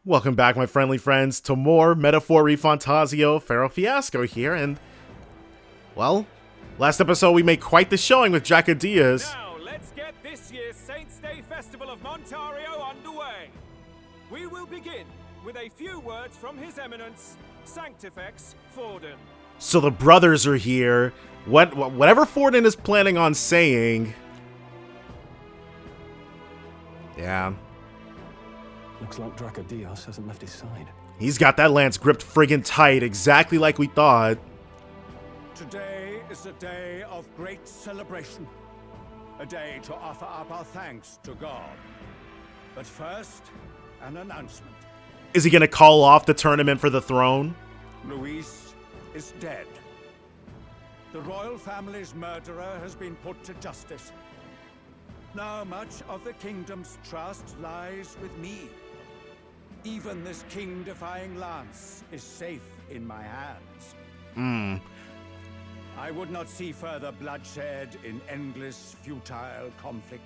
Welcome back, my friendly friends, to more Metaphor ReFantazio Pharaoh Fiasco here, and, well, last episode we made quite the showing with Jack Diaz. Now, let's get this year's Saints' Day Festival of Montario underway. We will begin with a few words from His Eminence, Sanctifex Forden. So the brothers are here. Whatever Forden is planning on saying. Yeah. Looks like Dracodios hasn't left his side. He's got that lance gripped friggin' tight, exactly like we thought. Today is a day of great celebration. A day to offer up our thanks to God. But first, an announcement. Is he gonna call off the tournament for the throne? Luis is dead. The royal family's murderer has been put to justice. Now much of the kingdom's trust lies with me. Even this king-defying lance is safe in my hands. I would not see further bloodshed in endless, futile conflict.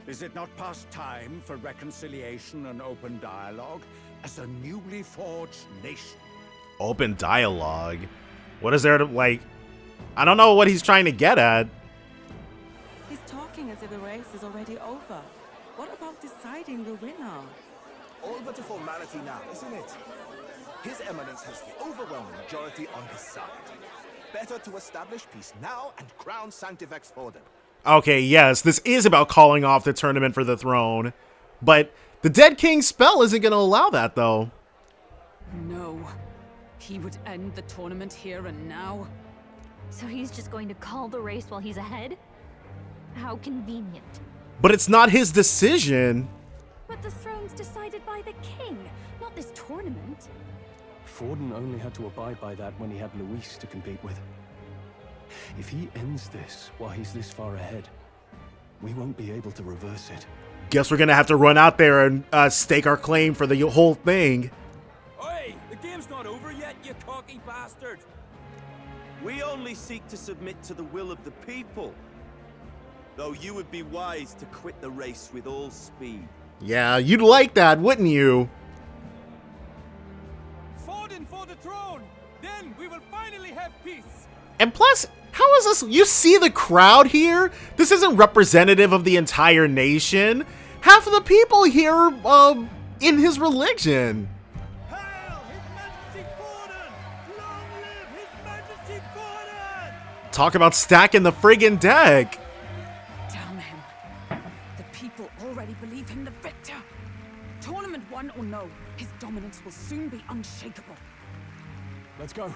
Is it not past time for reconciliation and open dialogue as a newly forged nation? Open dialogue? What is there to, like... I don't know what he's trying to get at. He's talking as if the race is already over. What about deciding the winner? All but a formality now, isn't it? His Eminence has the overwhelming majority on his side. Better to establish peace now and crown Sanctifex Forden. Okay, yes, this is about calling off the tournament for the throne. But the Dead King's spell isn't going to allow that, though. No. He would end the tournament here and now. So he's just going to call the race while he's ahead? How convenient. But it's not his decision. But the throne's decided by the king, not this tournament. Forden only had to abide by that when he had Luis to compete with. If he ends this while he's this far ahead, we won't be able to reverse it. Guess we're gonna have to run out there and stake our claim for the whole thing. Oi! The game's not over yet, you cocky bastard! We only seek to submit to the will of the people. Though you would be wise to quit the race with all speed. Yeah, you'd like that, wouldn't you? Forden for the throne! Then we will finally have peace! And plus, how is this? You see the crowd here? This isn't representative of the entire nation. Half of the people here, in his religion. Hail His Majesty Forden! Long live His Majesty Forden! Talk about stacking the friggin' deck. Damn him. The people already believe him the victor. Tournament won or no, his dominance will soon be unshakable. Let's go.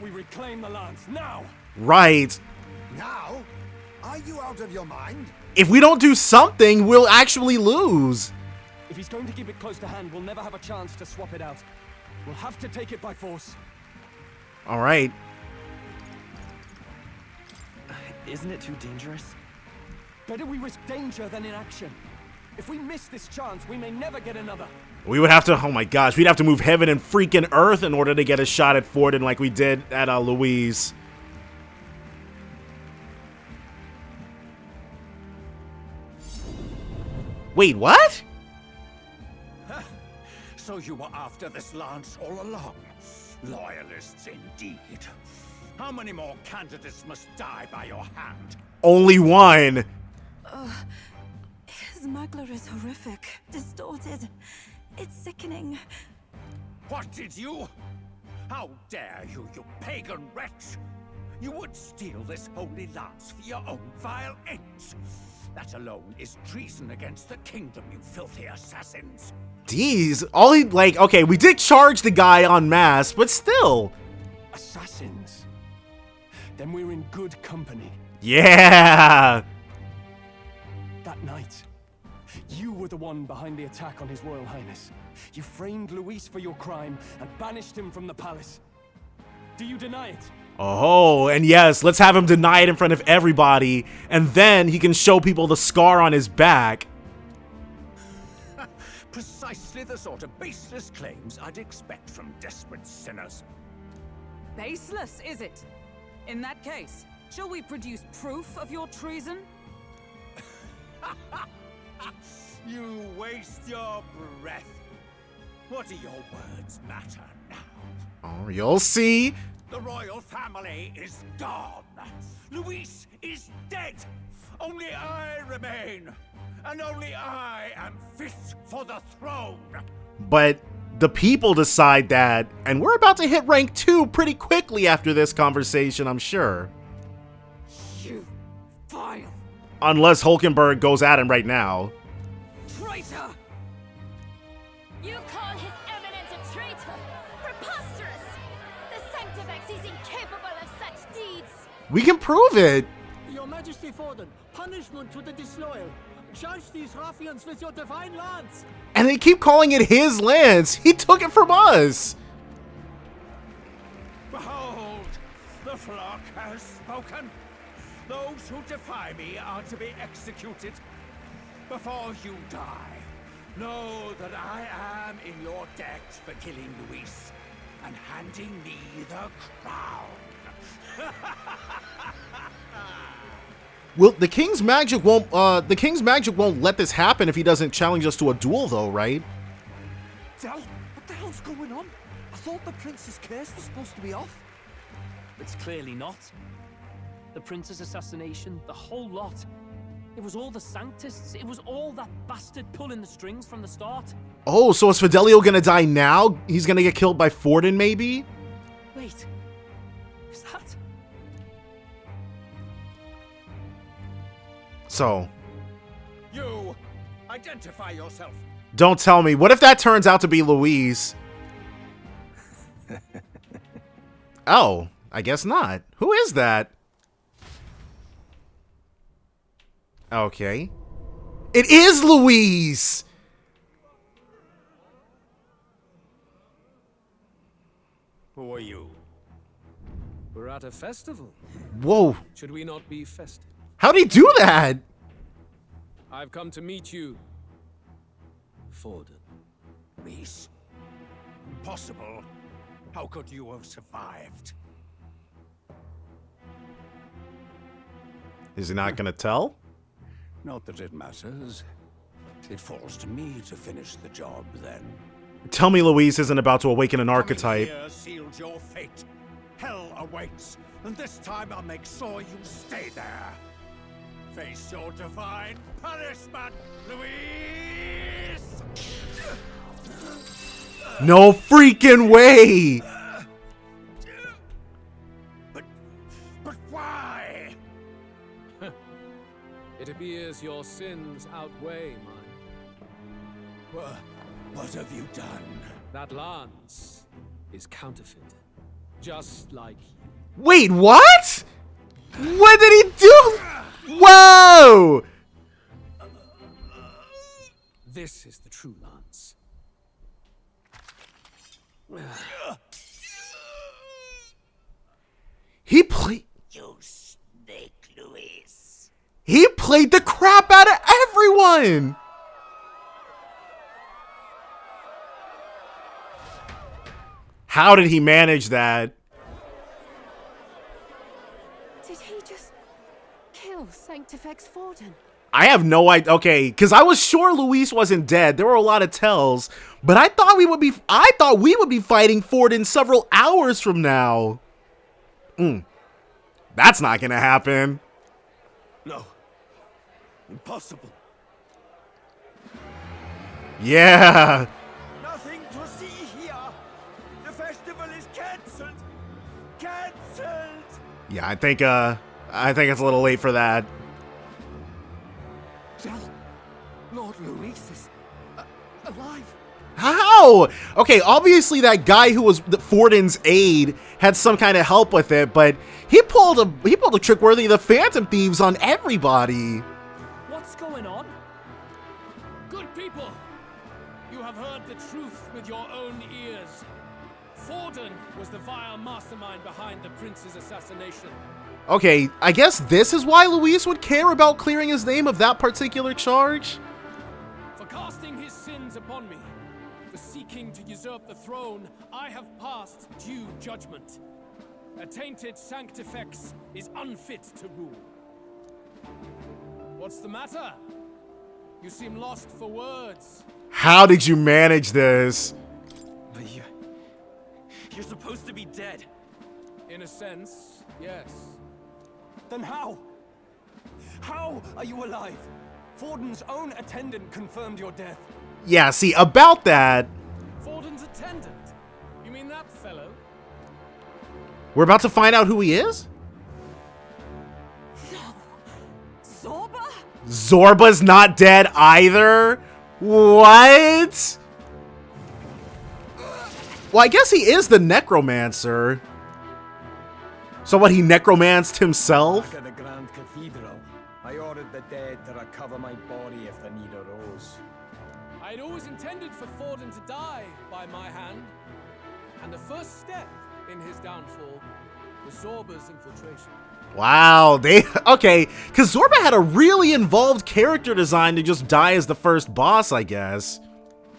We reclaim the lance now! Right. Now? Are you out of your mind? If we don't do something, we'll actually lose. If he's going to keep it close to hand, we'll never have a chance to swap it out. We'll have to take it by force. All right. Isn't it too dangerous? Better we risk danger than inaction. If we miss this chance, we may never get another. We would have to, oh my gosh, we'd have to move heaven and freaking earth in order to get a shot at Forden like we did at Louise. Wait, what? So you were after this lance all along? Loyalists indeed. How many more candidates must die by your hand? Only one. His magler is horrific, distorted. It's sickening. What did you? How dare you, you pagan wretch! You would steal this holy lance for your own vile ends. That alone is treason against the kingdom, you filthy assassins. Jeez, all he, like, okay, we did charge the guy en masse, but still. Assassins. Then we're in good company. Yeah. That night, you were the one behind the attack on His Royal Highness. You framed Luis for your crime and banished him from the palace. Do you deny it? Oh, and yes, let's have him deny it in front of everybody, and then he can show people the scar on his back. Precisely the sort of baseless claims I'd expect from desperate sinners. Baseless, is it? In that case, shall we produce proof of your treason? You waste your breath. What do your words matter now? Oh, you'll see. The royal family is gone. Luis is dead. Only I remain. And only I am fit for the throne. But the people decide that, and we're about to hit rank 2 pretty quickly after this conversation, I'm sure. You vile Unless Hulkenberg goes at him right now. traitor! You call His Eminence a traitor? Preposterous! The Sanctivex is incapable of such deeds! We can prove it. Your Majesty Forden, punishment to the disloyal. Judge these ruffians with your divine lance. And they keep calling it his lance. He took it from us. Behold, the flock has spoken. Those who defy me are to be executed. Before you die, know that I am in your debt for killing Luis and handing me the crown. Well, the King's magic won't let this happen if he doesn't challenge us to a duel though, right? Del, what the hell's going on? I thought the prince's curse was supposed to be off. It's clearly not. The prince's assassination, the whole lot. It was all the Sanctists. It was all that bastard pulling the strings from the start. Oh, so is Fidelio gonna die now? He's gonna get killed by Forden, maybe? Wait, is that? So, You, identify yourself. don't tell me. What if that turns out to be Louise? Oh, I guess not. Who is that? Okay. It is Louise! Who are you? We're at a festival. Whoa. Should we not be festive? How'd he do that? I've come to meet you, Forden. Luis. Impossible. How could you have survived? Is he not gonna tell? Not that it matters. It falls to me to finish the job, then. Tell me Louise isn't about to awaken an Coming archetype. here sealed your fate. Hell awaits, and this time I'll make sure you stay there. Face your divine punishment, Luis! No freaking way! But why? It appears your sins outweigh mine. What have you done? That lance is counterfeit, just like you. Wait, what? What did he do? Whoa! This is the true lance. He played... You snake, Luis. He played the crap out of everyone! How did he manage that? Did he just kill Sanctifex Forden? I have no idea. Okay, because I was sure Luis wasn't dead. There were a lot of tells, but I thought we would be fighting Ford in several hours from now. That's not gonna happen. No. Impossible. Yeah. Nothing to see here. The festival is cancelled. Cancelled. Yeah, I think it's a little late for that. Del, Lord Luis is alive. How? Okay, obviously that guy who was Forden's aide had some kind of help with it, but he pulled a trick worthy of the Phantom Thieves on everybody. What's going on? Good people, you have heard the truth with your own ears. Forden was the vile mastermind behind the prince's assassination. Okay, I guess this is why Luis would care about clearing his name of that particular charge? For casting his sins upon me, for seeking to usurp the throne, I have passed due judgment. A tainted Sanctifex is unfit to rule. What's the matter? You seem lost for words. How did you manage this? But you're supposed to be dead. In a sense, yes. Then how? How are you alive? Forden's own attendant confirmed your death. Yeah, see, about that... Forden's attendant? You mean that fellow? We're about to find out who he is? No. Zorba? Zorba's not dead either? What? Well, I guess he is the necromancer. So what, he necromanced himself? Back at the Grand Cathedral, I ordered the dead to recover my body if the need arose. I'd always intended for Forden to die by my hand. And the first step in his downfall was Zorba's infiltration. Wow, okay, because Zorba had a really involved character design to just die as the first boss, I guess.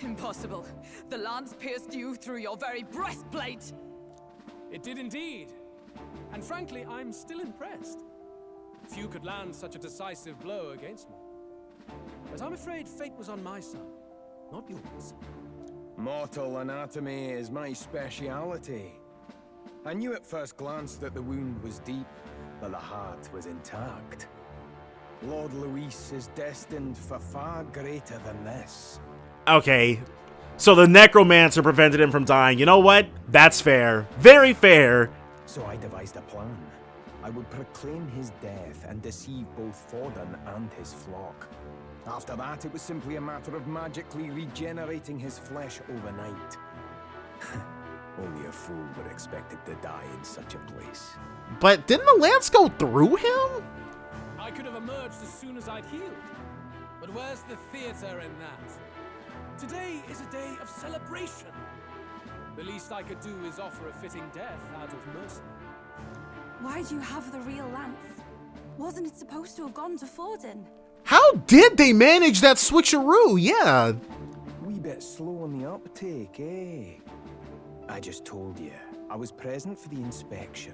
Impossible. The lance pierced you through your very breastplate. It did indeed. And frankly, I'm still impressed. Few could land such a decisive blow against me. But I'm afraid fate was on my side, not yours. Mortal anatomy is my speciality. I knew at first glance that the wound was deep, but the heart was intact. Lord Luis is destined for far greater than this. Okay, so the necromancer prevented him from dying. You know what? That's fair. Very fair. So I devised a plan. I would proclaim his death and deceive both Forden and his flock. After that, it was simply a matter of magically regenerating his flesh overnight. Only a fool would expect him to die in such a place. But didn't the lance go through him? I could have emerged as soon as I'd healed. But where's the theater in that? Today is a day of celebration. The least I could do is offer a fitting death out of mercy. Why do you have the real lance? Wasn't it supposed to have gone to Forden? How did they manage that switcheroo? Yeah. Wee bit slow on the uptake, eh? I just told you, I was present for the inspection.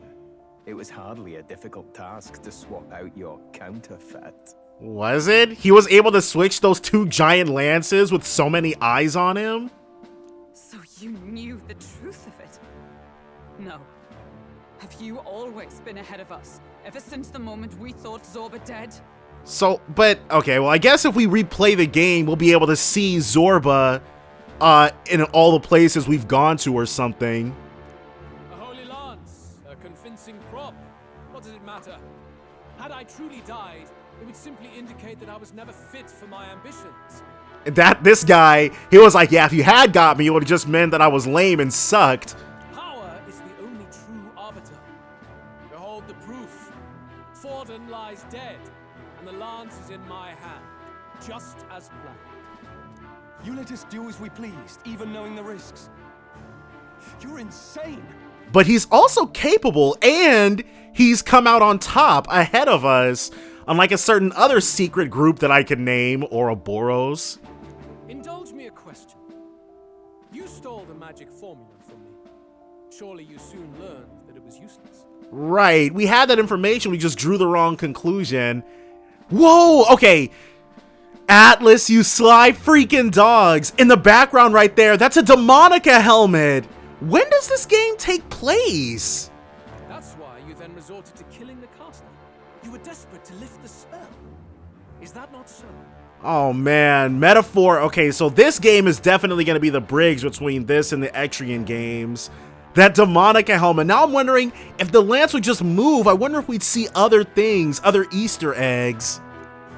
It was hardly a difficult task to swap out your counterfeit. Was it? He was able to switch those two giant lances with so many eyes on him? So you knew the truth of it? No. Have you always been ahead of us? Ever since the moment we thought Zorba dead? So, but, okay, well, I guess if we replay the game, we'll be able to see Zorba in all the places we've gone to or something. A holy lance, a convincing prop. What does it matter? Had I truly died, it would simply indicate that I was never fit for my ambitions. This guy, he was like, yeah, if you had got me, it would have just meant that I was lame and sucked. Power is the only true arbiter. Behold the proof. Forden lies dead, and the lance is in my hand, just as planned. You let us do as we pleased, even knowing the risks. You're insane. But he's also capable, and he's come out on top ahead of us, unlike a certain other secret group that I could name, Ouroboros. Indulge me a question. You stole the magic formula from me. Surely you soon learned that it was useless. Right, we had that information, we just drew the wrong conclusion. Whoa, okay. Atlas, you sly freaking dogs. In the background right there, that's a Demonica helmet. When does this game take place? That's why you then resorted to killing the caster. You were desperate to lift the spell. Is that not so? Oh man, metaphor. Okay, so this game is definitely going to be the bridge between this and the Etrian games. That Demonica helmet. Now I'm wondering if the lance would just move. I wonder if we'd see other things, other Easter eggs.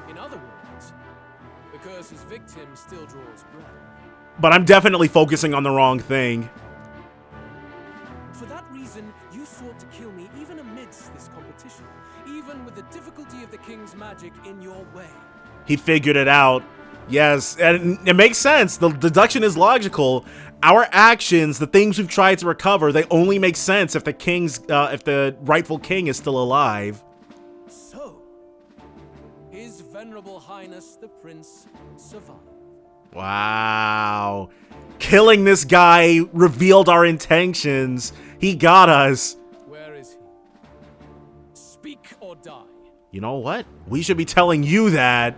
In other words, the curse's victim still draws blood. But I'm definitely focusing on the wrong thing. For that reason, you sought to kill me even amidst this competition, even with the difficulty of the king's magic in your way. He figured it out. Yes, and it makes sense. The deduction is logical. Our actions, the things we've tried to recover, they only make sense if the rightful king is still alive. So, His Venerable Highness the Prince survived. Wow. Killing this guy revealed our intentions. He got us. Where is he? Speak or die. You know what? We should be telling you that.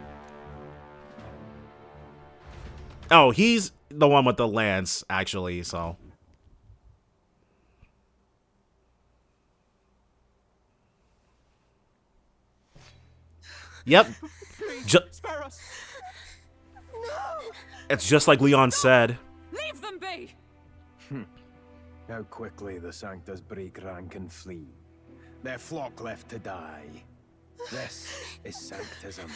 Oh, he's the one with the lance, actually, so. Yep. Spare us. It's just like Leon said. Leave them be! How quickly the Sanctors break rank and flee. Their flock left to die. This is Sanctism.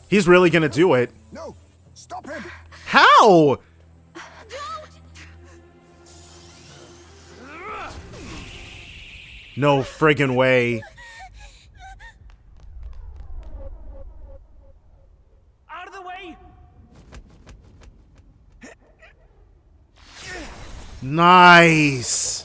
He's really gonna do it. No! Stop him! How? No friggin' way. Out of the way! Nice.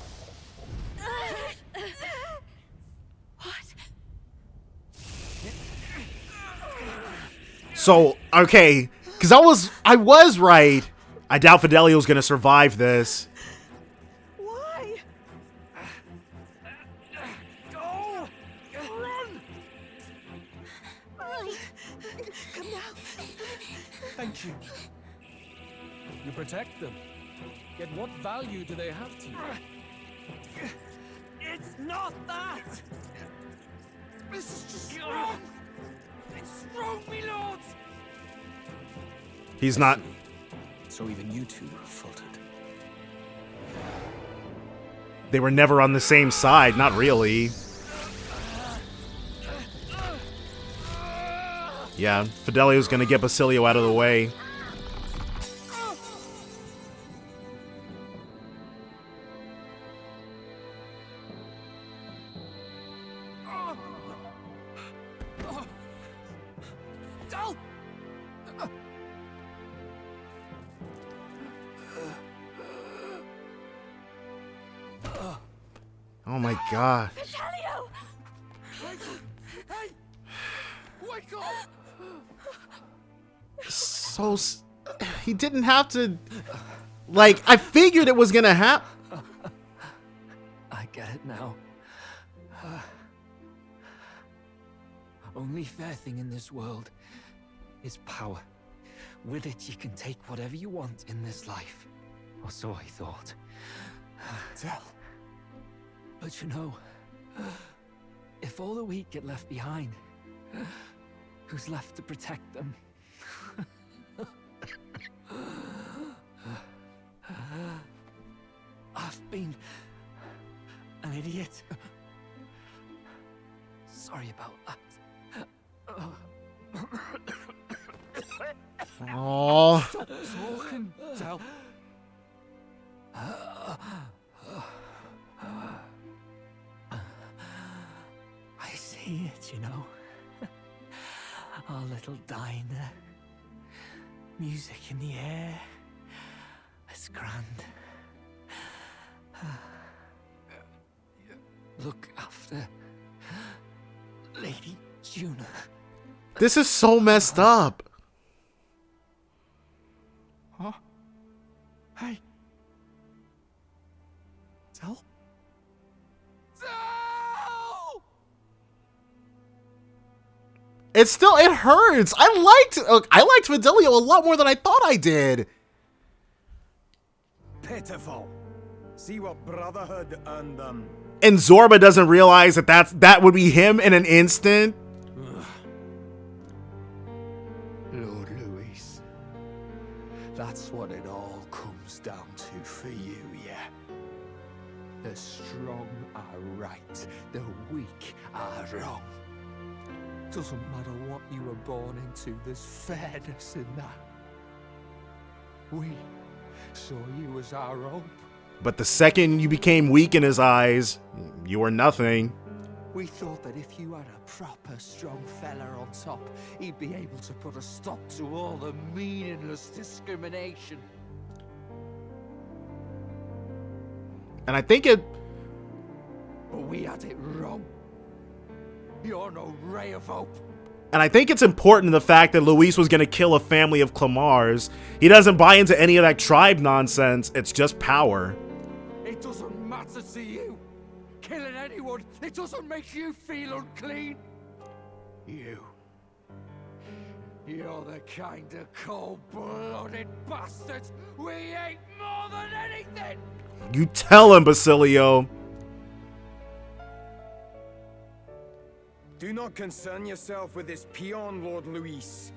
So, okay, because I was right. I doubt Fidelio's gonna survive this. Why? Go! Run! Right. Come now. Thank you. You protect them. Yet what value do they have to you? It's not that! This is just wrong! It's wrong, me lords! He's not. So even you two faltered. They were never on the same side. Not really. Yeah, Fidelio's gonna get Basilio out of the way. Oh my god. Fidelio! Hey! Wake up! So he didn't have to. Like, I figured it was gonna happen. I get it now. Only fair thing in this world is power. With it, you can take whatever you want in this life. Or so I thought. Tell. But you know, if all the weak get left behind, who's left to protect them? I've been an idiot. Sorry about that. Oh. Stop talking, Del. I see it, you know. Our little diner. Music in the air. It's grand. Look after Lady Juna. This is so messed up. Huh? Hey. Del? Del! It hurts. I liked Fidelio a lot more than I thought I did. Pitiful. See what Brotherhood earned them. And Zorba doesn't realize that would be him in an instant. Lord Louis, that's what it all comes down to for you, yeah? The strong are right, the weak are wrong. Doesn't matter what you were born into, there's fairness in that. We saw you as our hope. But the second you became weak in his eyes, you were nothing. We thought that if you had a proper strong fella on top, he'd be able to put a stop to all the meaningless discrimination. And I think it... But we had it wrong. You're no ray of hope. And I think it's important the fact that Luis was going to kill a family of Clamars. He doesn't buy into any of that tribe nonsense. It's just power. It doesn't matter to you. Killing anyone, it doesn't make you feel unclean. You're the kind of cold-blooded bastards we hate more than anything. You tell him, Basilio. Do not concern yourself with this peon, Lord Luis.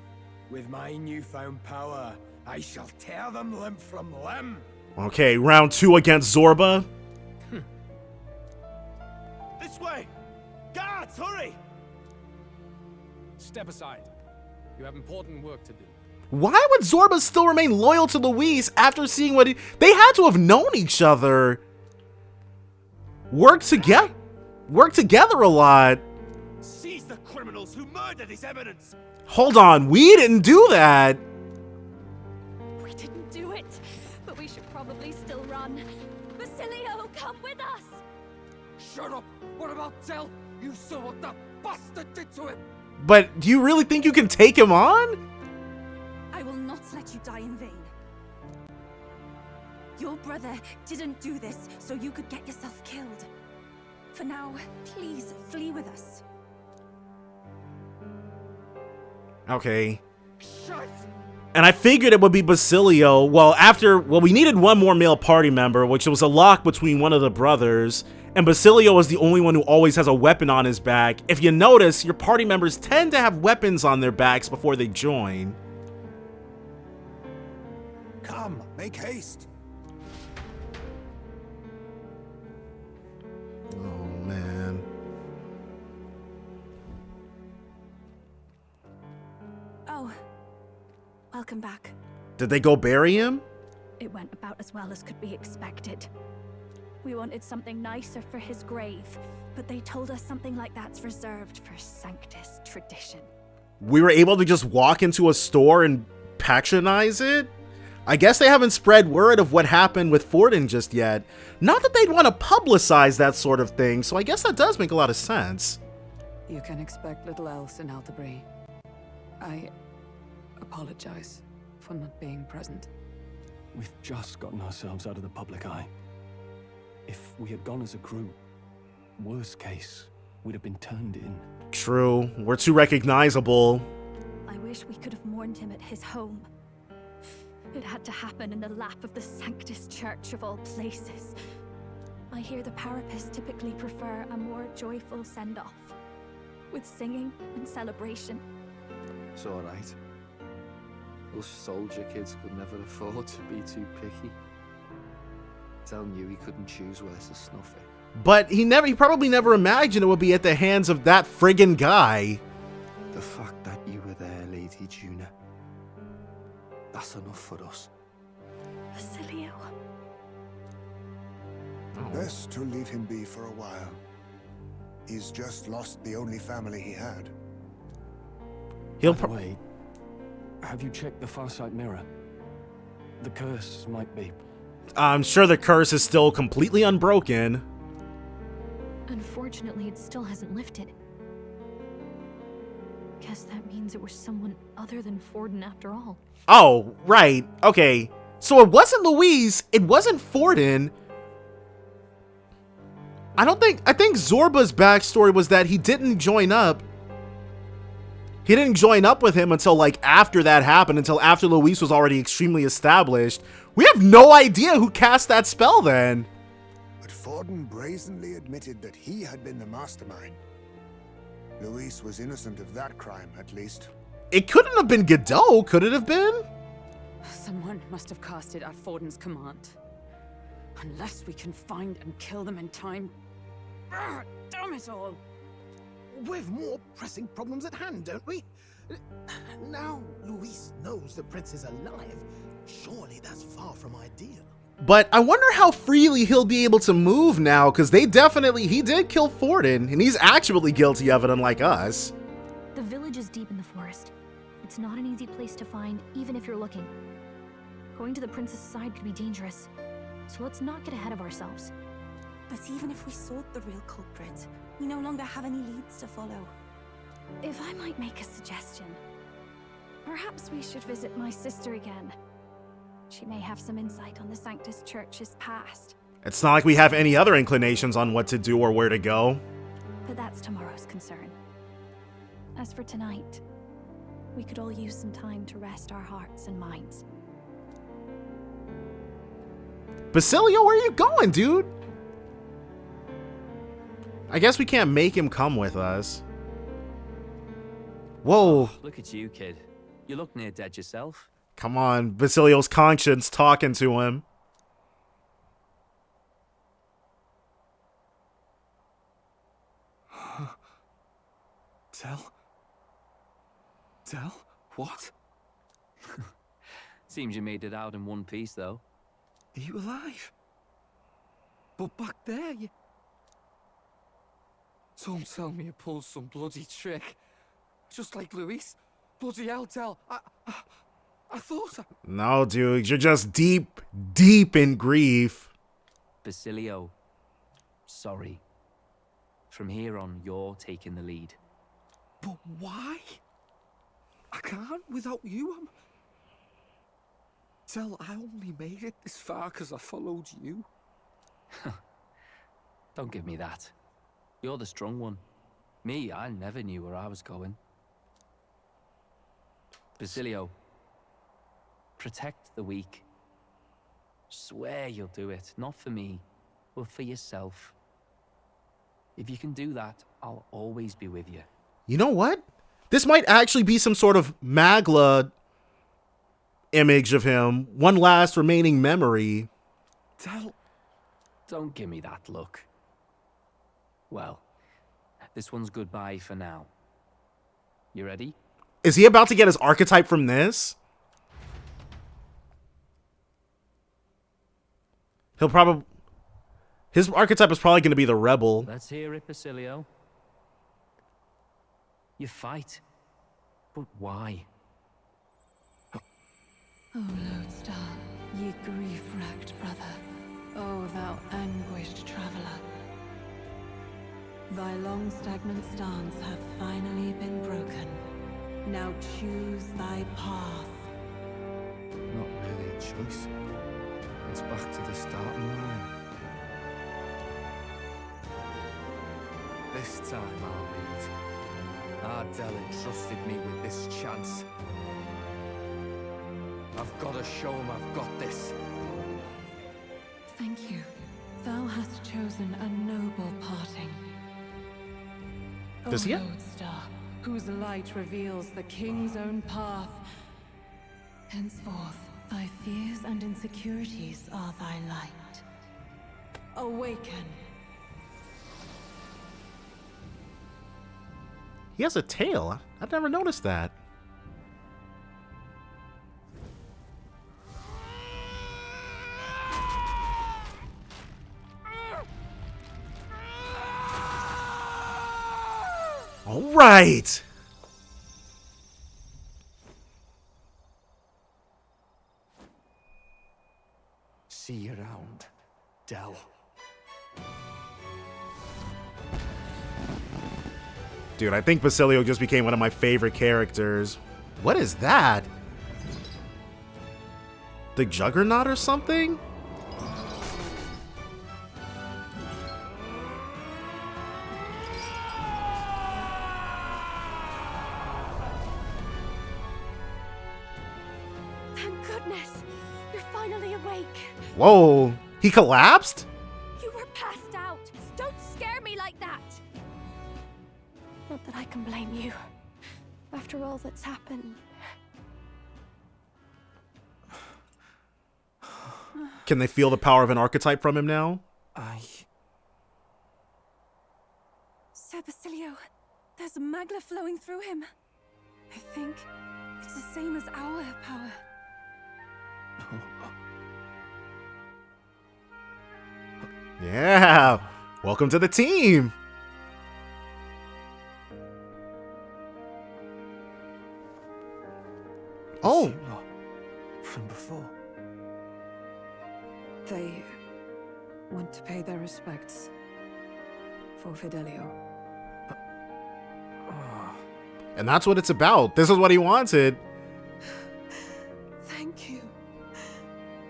With my newfound power, I shall tear them limb from limb. Okay, round 2 against Zorba. This way! Guards, hurry! Step aside. You have important work to do. Why would Zorba still remain loyal to Luis after seeing what they had to have known each other? Work together a lot. Seize the criminals who murdered His Eminence! Hold on, we didn't do that. We didn't do it, but we should probably still run. Basilio, come with us! Shut up! What about Zell? You saw what that bastard did to him! But do you really think you can take him on? I will not let you die in vain. Your brother didn't do this so you could get yourself killed. For now, please flee with us. Okay. Shut! And I figured it would be Basilio. Well, we needed one more male party member, which was a lock between one of the brothers. And Basilio was the only one who always has a weapon on his back. If you notice, your party members tend to have weapons on their backs before they join. Come, make haste. Oh, man. Oh, welcome back. Did they go bury him? It went about as well as could be expected. We wanted something nicer for his grave, but they told us something like that's reserved for Sanctus tradition. We were able to just walk into a store and patronize it? I guess they haven't spread word of what happened with Forden just yet. Not that they'd want to publicize that sort of thing, so I guess that does make a lot of sense. You can expect little else in Altabri. I apologize for not being present. We've just gotten ourselves out of the public eye. If we had gone as a group, worst case, we'd have been turned in. True, we're too recognizable. I wish we could have mourned him at his home. It had to happen in the lap of the Sanctus Church of all places. I hear the Parapists typically prefer a more joyful send-off, with singing and celebration. It's alright. Us soldier kids could never afford to be too picky. Telling you he couldn't choose where to snuff it. But he probably never imagined it would be at the hands of that friggin' guy. The fact that you were there, Lady Juna, that's enough for us. Basilio. Best to leave him be for a while. He's just lost the only family he had. He'll By the way, have you checked the Farsight mirror? The curse might be. I'm sure the curse is still completely unbroken. Unfortunately, it still hasn't lifted. Guess that means it was someone other than Forden after all. Oh, right. Okay. So it wasn't Louise. It wasn't Forden. I think Zorba's backstory was that he didn't join up. He didn't join up with him until like after that happened, until after Louise was already extremely established. We have no idea who cast that spell then. But Forden brazenly admitted that he had been the mastermind. Luis was innocent of that crime, at least. It couldn't have been Godot, could it have been? Someone must have cast it at Forden's command. Unless we can find and kill them in time. Damn it all! We've more pressing problems at hand, don't we? Now Luis knows the prince is alive. Surely that's far from ideal. But I wonder how freely he'll be able to move now, because he did kill Forden, and he's actually guilty of it, unlike us. The village is deep in the forest. It's not an easy place to find, even if you're looking. Going to the prince's side could be dangerous, so let's not get ahead of ourselves. But even if we sought the real culprit, we no longer have any leads to follow. If I might make a suggestion, perhaps we should visit my sister again. She may have some insight on the Sanctus Church's past. It's not like we have any other inclinations on what to do or where to go. But that's tomorrow's concern. As for tonight, we could all use some time to rest our hearts and minds. Basilio, where are you going, dude? I guess we can't make him come with us. Whoa. Look at you, kid. You look near dead yourself. Come on, Basilio's conscience talking to him. Tell? What? Seems you made it out in one piece, though. Are you alive? But back there, you... Don't tell me you pulled some bloody trick. Just like Luis. Bloody hell, Del. I thought No, dude, you're just deep, deep in grief. Basilio, sorry. From here on, you're taking the lead. But why? I can't without you. Del, I only made it this far because I followed you. Don't give me that. You're the strong one. Me, I never knew where I was going. Basilio, protect the weak. Swear you'll do it, not for me, but for yourself. If you can do that, I'll always be with you. You know what? This might actually be some sort of Magla image of him. One last remaining memory. Don't give me that look. Well, this one's goodbye for now. You ready? Is he about to get his archetype from this? He'll probably... His archetype is probably going to be the rebel. Let's hear it, Basilio. You fight. But why? O Lodestar, ye grief-racked brother, O thou anguished traveler. Thy long stagnant stance hath finally been broken. Now choose thy path. Not really a choice. It's back to the starting line. This time I'll lead. Ardell entrusted me with this chance. I've got to show him I've got this. Thank you. Thou hast chosen a noble parting. Does he? O Lodestar, whose light reveals the king's own path. Henceforth, thy fears and insecurities are thy light. Awaken. He has a tail. I've never noticed that. All right. See you around, Del. Dude, I think Basilio just became one of my favorite characters. What is that? The Juggernaut or something? Thank goodness! You're finally awake! Whoa, he collapsed? You were passed out! Don't scare me like that! Not that I can blame you. After all that's happened. Can they feel the power of an archetype from him now? Sir Basilio, there's magla flowing through him. I think it's the same as our power. Yeah, welcome to the team. Oh, from before. They want to pay their respects for Fidelio. and that's what it's about. This is what he wanted. Thank you.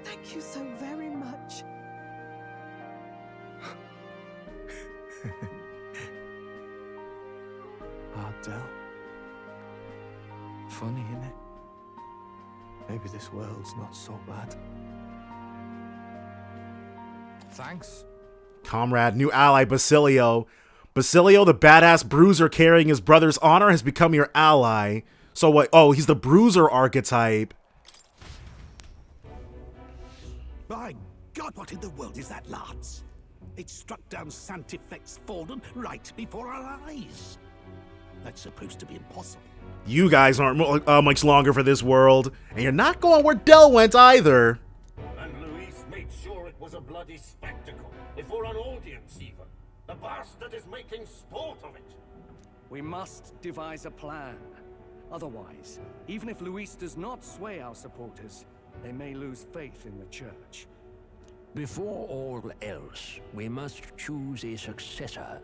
Thank you so very much. Ardell. Funny, innit? Maybe this world's not so bad. Thanks. Comrade, new ally Basilio. Basilio, the badass bruiser carrying his brother's honor, has become your ally. So what? Oh, he's the bruiser archetype. By God, what in the world is that, lads? It struck down Santifex Falden right before our eyes. That's supposed to be impossible. You guys aren't much longer for this world, and you're not going where Del went either. And Luis made sure it was a bloody spectacle, before an audience even. The bastard is making sport of it. We must devise a plan. Otherwise, even if Luis does not sway our supporters, they may lose faith in the church. Before all else, we must choose a successor.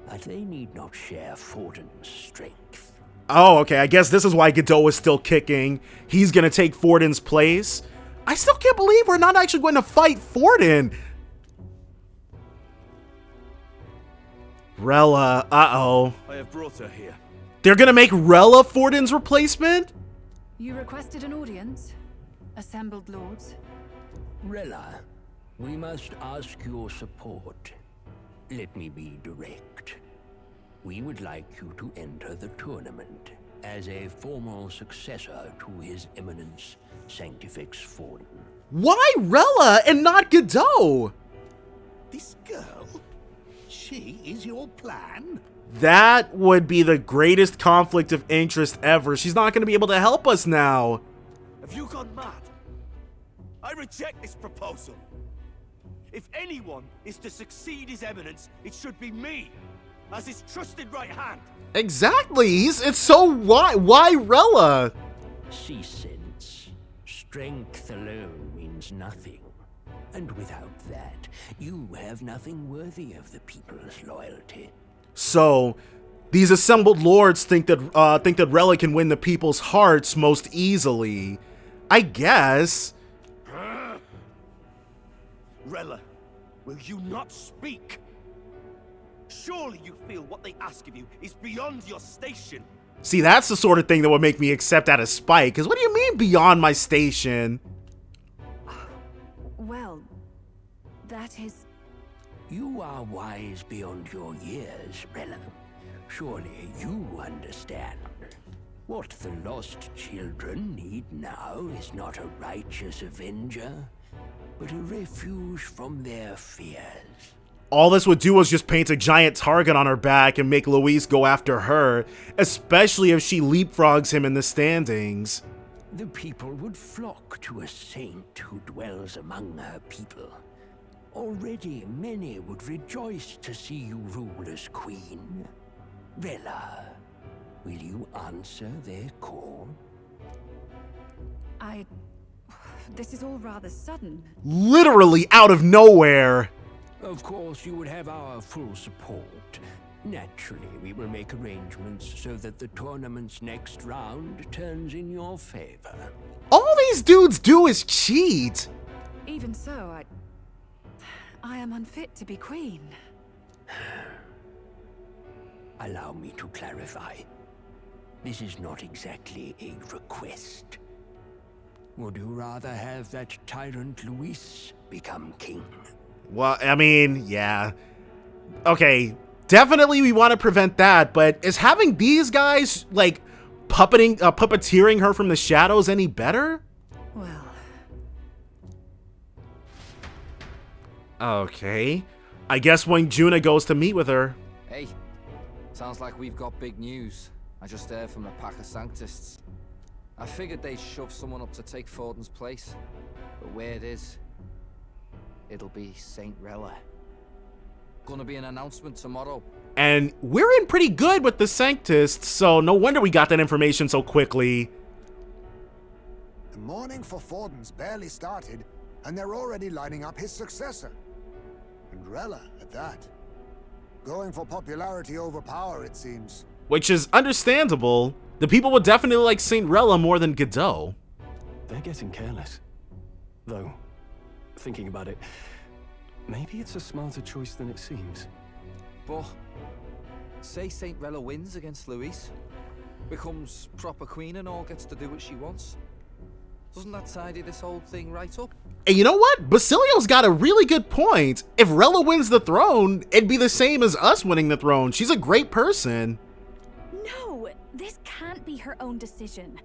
But they need not share Forden's strength. Oh, okay, I guess this is why Godot is still kicking. He's gonna take Forden's place. I still can't believe we're not actually going to fight Forden. Rella, uh-oh. I have brought her here. They're gonna make Rella Forden's replacement? You requested an audience? Assembled lords? Rella, we must ask your support. Let me be direct. We would like you to enter the tournament as a formal successor to His Eminence Sanctifex Forden. Why Rella and not Godot? This girl? She is your plan? That would be the greatest conflict of interest ever. She's not going to be able to help us now. Have you gone mad? I reject this proposal. If anyone is to succeed His Eminence, it should be me, as his trusted right hand. Exactly. It's so why Rella? See, since strength alone means nothing, and without that, you have nothing worthy of the people's loyalty. So, these assembled lords think that Rella can win the people's hearts most easily. I guess. Rella, will you not speak? Surely you feel what they ask of you is beyond your station. See, that's the sort of thing that would make me accept out of spite, because what do you mean beyond my station? Well, that is... You are wise beyond your years, Rella. Surely you understand. What the lost children need now is not a righteous avenger, but a refuge from their fears. All this would do was just paint a giant target on her back and make Luis go after her, especially if she leapfrogs him in the standings. The people would flock to a saint who dwells among her people. Already many would rejoice to see you rule as queen. Rella, will you answer their call? This is all rather sudden. Literally out of nowhere. Of course, you would have our full support. Naturally, we will make arrangements so that the tournament's next round turns in your favor. All these dudes do is cheat. Even so, I am unfit to be queen. Allow me to clarify. This is not exactly a request. Would you rather have that tyrant Luis become king? Well, I mean, yeah. Okay, definitely we want to prevent that, but is having these guys, like, puppeteering her from the shadows any better? Well... Okay. I guess when Juna goes to meet with her. Hey, sounds like we've got big news. I just heard from the pack of Sanctists. I figured they'd shove someone up to take Forden's place, but where it is, it'll be Saint Rella. Gonna be an announcement tomorrow. And we're in pretty good with the Sanctists, so no wonder we got that information so quickly. The mourning for Forden's barely started, and they're already lining up his successor. And Rella, at that. Going for popularity over power, it seems. Which is understandable. The people would definitely like Saint Rella more than Godot. They're getting careless. Though, thinking about it, maybe it's a smarter choice than it seems. But, say Saint Rella wins against Luis, becomes proper queen and all gets to do what she wants. Doesn't that tidy this whole thing right up? And you know what? Basilio's got a really good point. If Rella wins the throne, it'd be the same as us winning the throne. She's a great person. No, this can't be her own decision.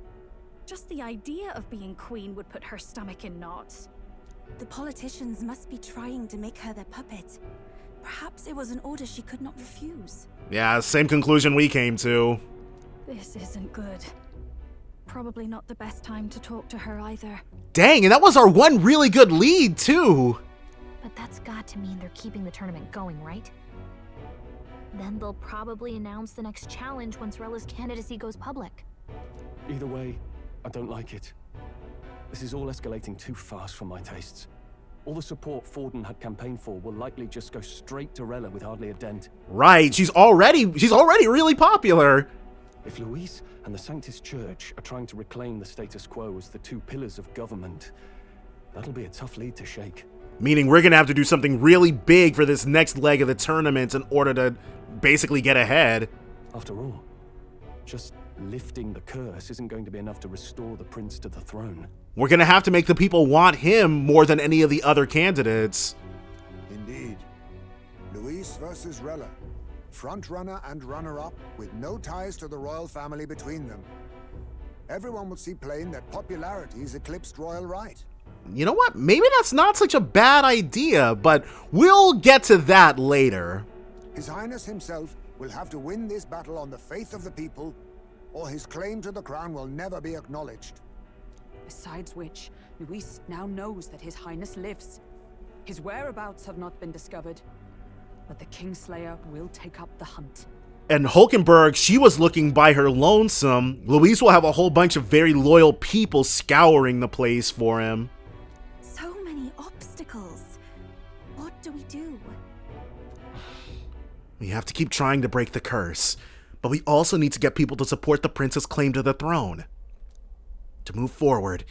Just the idea of being queen would put her stomach in knots. The politicians must be trying to make her their puppet. Perhaps it was an order she could not refuse. Yeah, same conclusion we came to. This isn't good. Probably not the best time to talk to her either. Dang, and that was our one really good lead, too. But that's got to mean they're keeping the tournament going, right? Then they'll probably announce the next challenge once Rella's candidacy goes public. Either way, I don't like it. This is all escalating too fast for my tastes. All the support Forden had campaigned for will likely just go straight to Rella with hardly a dent. Right, she's already really popular. If Luis and the Sanctus Church are trying to reclaim the status quo as the two pillars of government, that'll be a tough lead to shake. Meaning we're gonna have to do something really big for this next leg of the tournament in order to basically get ahead. After all, just lifting the curse isn't going to be enough to restore the prince to the throne. We're gonna have to make the people want him more than any of the other candidates. Indeed. Luis versus Rella. Front-runner and runner-up with no ties to the royal family between them. Everyone will see plain that popularity's eclipsed royal right. You know what? Maybe that's not such a bad idea, but we'll get to that later. His Highness himself will have to win this battle on the faith of the people, or his claim to the crown will never be acknowledged. Besides which, Luis now knows that His Highness lives. His whereabouts have not been discovered, but the Kingslayer will take up the hunt. And Hulkenberg, she was looking by her lonesome. Luis will have a whole bunch of very loyal people scouring the place for him. So many obstacles. What do we do? We have to keep trying to break the curse, but we also need to get people to support the prince's claim to the throne. To move forward,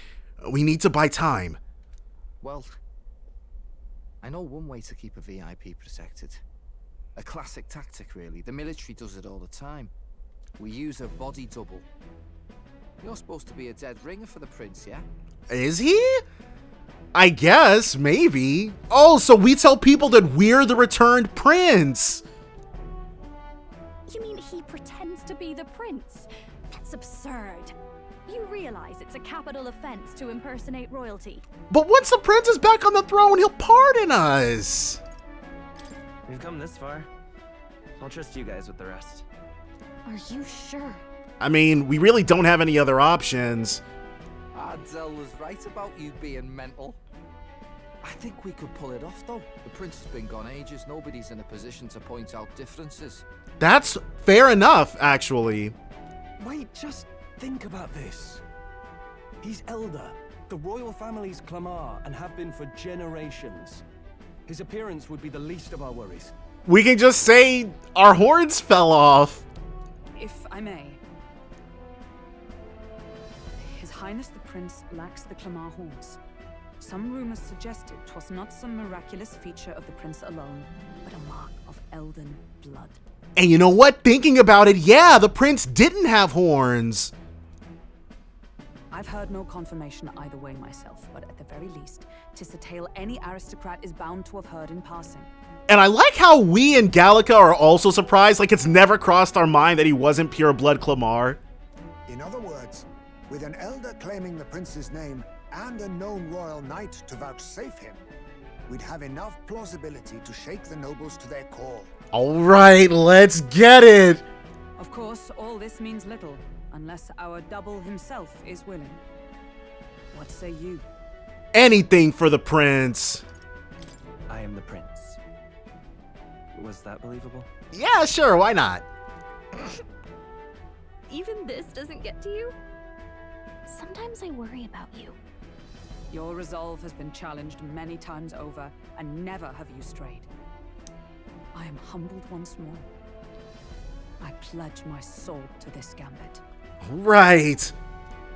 we need to buy time. Well, I know one way to keep a VIP protected. A classic tactic, really. The military does it all the time. We use a body double. You're supposed to be a dead ringer for the prince, yeah? Is he? I guess, maybe. Oh, so we tell people that we're the returned prince. You mean he pretends to be the prince? That's absurd. You realize it's a capital offense to impersonate royalty. But once the prince is back on the throne, he'll pardon us. We've come this far. I'll trust you guys with the rest. Are you sure? I mean, we really don't have any other options. Adzel was right about you being mental. I think we could pull it off, though. The prince has been gone ages. Nobody's in a position to point out differences. That's fair enough, actually. Wait, just think about this. He's elder, the royal family's Clamar, and have been for generations. His appearance would be the least of our worries. We can just say our horns fell off. If I may. His Highness the Prince lacks the Clamar horns. Some rumors suggested 'twas not some miraculous feature of the prince alone, but a mark of elden blood. And you know what? Thinking about it, yeah, the prince didn't have horns. I've heard no confirmation either way myself, but at the very least, 'tis a tale any aristocrat is bound to have heard in passing. And I like how we and Gallica are also surprised, like it's never crossed our mind that he wasn't pure blood Clamar. In other words, with an elder claiming the prince's name and a known royal knight to vouchsafe him, we'd have enough plausibility to shake the nobles to their core. All right, let's get it. Of course, all this means little, unless our double himself is willing. What say you? Anything for the prince. I am the prince. Was that believable? Yeah, sure, why not? Even this doesn't get to you? Sometimes I worry about you. Your resolve has been challenged many times over, and never have you strayed. I am humbled once more. I pledge my soul to this gambit. Right.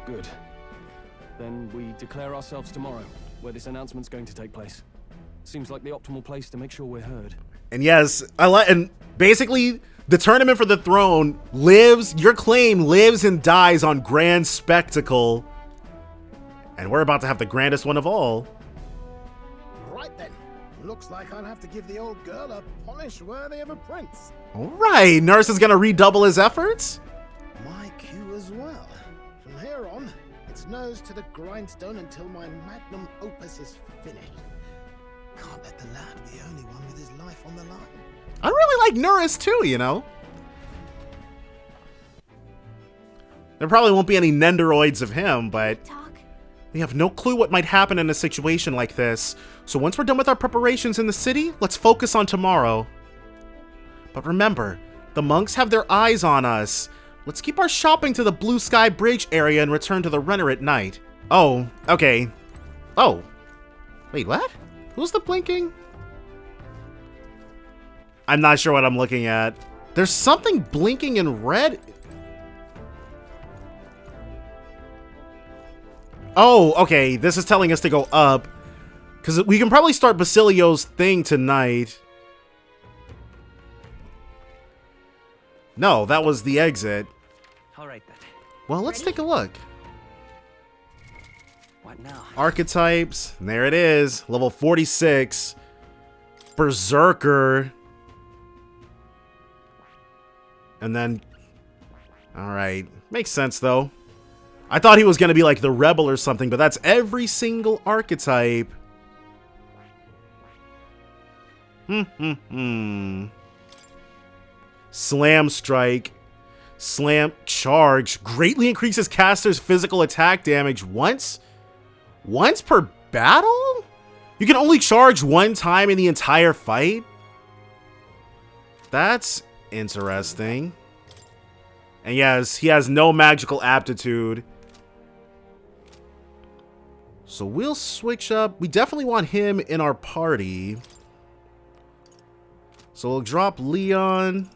Good. Then we declare ourselves tomorrow, where this announcement's going to take place. Seems like the optimal place to make sure we're heard. And yes, and basically the tournament for the throne lives, your claim lives and dies on grand spectacle. And we're about to have the grandest one of all. Right then. Looks like I'll have to give the old girl a polish worthy of a prince. Alright, Nurse is gonna redouble his efforts? My cue as well. From here on, it's nose to the grindstone until my magnum opus is finished. Can't let the lad be the only one with his life on the line. I really like Nurse too, you know? There probably won't be any Nendoroids of him, but we have no clue what might happen in a situation like this. So once we're done with our preparations in the city, let's focus on tomorrow. But remember, the monks have their eyes on us. Let's keep our shopping to the Blue Sky Bridge area and return to the Renner at night. Oh, okay. Oh. Wait, what? Who's the blinking? I'm not sure what I'm looking at. There's something blinking in red. Oh, okay. This is telling us to go up. Because we can probably start Basilio's thing tonight. No, that was the exit. Alright then. Well, let's take a look. What now? Archetypes. There it is. Level 46. Berserker. And then... Alright. Makes sense, though. I thought he was going to be like the Rebel or something, but that's every single archetype. Slam Strike. Slam Charge. Greatly increases caster's physical attack damage once per battle? You can only charge one time in the entire fight? That's interesting. And yes, he has no magical aptitude. So we'll switch up. We definitely want him in our party. So we'll drop Leon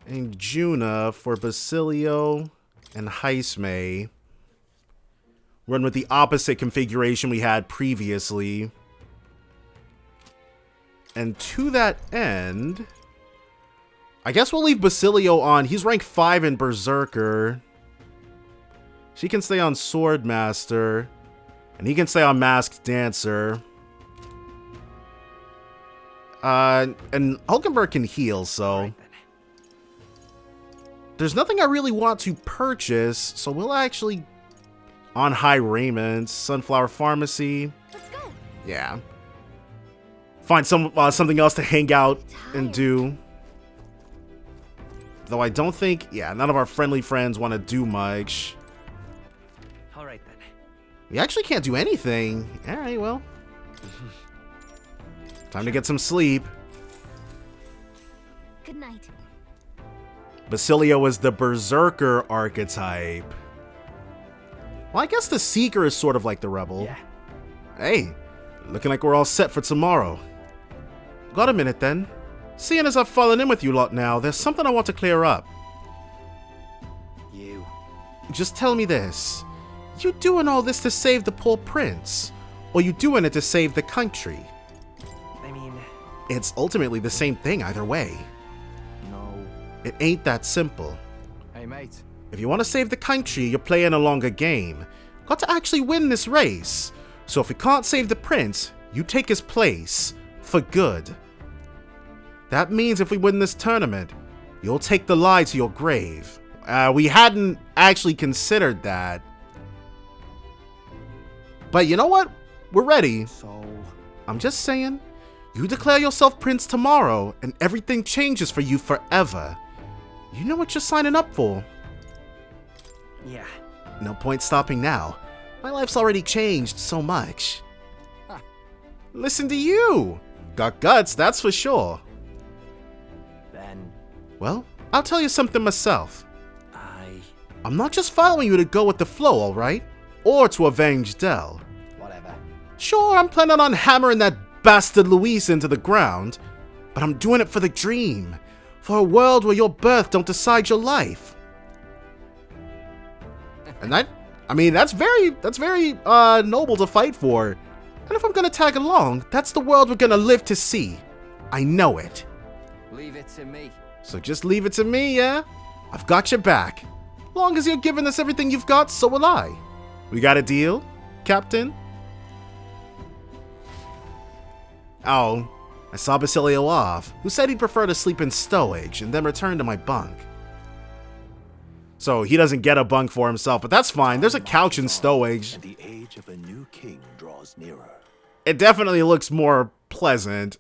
and Juna for Basilio and Heisme. Run with the opposite configuration we had previously. And to that end, I guess we'll leave Basilio on. He's rank 5 in Berserker. She can stay on Swordmaster. And he can stay on Masked Dancer. And Hulkenberg can heal, so... There's nothing I really want to purchase, so we'll actually... On High Raiment, Sunflower Pharmacy. Let's go. Yeah. Find something else to hang out and do. Though I don't think... Yeah, none of our friendly friends want to do much. Alright then. We actually can't do anything. Alright, well. Time to get some sleep. Good night. Basilio is the Berserker archetype. Well, I guess the Seeker is sort of like the Rebel. Yeah. Hey, looking like we're all set for tomorrow. Got a minute then. Seeing as I've fallen in with you lot now, there's something I want to clear up. You. Just tell me this. You doing all this to save the poor prince? Or you doing it to save the country? I mean... It's ultimately the same thing either way. No. It ain't that simple. Hey, mate. If you want to save the country, you're playing a longer game. Got to actually win this race. So if we can't save the prince, you take his place. For good. That means if we win this tournament, you'll take the lie to your grave. We hadn't actually considered that. But you know what? We're ready. So... I'm just saying, you declare yourself prince tomorrow, and everything changes for you forever. You know what you're signing up for. Yeah. No point stopping now. My life's already changed so much. Huh. Listen to you. Got guts, that's for sure. Then... Well, I'll tell you something myself. I'm not just following you to go with the flow, alright? Or to avenge Dell. Whatever. Sure, I'm planning on hammering that bastard Luis into the ground, but I'm doing it for the dream. For a world where your birth don't decide your life. And that's very noble to fight for. And if I'm gonna tag along, that's the world we're gonna live to see. I know it. Leave it to me. So just leave it to me, yeah? I've got your back. Long as you're giving us everything you've got, so will I. We got a deal, Captain? Oh, I saw Basilio off, who said he'd prefer to sleep in stowage and then return to my bunk. So he doesn't get a bunk for himself, but that's fine. There's a couch in stowage. And the age of a new king draws nearer. It definitely looks more pleasant.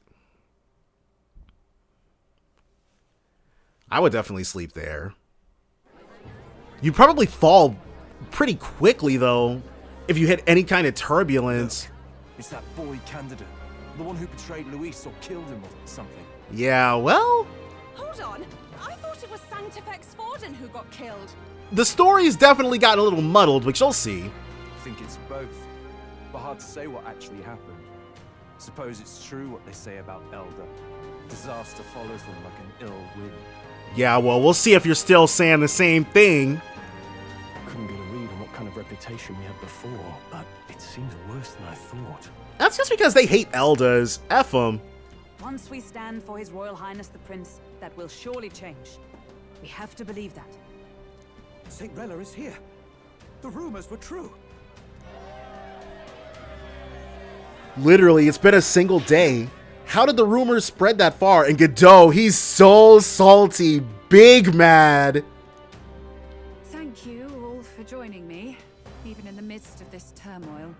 I would definitely sleep there. You'd probably fall pretty quickly, though, if you hit any kind of turbulence. Look, it's that boy candidate. The one who betrayed Luis or killed him or something. Yeah, well... Hold on. I thought it was Sanctifex Forden who got killed. The story's definitely gotten a little muddled, which you'll see. I think it's both. But hard to say what actually happened. Suppose it's true what they say about Elder. Disaster follows them like an ill wind. Yeah, well, we'll see if you're still saying the same thing. Couldn't get a read on what kind of reputation we had before, but it seems worse than I thought. That's just because they hate Elders. F them. Once we stand for His Royal Highness the Prince, that will surely change. We have to believe that. St. Rella is here. The rumors were true. Literally, it's been a single day. How did the rumors spread that far? And Godot, he's so salty, big mad. Thank you all for joining me, even in the midst of this turmoil.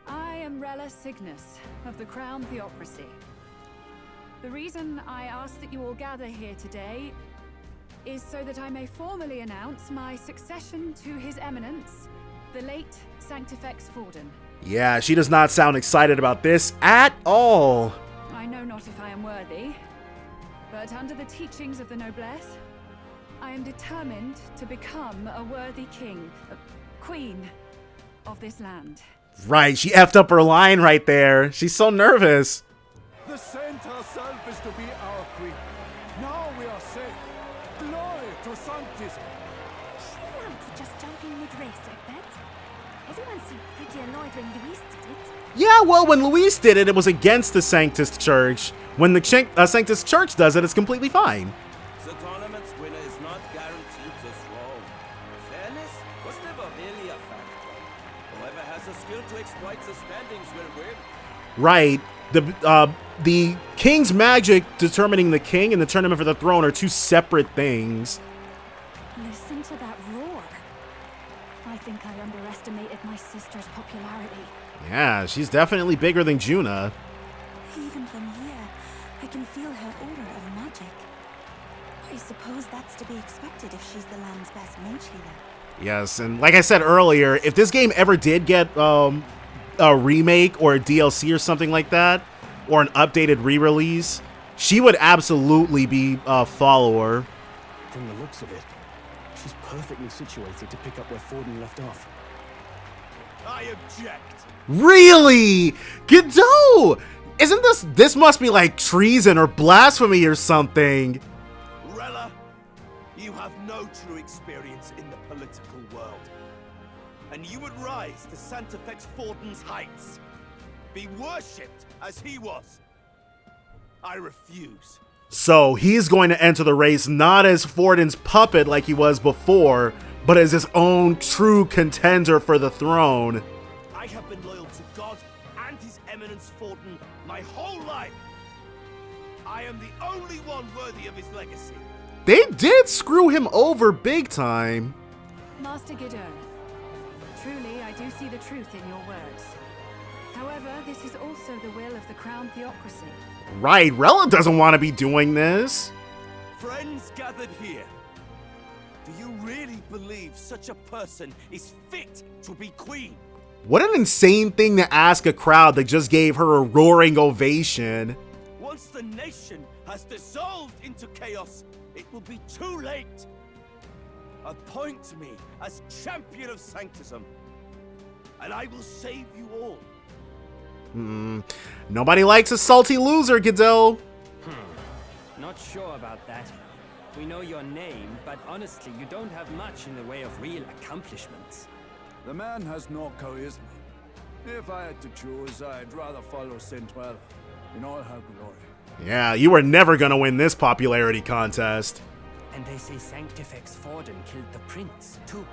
I am Rella Cygnus of the Crown Theocracy. The reason I ask that you all gather here today is so that I may formally announce my succession to His Eminence, the late Sanctifex Forden. Yeah, she does not sound excited about this at all. I know not if I am worthy, but under the teachings of the noblesse, I am determined to become a worthy king, queen of this land. Right, she effed up her line right there. She's so nervous. The saint herself is to be our queen. Now we are safe. Glory to Sanctis. Shouldn't for just jumping mid-race like that. Everyone seemed pretty annoyed when Luis did it. Yeah, well, when Luis did it, it was against the Sanctus Church. When the Sanctus Church does it, it's completely fine. The tournament's winner is not guaranteed the throne. Fairness was never really a factor. Whoever has the skill to exploit the standings will win. Right. The king's magic determining the king and the tournament for the throne are two separate things. Listen to that roar. I think I underestimated my sister's popularity. Yeah, she's definitely bigger than Juna. Even from here, I can feel her aura of magic. I suppose that's to be expected if she's the land's best mage healer. Yes, and like I said earlier, if this game ever did get a remake or a DLC or something like that, or an updated re-release, she would absolutely be a follower. From the looks of it, she's perfectly situated to pick up where Forden left off. I object. Really? Godot! Isn't this must be like treason or blasphemy or something? Rella, you have no true experience in the political world. And you would rise to Sanctifex Forden's heights. Be worshipped as he was. I refuse. So he's going to enter the race not as Forden's puppet like he was before, but as his own true contender for the throne. I have been loyal to God and His Eminence Forden my whole life. I am the only one worthy of his legacy. They did screw him over big time. Master Godot, truly I do see the truth in your words. However, this is also the will of the Crown Theocracy. Right, Rella doesn't want to be doing this. Friends gathered here, do you really believe such a person is fit to be queen? What an insane thing to ask a crowd that just gave her a roaring ovation. Once the nation has dissolved into chaos, it will be too late. Appoint me as champion of sanctism, and I will save you all. Nobody likes a salty loser, Godot. Not sure about that. We know your name, but honestly, you don't have much in the way of real accomplishments. The man has no charisma. If I had to choose, I'd rather follow St. Rella in all her glory. Yeah, you were never gonna win this popularity contest. And they say Sanctifex Forden killed the prince, too.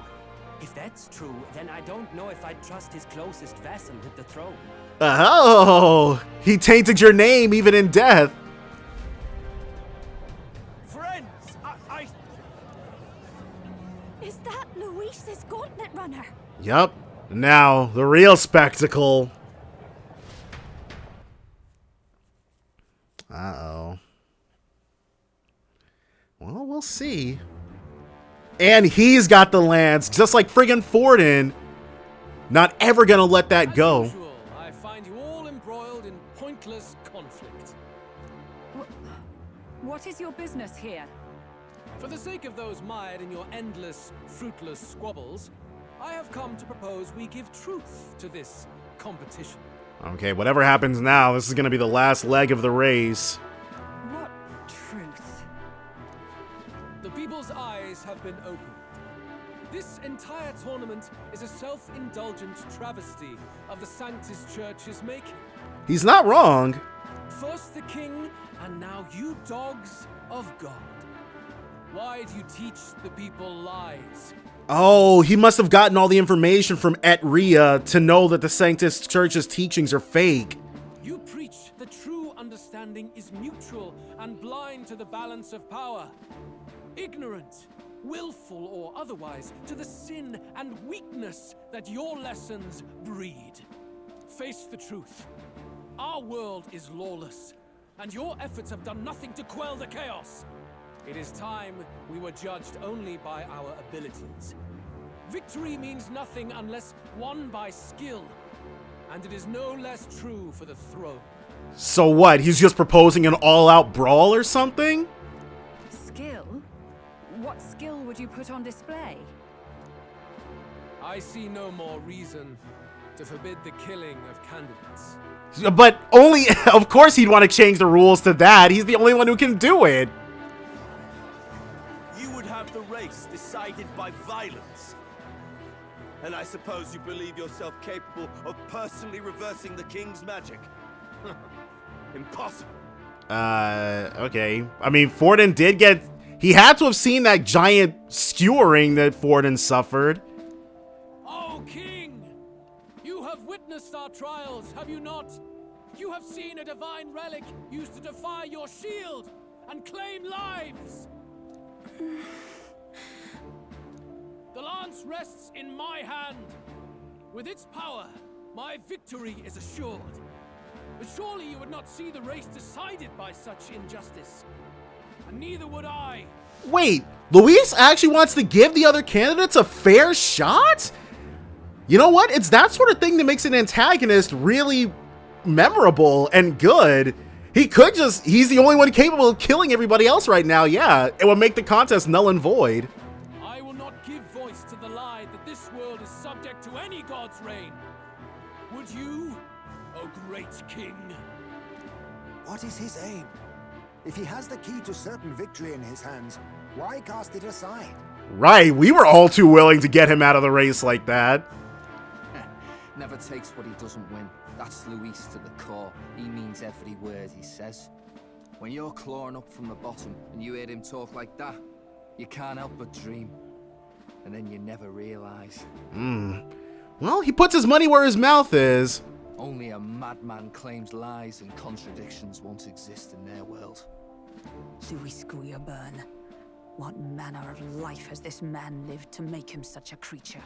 If that's true, then I don't know if I'd trust his closest vassal with the throne. Oh, he tainted your name even in death. Friends, Is that Luis's gauntlet runner? Yup. Now, the real spectacle. Uh-oh. Well, we'll see. And he's got the lance, just like friggin' Forden. Not ever gonna let that go. I find you all embroiled in pointless conflict. What is your business here? For the sake of those mired in your endless, fruitless squabbles, I have come to propose we give truth to this competition. Okay, whatever happens now, this is gonna be the last leg of the race. What truth? The people's eyes have been opened. This entire tournament is a self-indulgent travesty of the Sanctus Church's making. He's not wrong. First the king, and now you dogs of God. Why do you teach the people lies? Oh, he must have gotten all the information from Etria to know that the Sanctus Church's teachings are fake. You preach the true understanding is mutual and blind to the balance of power. Ignorant, willful or otherwise, to the sin and weakness that your lessons breed. Face the truth. Our world is lawless, and your efforts have done nothing to quell the chaos. It is time we were judged only by our abilities. Victory means nothing unless won by skill, and it is no less true for the throne. So what? He's just proposing an all-out brawl or something? Skill? What skill would you put on display? I see no more reason to forbid the killing of candidates. But only, of course he'd want to change the rules to that. He's the only one who can do it. you would have the race decided by violence. And I suppose you believe yourself capable of personally reversing the king's magic? Impossible. Okay. I mean, Forden did get... He had to have seen that giant skewering that Forden suffered. Oh, King! You have witnessed our trials, have you not? You have seen a divine relic used to defy your shield and claim lives! The lance rests in my hand. With its power, my victory is assured. But surely you would not see the race decided by such injustice. And neither would I. Wait, Luis actually wants to give the other candidates a fair shot? You know what? It's that sort of thing that makes an antagonist really memorable and good. He could just... He's the only one capable of killing everybody else right now, yeah. It would make the contest null and void. I will not give voice to the lie that this world is subject to any god's reign. Would you, O great king? What is his aim? If he has the key to certain victory in his hands, why cast it aside? Right, we were all too willing to get him out of the race like that. Never takes what he doesn't win. That's Luis to the core. He means every word he says. When you're clawing up from the bottom and you hear him talk like that, you can't help but dream. And then you never realize. Well, he puts his money where his mouth is. Only a madman claims lies and contradictions won't exist in their world. Luis Guyaburn, what manner of life has this man lived to make him such a creature?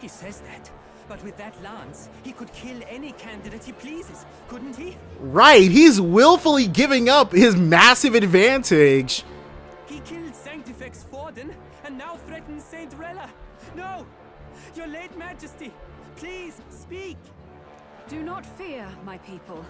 He says that, but with that lance, he could kill any candidate he pleases, couldn't he? Right, he's willfully giving up his massive advantage. He killed Sanctifex Forden, and now threatens Saint Rella. No! Your late majesty, please, speak! Do not fear, my people.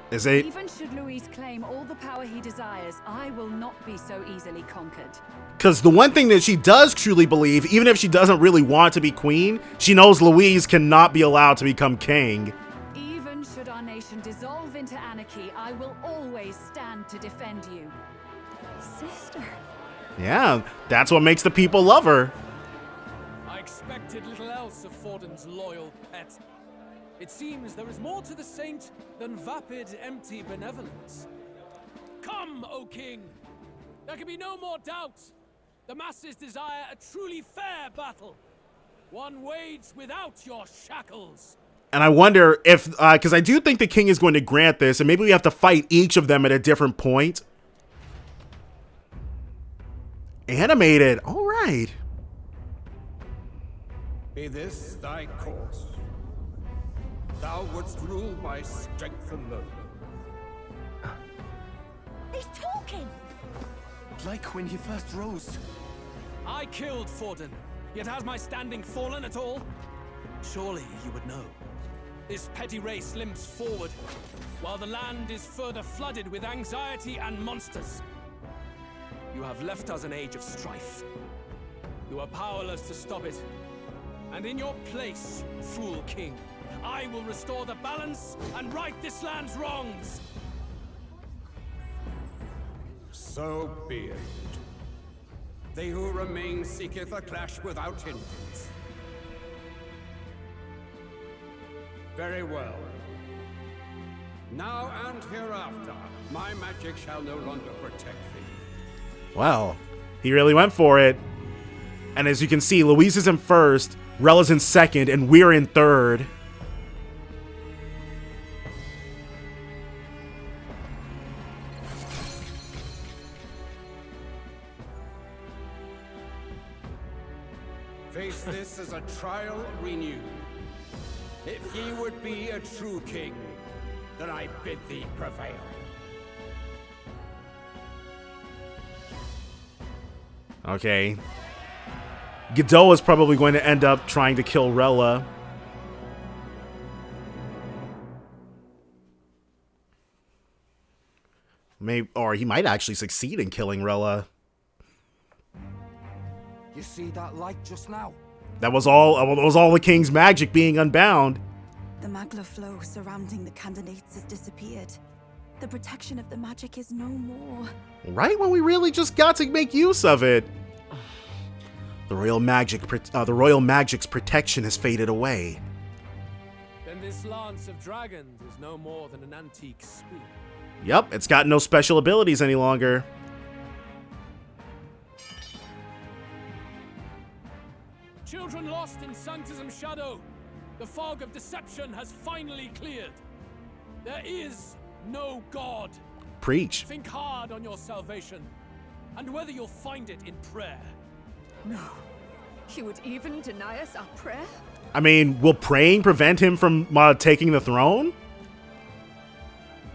Is it? Even should Luis claim all the power he desires, I will not be so easily conquered. Because the one thing that she does truly believe, even if she doesn't really want to be queen, she knows Luis cannot be allowed to become king. Even should our nation dissolve into anarchy, I will always stand to defend you. Sister. Yeah, that's what makes the people love her. I expected little else of Forden's loyal pet. It seems there is more to the saint than vapid, empty benevolence. Come, O king! There can be no more doubt. The masses desire a truly fair battle. One waged without your shackles. And I wonder if, because I do think the king is going to grant this, and maybe we have to fight each of them at a different point. Animated. All right. Be this thy course. Thou wouldst rule by strength alone. He's talking! Like when he first rose. I killed Forden, yet has my standing fallen at all? Surely you would know. This petty race limps forward, while the land is further flooded with anxiety and monsters. You have left us an age of strife. You are powerless to stop it. And in your place, fool king, I will restore the balance and right this land's wrongs. So be it. They who remain seeketh a clash without hindrance. Very well. Now and hereafter, my magic shall no longer protect thee. Wow. He really went for it. And as you can see, Louise is in first, Rella's in second, and we're in third. Face this as a trial renewed. If ye would be a true king, then I bid thee prevail. Okay. Godot is probably going to end up trying to kill Rella. Maybe, or he might actually succeed in killing Rella. You see that light just now? That was all the king's magic being unbound. The magla flow surrounding the candidates has disappeared. The protection of the magic is no more. Right when we really just got to make use of it. The royal magic's protection has faded away. Then this lance of dragons is no more than an antique spear. Yep, it's got no special abilities any longer. Children lost in Sanctism shadow. The fog of deception has finally cleared. There is no God. Preach. Think hard on your salvation, and whether you'll find it in prayer. No. He would even deny us our prayer? I mean, will praying prevent him from taking the throne?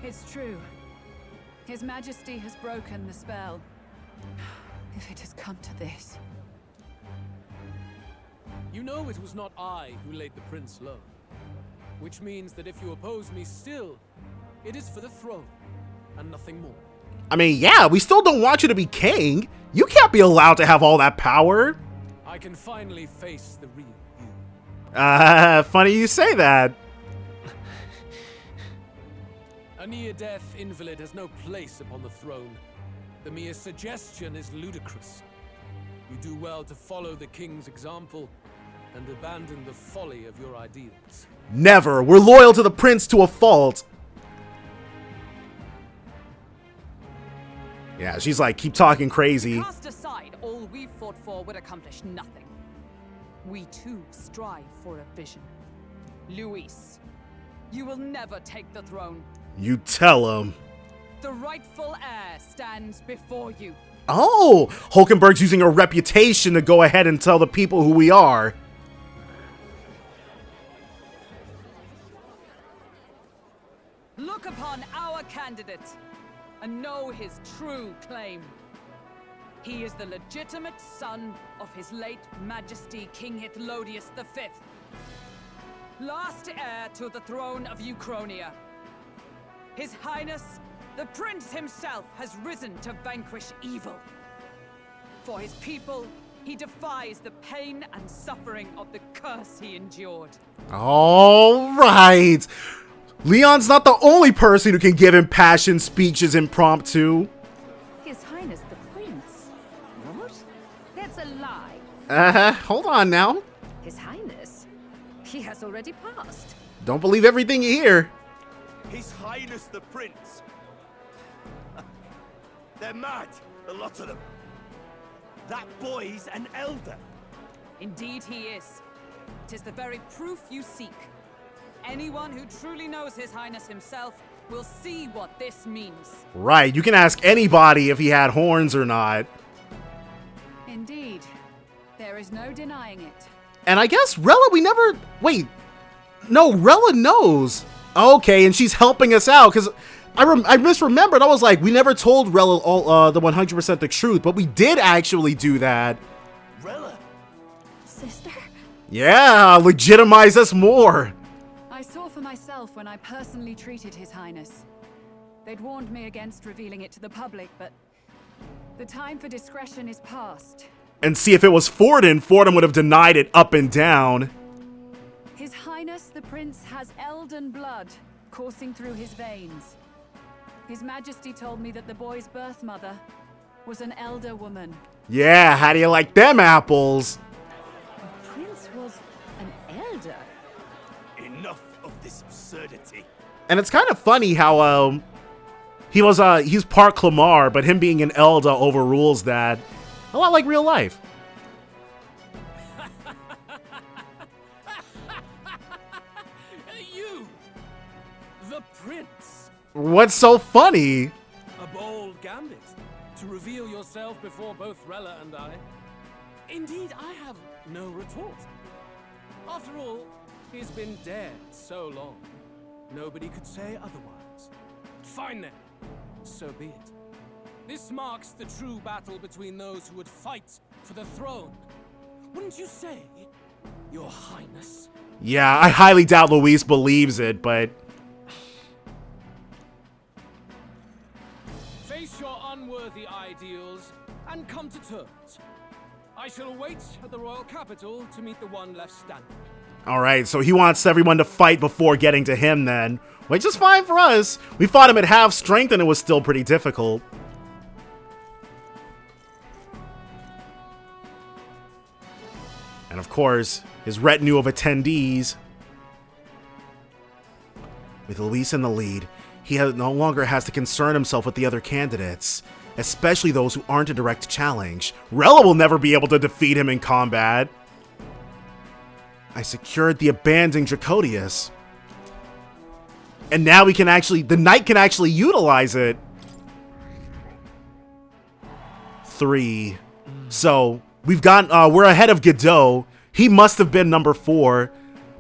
It's true. His Majesty has broken the spell. If it has come to this. You know it was not I who laid the prince low. Which means that if you oppose me still, it is for the throne, and nothing more. I mean, yeah, we still don't want you to be king. You can't be allowed to have all that power. I can finally face the real you. Funny you say that. A near-death invalid has no place upon the throne. The mere suggestion is ludicrous. You do well to follow the king's example and abandon the folly of your ideals. Never. We're loyal to the prince to a fault. Yeah, she's like, keep talking crazy. Cast aside all we've fought for would accomplish nothing. We too strive for a vision. Luis, you will never take the throne. You tell him. The rightful heir stands before you. Oh, Hulkenberg's using her reputation to go ahead and tell the people who we are. Look upon our candidate and know his true claim. He is the legitimate son of his late Majesty King Hytlodius V, last heir to the throne of Uchronia. His Highness, the Prince himself, has risen to vanquish evil. For his people, he defies the pain and suffering of the curse he endured. All right. Leon's not the only person who can give impassioned speeches impromptu. His Highness the Prince? What? That's a lie. Hold on now. His Highness? He has already passed. Don't believe everything you hear. His Highness the Prince. They're mad, the lot of them. That boy's an elder. Indeed he is. It is the very proof you seek. Anyone who truly knows His Highness himself will see what this means. Right, you can ask anybody if he had horns or not. Indeed. There is no denying it. And I guess Rella, we never... Wait. No, Rella knows. Okay, and she's helping us out, because I misremembered. I was like, we never told Rella all, the 100% the truth, but we did actually do that. Rella? Sister? Yeah, legitimize us more. I saw for myself when I personally treated His Highness. They'd warned me against revealing it to the public, but the time for discretion is past. And see, if it was Fordham would have denied it up and down. His Highness the Prince has Elden blood coursing through his veins. His Majesty told me that the boy's birth mother was an elder woman. Yeah, how do you like them apples? The Prince was an elder? Enough of this absurdity. And it's kind of funny how he's part Clamar, but him being an elder overrules that. A lot like real life. You, the Prince. What's so funny? A bold gambit to reveal yourself before both Rella and I. Indeed, I have no retort. After all, he's been dead so long. Nobody could say otherwise. Fine then. So be it. This marks the true battle between those who would fight for the throne. Wouldn't you say, Your Highness? Yeah, I highly doubt Luis believes it, but... Face your unworthy ideals and come to terms. I shall wait at the royal capital to meet the one left standing. Alright, so he wants everyone to fight before getting to him then. Which is fine for us. We fought him at half strength and it was still pretty difficult. And of course, his retinue of attendees. With Luis in the lead, he no longer has to concern himself with the other candidates, especially those who aren't a direct challenge. Rella will never be able to defeat him in combat. I secured the abandoned Dracodius. And now we can actually, the knight can actually utilize it. 3. So, we've got, we're ahead of Godot. He must have been number 4.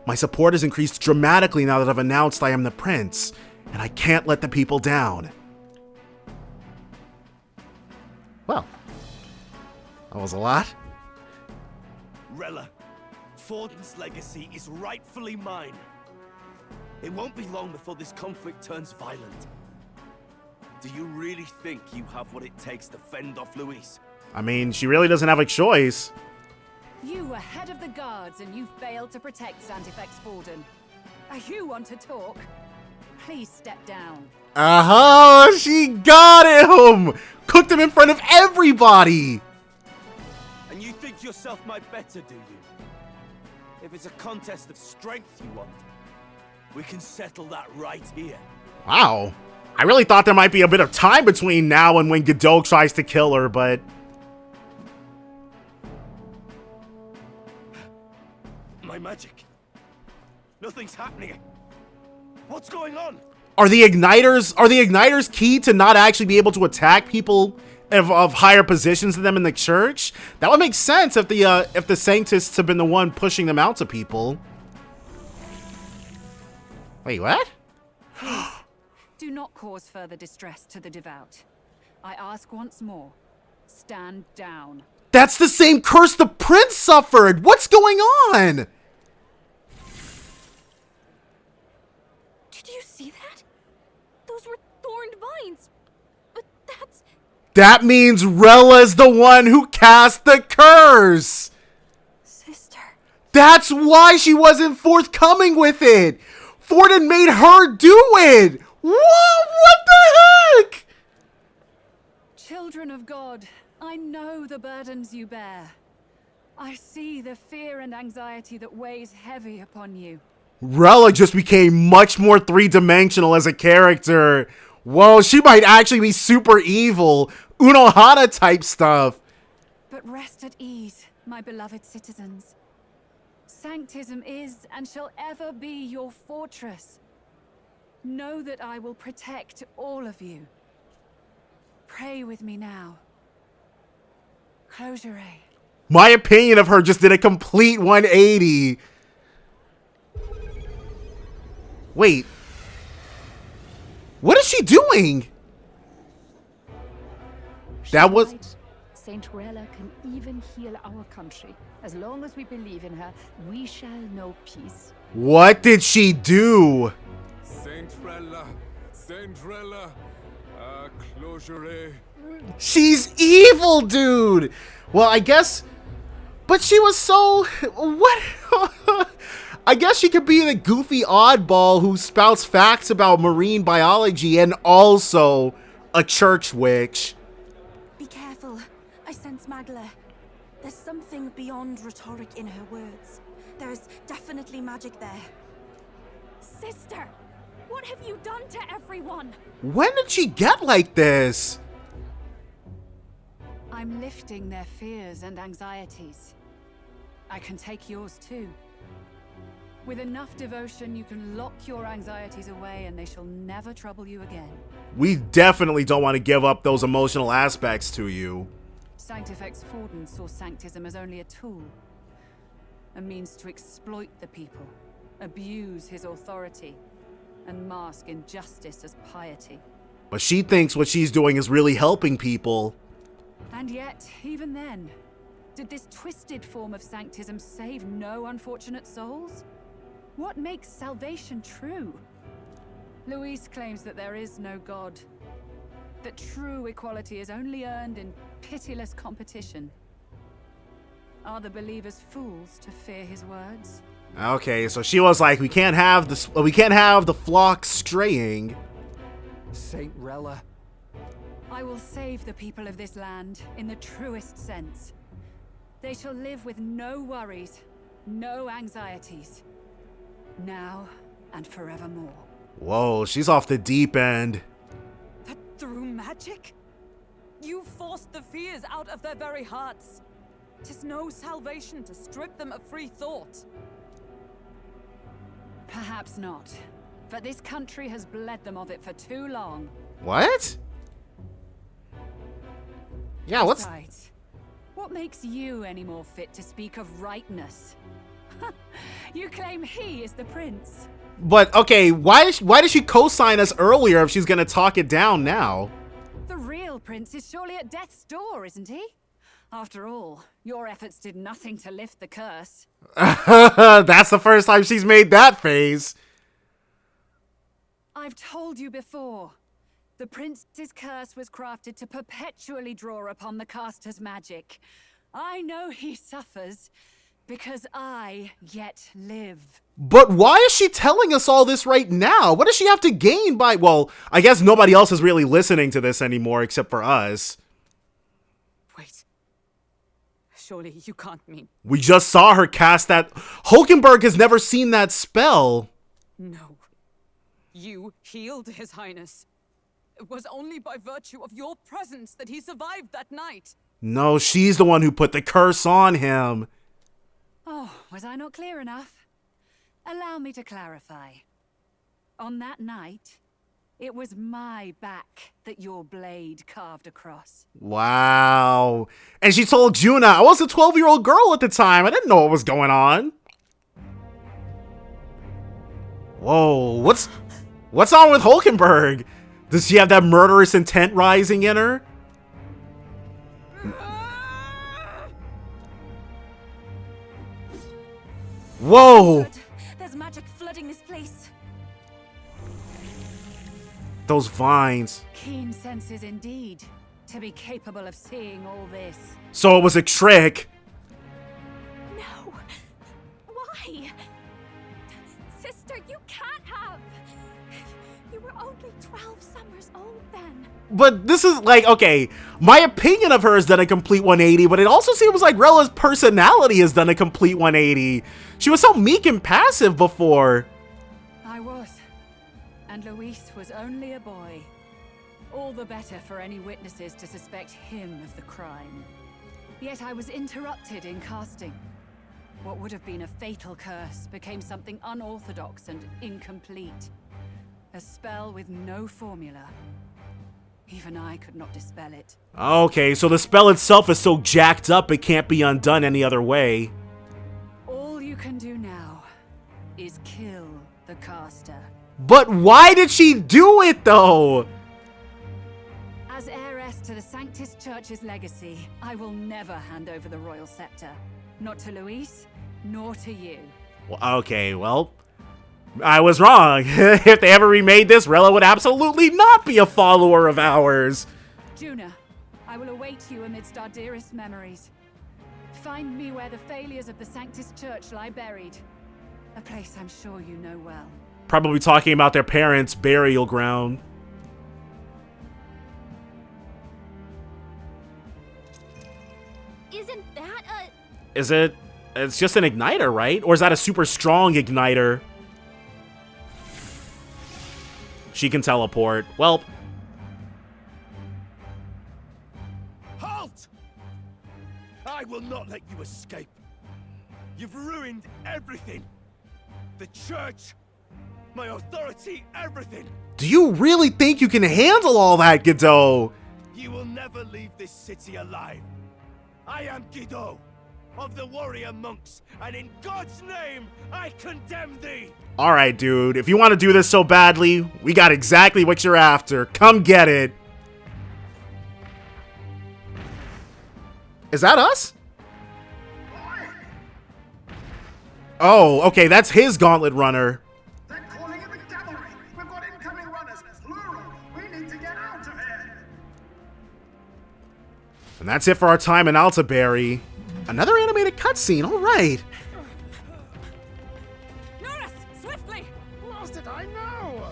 My support has increased dramatically now that I've announced I am the prince, and I can't let the people down. Well, that was a lot. Rella, Forden's legacy is rightfully mine. It won't be long before this conflict turns violent. Do you really think you have what it takes to fend off Luis? I mean, she really doesn't have a choice. You were head of the guards and you failed to protect Santifex Forden. You want to talk? Please step down. Uh-huh, she got him! Cooked him in front of everybody! And you think yourself my better, do you? If it's a contest of strength you want, we can settle that right here. Wow. I really thought there might be a bit of time between now and when Godot tries to kill her, but... My magic. Nothing's happening. What's going on? Are the igniters key to not actually be able to attack people of higher positions than them in the church? That would make sense if the Sanctists have been the one pushing them out to people. Wait, what? Do not cause further distress to the devout. I ask once more, stand down. That's the same curse the prince suffered! What's going on? Did you see that? Those were thorned vines. But that's... That means Rella's the one who cast the curse! Sister. That's why she wasn't forthcoming with it! Forden made her do it! Whoa, what the heck? Children of God, I know the burdens you bear. I see the fear and anxiety that weighs heavy upon you. Rella just became much more three-dimensional as a character. Whoa, she might actually be super evil. Unohana type stuff. But But rest at ease, my beloved citizens. Sanctism is and shall ever be your fortress. Know that I will protect all of you. Pray with me now. Closure. My opinion of her just did a complete 180. Wait. What is she doing? That was... Saint Rella can even heal our country. As long as we believe in her, we shall know peace. What did she do? Saint Rella, closure. She's evil, dude. Well, I guess... But she was so... What? I guess she could be the goofy oddball who spouts facts about marine biology and also a church witch. Be careful. I sense Magla. There's something beyond rhetoric in her words. There's definitely magic there. Sister, what have you done to everyone? When did she get like this? I'm lifting their fears and anxieties. I can take yours too. With enough devotion, you can lock your anxieties away and they shall never trouble you again. We definitely don't want to give up those emotional aspects to you. Sanctifex Forden saw Sanctism as only a tool. A means to exploit the people, abuse his authority, and mask injustice as piety. But she thinks what she's doing is really helping people. And yet, even then, did this twisted form of Sanctism save no unfortunate souls? What makes salvation true? Luis claims that there is no God, that true equality is only earned in pitiless competition. Are the believers fools to fear his words? Okay, so she was like, we can't have the flock straying. Saint Rella. I will save the people of this land in the truest sense. They shall live with no worries, no anxieties. Now and forevermore. Whoa, she's off the deep end. But through magic? You forced the fears out of their very hearts. 'Tis no salvation to strip them of free thought. Perhaps not. But this country has bled them of it for too long. What? Yeah, what's... Besides, what makes you any more fit to speak of rightness? You claim he is the prince. But, okay, why did she co-sign us earlier if she's gonna talk it down now? The real prince is surely at death's door, isn't he? After all, your efforts did nothing to lift the curse. That's the first time she's made that face. I've told you before. The prince's curse was crafted to perpetually draw upon the caster's magic. I know he suffers because I yet live. But why is she telling us all this right now? What does she have to gain by... Well, I guess nobody else is really listening to this anymore except for us. Wait. Surely you can't mean... We just saw her cast that... Hulkenberg has never seen that spell. No. You healed His Highness. It was only by virtue of your presence that he survived that night. No, she's the one who put the curse on him. Oh, was I not clear enough? Allow me to clarify. On that night, it was my back that your blade carved across. Wow. And she told Juna, I was a 12-year-old girl at the time. I didn't know what was going on. Whoa, what's on with Hulkenberg? Does she have that murderous intent rising in her? Whoa! There's magic flooding this place. Those vines. Keen senses indeed, to be capable of seeing all this. So it was a trick. No. Why? Sister, you can't have. You were only 12 summers old then. But this is like, okay, my opinion of her has done a complete 180, but it also seems like Rella's personality has done a complete 180. She was so meek and passive before. I was. And Luis was only a boy. All the better for any witnesses to suspect him of the crime. Yet I was interrupted in casting. What would have been a fatal curse became something unorthodox and incomplete. A spell with no formula. Even I could not dispel it. Okay, so the spell itself is so jacked up it can't be undone any other way. All you can do now is kill the caster. But why did she do it though? As heiress to the Sanctus Church's legacy, I will never hand over the royal scepter. Not to Luis, nor to you. Well, okay, well, I was wrong. If they ever remade this, Rella would absolutely not be a follower of ours. Juna, I will await you amidst our dearest memories. Find me where the failures of the Sanctus Church lie buried. A place I'm sure you know well. Probably talking about their parents' burial ground. Isn't that a... Is it? It's just an igniter, right? Or is that a super strong igniter? She can teleport. Well. Halt! I will not let you escape. You've ruined everything. The church, my authority, everything. Do you really think you can handle all that, Godot? You will never leave this city alive. I am Godot of the warrior monks, and in God's name, I condemn thee. Alright, dude. If you want to do this so badly, we got exactly what you're after. Come get it. Is that us? Oh, okay. That's his gauntlet runner. They're calling in the cavalry. We've got incoming runners. Plural. We need to get out of here. And that's it for our time in Altaberry. Another animated cutscene. All right. Norris, swiftly! Lost it, I know.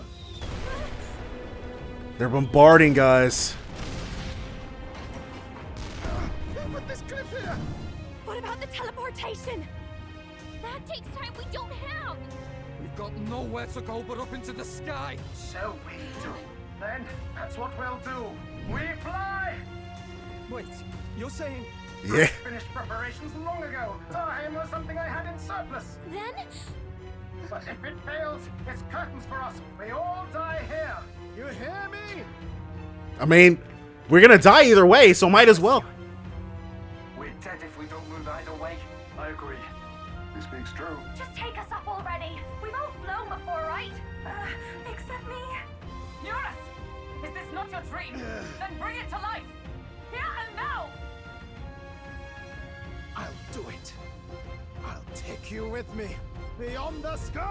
They're bombarding us. With this cliff here. What about the teleportation? That takes time we don't have. We've got nowhere to go but up into the sky. So we do. Then that's what we'll do. We fly. Wait, you're saying... Yeah. Finished preparations long ago. Time was something I had in surplus. Then? But if it fails, it's curtains for us. We all die here. You hear me? I mean, we're gonna die either way, so might as well. We're dead if we don't move either way. I agree. This speaks true. Just take us up already. We've all flown before, right? Except me. Norris, is this not your dream? Then bring it to life. Here and now. I'll do it. I'll take you with me. Beyond the sky!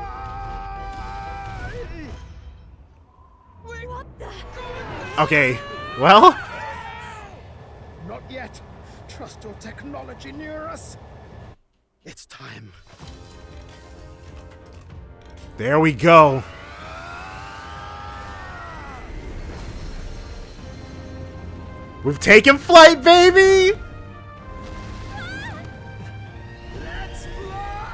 What the? Okay, well. Not yet. Trust your technology near us. It's time. There we go. We've taken flight, baby! Let's fly!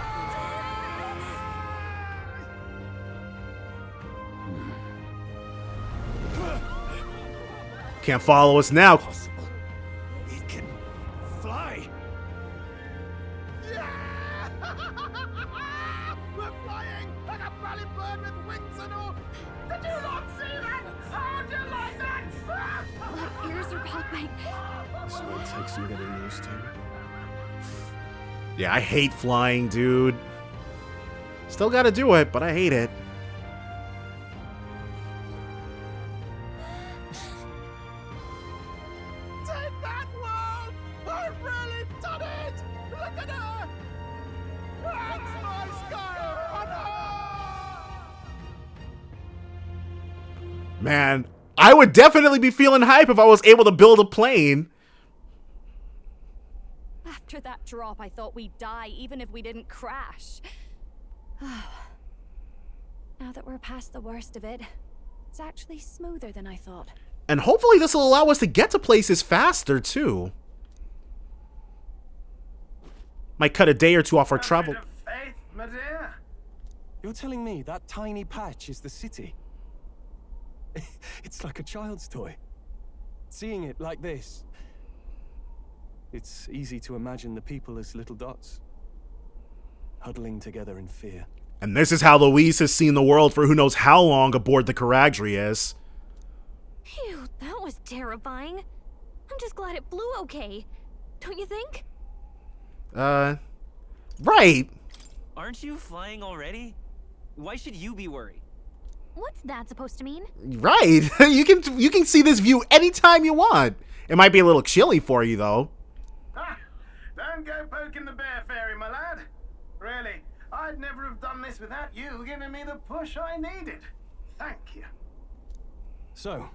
Can't follow us now. We can fly. Yeah! We're flying like a bally bird with wings and all. Did you not see that? How do you like that? My ears are popping. This will take some getting used to. Yeah, I hate flying, dude. Still gotta do it, but I hate it. Take that, world! I've really done it! Look at her! That's my sky runner! Man, I would definitely be feeling hype if I was able to build a plane. After that drop, I thought we'd die even if we didn't crash. Now that we're past the worst of it, it's actually smoother than I thought. And hopefully this will allow us to get to places faster, too. Might cut a day or two off our travel. Faith, my dear. You're telling me that tiny patch is the city? It's like a child's toy. Seeing it like this, It's easy to imagine the people as little dots, huddling together in fear. And this is how Louise has seen the world for who knows how long aboard the Caraglius. Phew, that was terrifying. I'm just glad it flew okay. Don't you think? Right. Aren't you flying already? Why should you be worried? What's that supposed to mean? Right. You can see this view anytime you want. It might be a little chilly for you though. Don't go poking the bear fairy, my lad. Really, I'd never have done this without you giving me the push I needed. Thank you. So,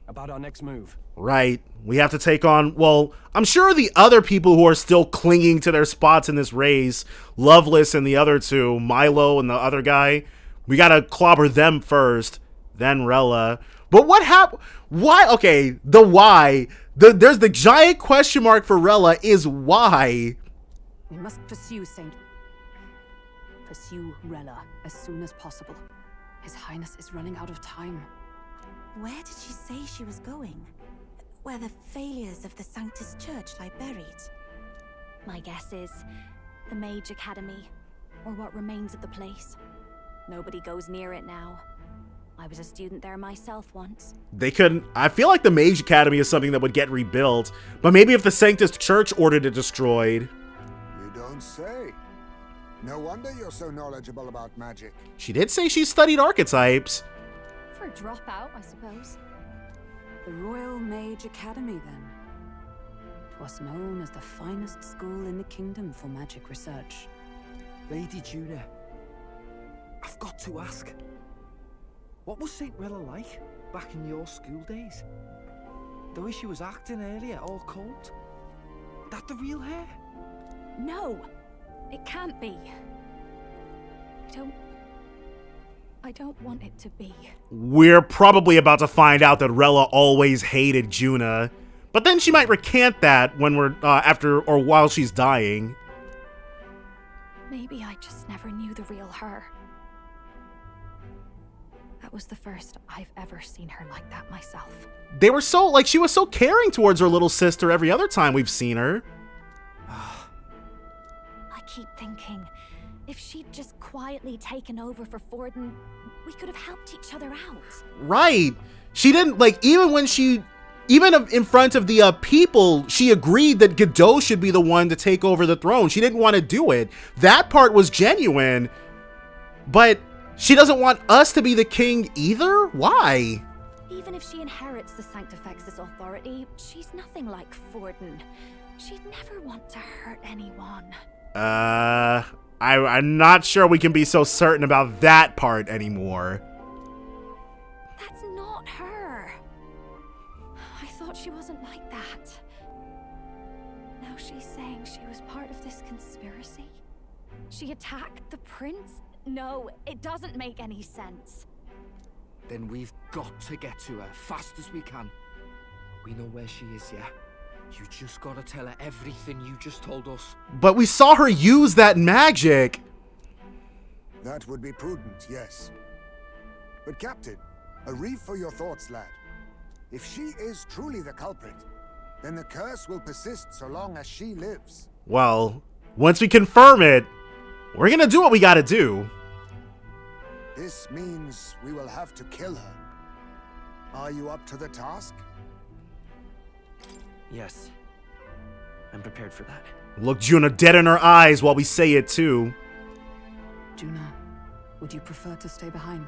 about our next move. Right. We have to take on, well, I'm sure the other people who are still clinging to their spots in this race, Loveless and the other two, Milo and the other guy, we gotta clobber them first, then Rella. But what happened? Why? Okay, the why. There's the giant question mark for Rella is why. We must pursue Rella as soon as possible. His Highness is running out of time. Where did she say she was going? Where the failures of the Sanctus Church lie buried? My guess is the Mage Academy, or what remains of the place. Nobody goes near it now. I was a student there myself once. They couldn't. I feel like the Mage Academy is something that would get rebuilt, but maybe if the Sanctus Church ordered it destroyed. You don't say. No wonder you're so knowledgeable about magic. She did say she studied archetypes. For a dropout, I suppose. The Royal Mage Academy, then. 'Twas known as the finest school in the kingdom for magic research. Lady Juna, I've got to ask. What was St. Rella like back in your school days? The way she was acting earlier, all cold? That the real hair? No! It can't be. I don't want it to be. We're probably about to find out that Rella always hated Juna, but then she might recant that when we're after or while she's dying. Maybe I just never knew the real her. That was the first I've ever seen her like that myself. They were so, like, she was so caring towards her little sister every other time we've seen her. I keep thinking, if she'd just quietly taken over for Forden, we could have helped each other out. Right. She didn't, like, even in front of the people, she agreed that Godot should be the one to take over the throne. She didn't want to do it. That part was genuine. But she doesn't want us to be the king either? Why? Even if she inherits the Sanctifex's authority, she's nothing like Forden. She'd never want to hurt anyone. I'm not sure we can be so certain about that part anymore. That's not her. I thought she wasn't like that. Now she's saying she was part of this conspiracy? She attacked the prince? No, it doesn't make any sense. Then we've got to get to her fast as we can. We know where she is, yeah? You just gotta tell her everything you just told us. But we saw her use that magic. That would be prudent, yes. But Captain, a reef for your thoughts, lad. If she is truly the culprit, then the curse will persist so long as she lives. Well, once we confirm it, we're gonna do what we gotta do. This means we will have to kill her. Are you up to the task? Yes. I'm prepared for that. Look Juna dead in her eyes while we say it too. Juna, would you prefer to stay behind?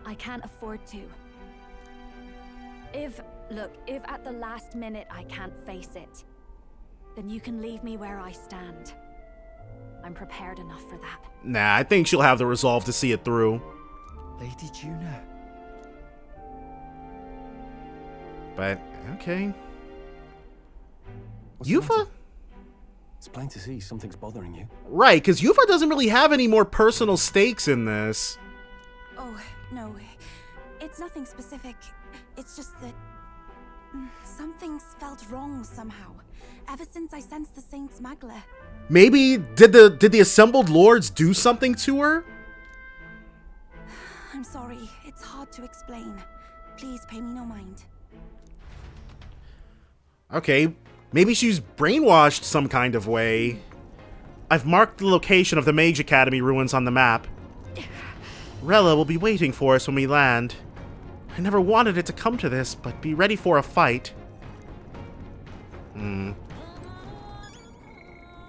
I can't afford to. If at the last minute I can't face it, then you can leave me where I stand. I'm prepared enough for that. Nah, I think she'll have the resolve to see it through. Lady Juna. But, okay. What's the Yuffie? matter? It's plain to see something's bothering you. Right, because Yuffie doesn't really have any more personal stakes in this. Oh, no. It's nothing specific. It's just that something's felt wrong somehow. Ever since I sensed the Saint's Magla. Maybe did the assembled lords do something to her? I'm sorry. It's hard to explain. Please pay me no mind. Okay. Maybe she's brainwashed some kind of way. I've marked the location of the Mage Academy ruins on the map. Rella will be waiting for us when we land. I never wanted it to come to this, but be ready for a fight.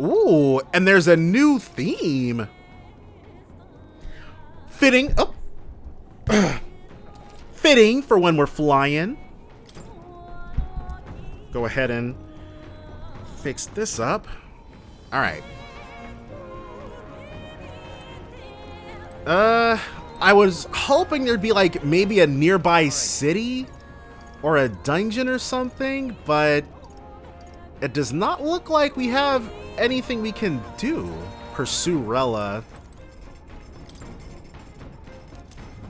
Ooh, and there's a new theme. Fitting. Oh. Fitting for when we're flying. Go ahead and fix this up. All right. I was hoping there'd be like maybe a nearby city or a dungeon or something, but it does not look like we have anything we can do. Pursue Rella.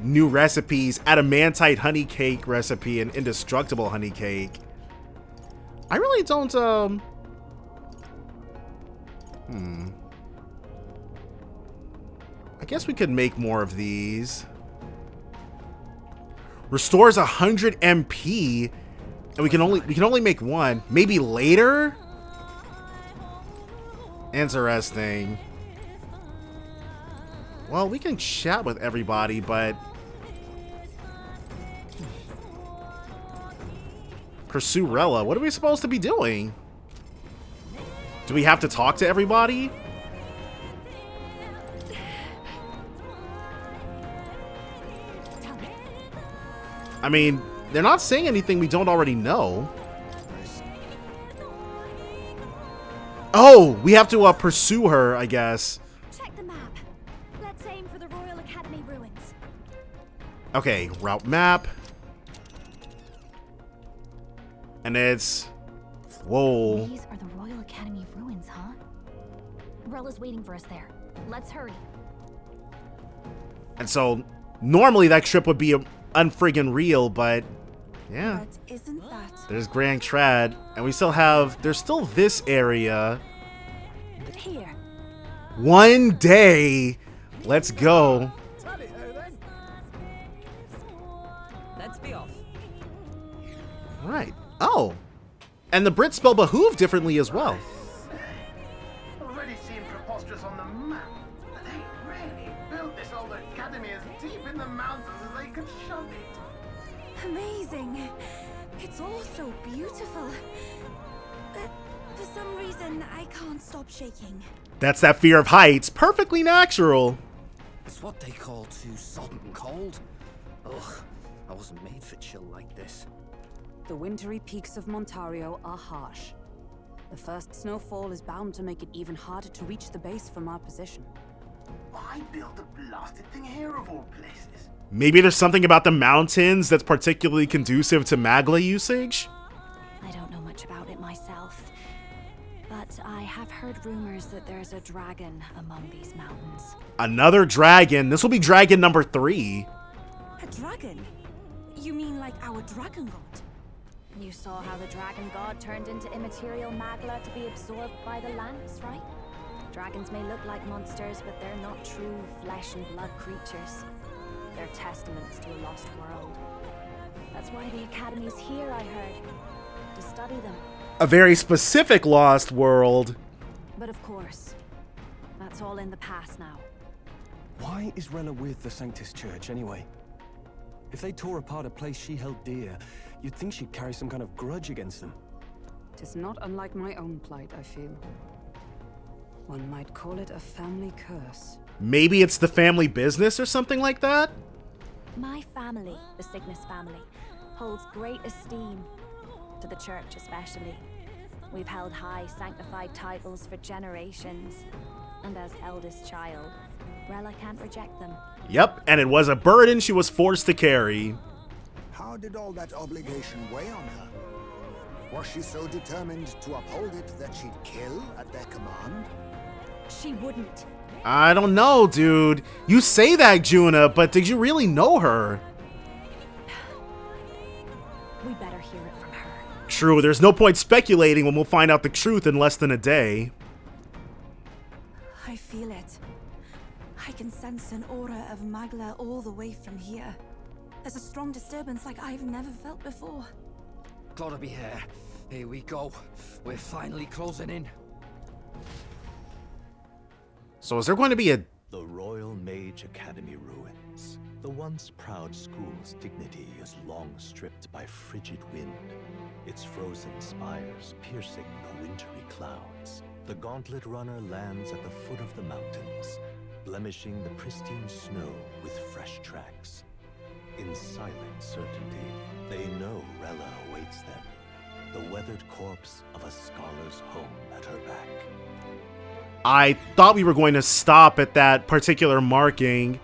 New recipes, adamantite honey cake recipe and indestructible honey cake. I really don't, I guess we could make more of these. Restores 100 MP, and we can only make one. Maybe later? Interesting. Well, we can chat with everybody, but pursue Rella. What are we supposed to be doing? Do we have to talk to everybody? I mean, they're not saying anything we don't already know. Oh, we have to pursue her, I guess. Check the map. Let's aim for the Royal Academy ruins. Okay, route map. And it's... Whoa. These are the Royal Academy ruins, huh? Rella's waiting for us there. Let's hurry. And so, normally that trip would be unfriggin' real, but yeah. But isn't that... There's Grand Trad, and we still have... There's still this area. Here. One day. Let's go. Let's be off. All right. Oh. And the Brits spell behoove differently as well. Already seemed preposterous on the map. But they really built this old academy as deep in the mountains as they could shove it. Amazing. It's all so beautiful. But for some reason, I can't stop shaking. That's that fear of heights. Perfectly natural. It's what they call too sudden cold. Ugh, I wasn't made for chill like this. The wintry peaks of Montario are harsh. The first snowfall is bound to make it even harder to reach the base from our position. Why build a blasted thing here of all places? Maybe there's something about the mountains that's particularly conducive to Magla usage? I don't know much about it myself, but I have heard rumors that there's a dragon among these mountains. Another dragon. This will be dragon number 3. A dragon? You mean like our dragon god? You saw how the dragon god turned into immaterial Magla to be absorbed by the lands, right? Dragons may look like monsters, but they're not true flesh and blood creatures. They're testaments to a lost world. That's why the Academy's here, I heard. To study them. A very specific lost world. But of course, that's all in the past now. Why is Rella with the Sanctus Church, anyway? If they tore apart a place she held dear, you'd think she'd carry some kind of grudge against them. Tis not unlike my own plight, I feel. One might call it a family curse. Maybe it's the family business or something like that? My family, the Cygnus family, holds great esteem, to the church especially. We've held high sanctified titles for generations, and as eldest child, Rella can't reject them. Yep, and it was a burden she was forced to carry. How did all that obligation weigh on her? Was she so determined to uphold it that she'd kill at their command? She wouldn't. I don't know, dude. You say that, Juna, but did you really know her? We better hear it from her. True, there's no point speculating when we'll find out the truth in less than a day. I feel it. I can sense an aura of Magla all the way from here. There's a strong disturbance like I've never felt before. Gotta be here. Here we go. We're finally closing in. So is there going to be a... The Royal Mage Academy ruins. The once proud school's dignity is long stripped by frigid wind, its frozen spires piercing the wintry clouds. The gauntlet runner lands at the foot of the mountains, blemishing the pristine snow with fresh tracks. In silent certainty, they know Rella awaits them, the weathered corpse of a scholar's home at her back. I thought we were going to stop at that particular marking.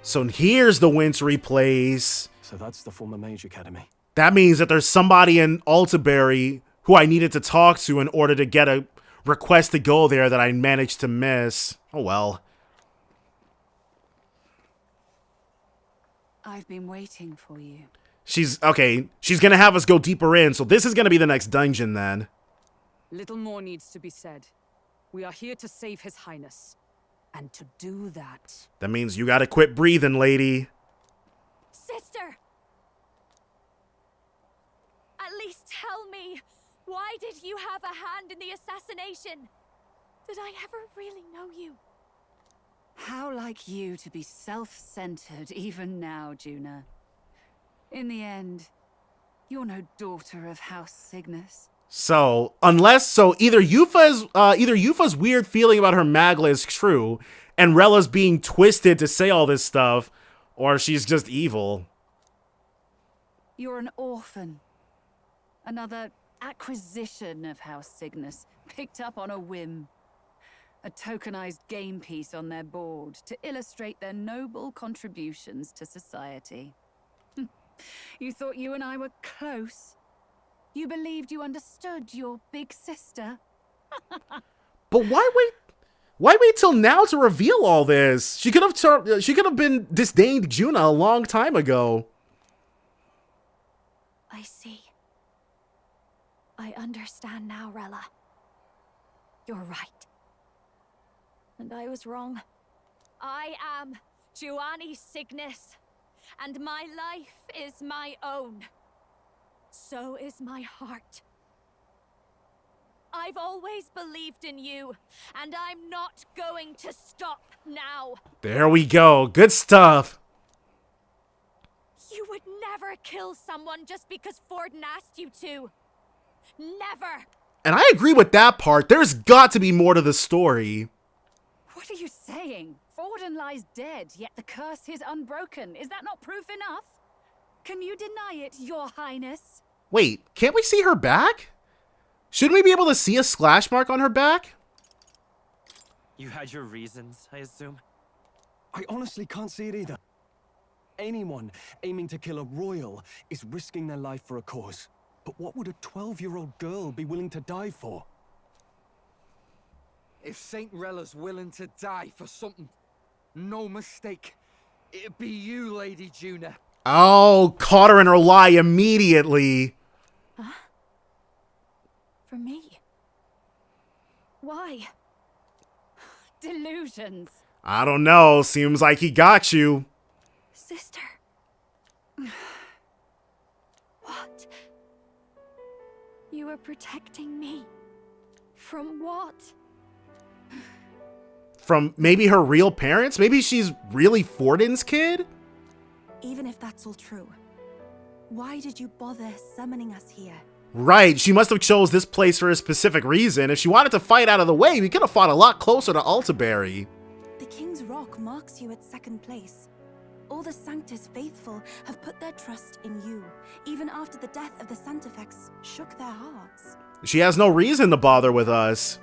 So here's the wintry place. So that's the former Mage Academy. That means that there's somebody in Altaberry who I needed to talk to in order to get a request to go there that I managed to miss. Oh well. I've been waiting for you. She's gonna have us go deeper in, so this is gonna be the next dungeon then. Little more needs to be said. We are here to save His Highness. And to do that... That means you gotta quit breathing, lady. Sister! At least tell me, why did you have a hand in the assassination? Did I ever really know you? How like you to be self-centered even now, Juna. In the end, you're no daughter of House Cygnus. So, either Yufa's weird feeling about her Magla is true, and Rella's being twisted to say all this stuff, or she's just evil. You're an orphan. Another acquisition of House Cygnus, picked up on a whim. A tokenized game piece on their board to illustrate their noble contributions to society. You thought you and I were close? You believed you understood your big sister? But why wait? Why wait till now to reveal all this? She could have been disdained Juna a long time ago. I see. I understand now, Rella. You're right. And I was wrong. I am Juani Cygnus, and my life is my own. So is my heart. I've always believed in you, and I'm not going to stop now. There we go. Good stuff. You would never kill someone just because Forden asked you to. Never. And I agree with that part. There's got to be more to the story. What are you saying? Forden lies dead, yet the curse is unbroken. Is that not proof enough? Can you deny it, Your Highness? Wait, can't we see her back? Shouldn't we be able to see a splash mark on her back? You had your reasons, I assume? I honestly can't see it either. Anyone aiming to kill a royal is risking their life for a cause. But what would a 12-year-old girl be willing to die for? If Saint Rella's willing to die for something, no mistake, it'd be you, Lady Juna. Oh, caught her in her lie immediately. Huh? For me? Why? Delusions. I don't know. Seems like he got you. Sister. What? You were protecting me. From what? From maybe her real parents? Maybe she's really Forden's kid? Even if that's all true, why did you bother summoning us here? Right, she must have chose this place for a specific reason. If she wanted to fight out of the way, we could have fought a lot closer to Altaberry. The King's Rock marks you at second place. All the Sanctus faithful have put their trust in you, even after the death of the Santafex shook their hearts. She has no reason to bother with us.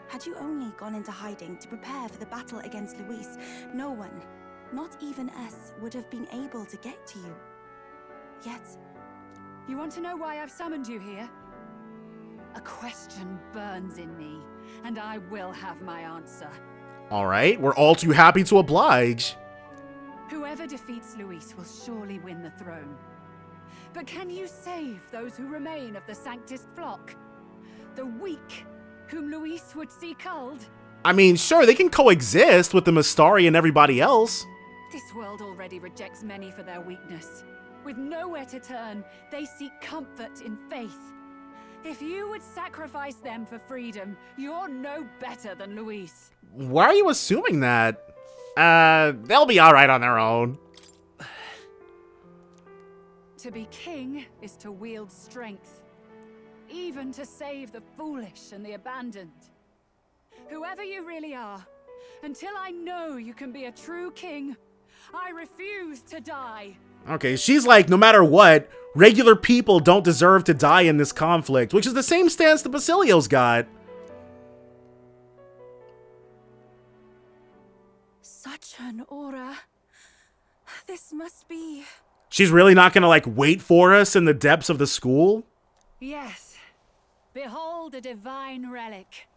Had you only gone into hiding to prepare for the battle against Luis, no one, not even us, would have been able to get to you. Yet... You want to know why I've summoned you here? A question burns in me, and I will have my answer. Alright, we're all too happy to oblige. Whoever defeats Luis will surely win the throne. But can you save those who remain of the Sanctus flock? The weak, whom Luis would see culled? I mean, sure, they can coexist with the Mystari and everybody else. This world already rejects many for their weakness. With nowhere to turn, they seek comfort in faith. If you would sacrifice them for freedom, you're no better than Luis. Why are you assuming that? They'll be alright on their own. To be king is to wield strength, even to save the foolish and the abandoned. Whoever you really are, until I know you can be a true king, I refuse to die. Okay, she's like, no matter what, regular people don't deserve to die in this conflict, which is the same stance the Basilio's got. Such an aura. This must be... She's really not gonna, like, wait for us in the depths of the school? Yes. Behold a divine relic,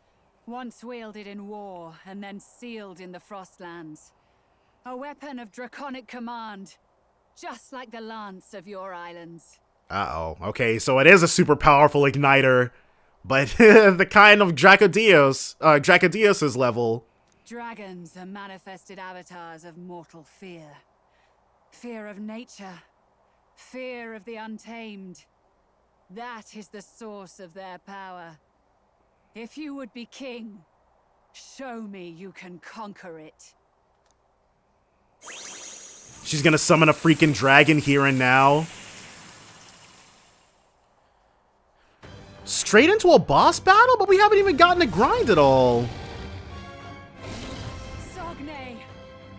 once wielded in war and then sealed in the Frostlands. A weapon of draconic command, just like the lance of your islands. Uh-oh. Okay, so it is a super powerful igniter, but the kind of Dracodios' level. Dragons are manifested avatars of mortal fear. Fear of nature. Fear of the untamed. That is the source of their power. If you would be king, show me you can conquer it. She's gonna summon a freaking dragon here and now. Straight into a boss battle? But we haven't even gotten to grind at all. Sogne,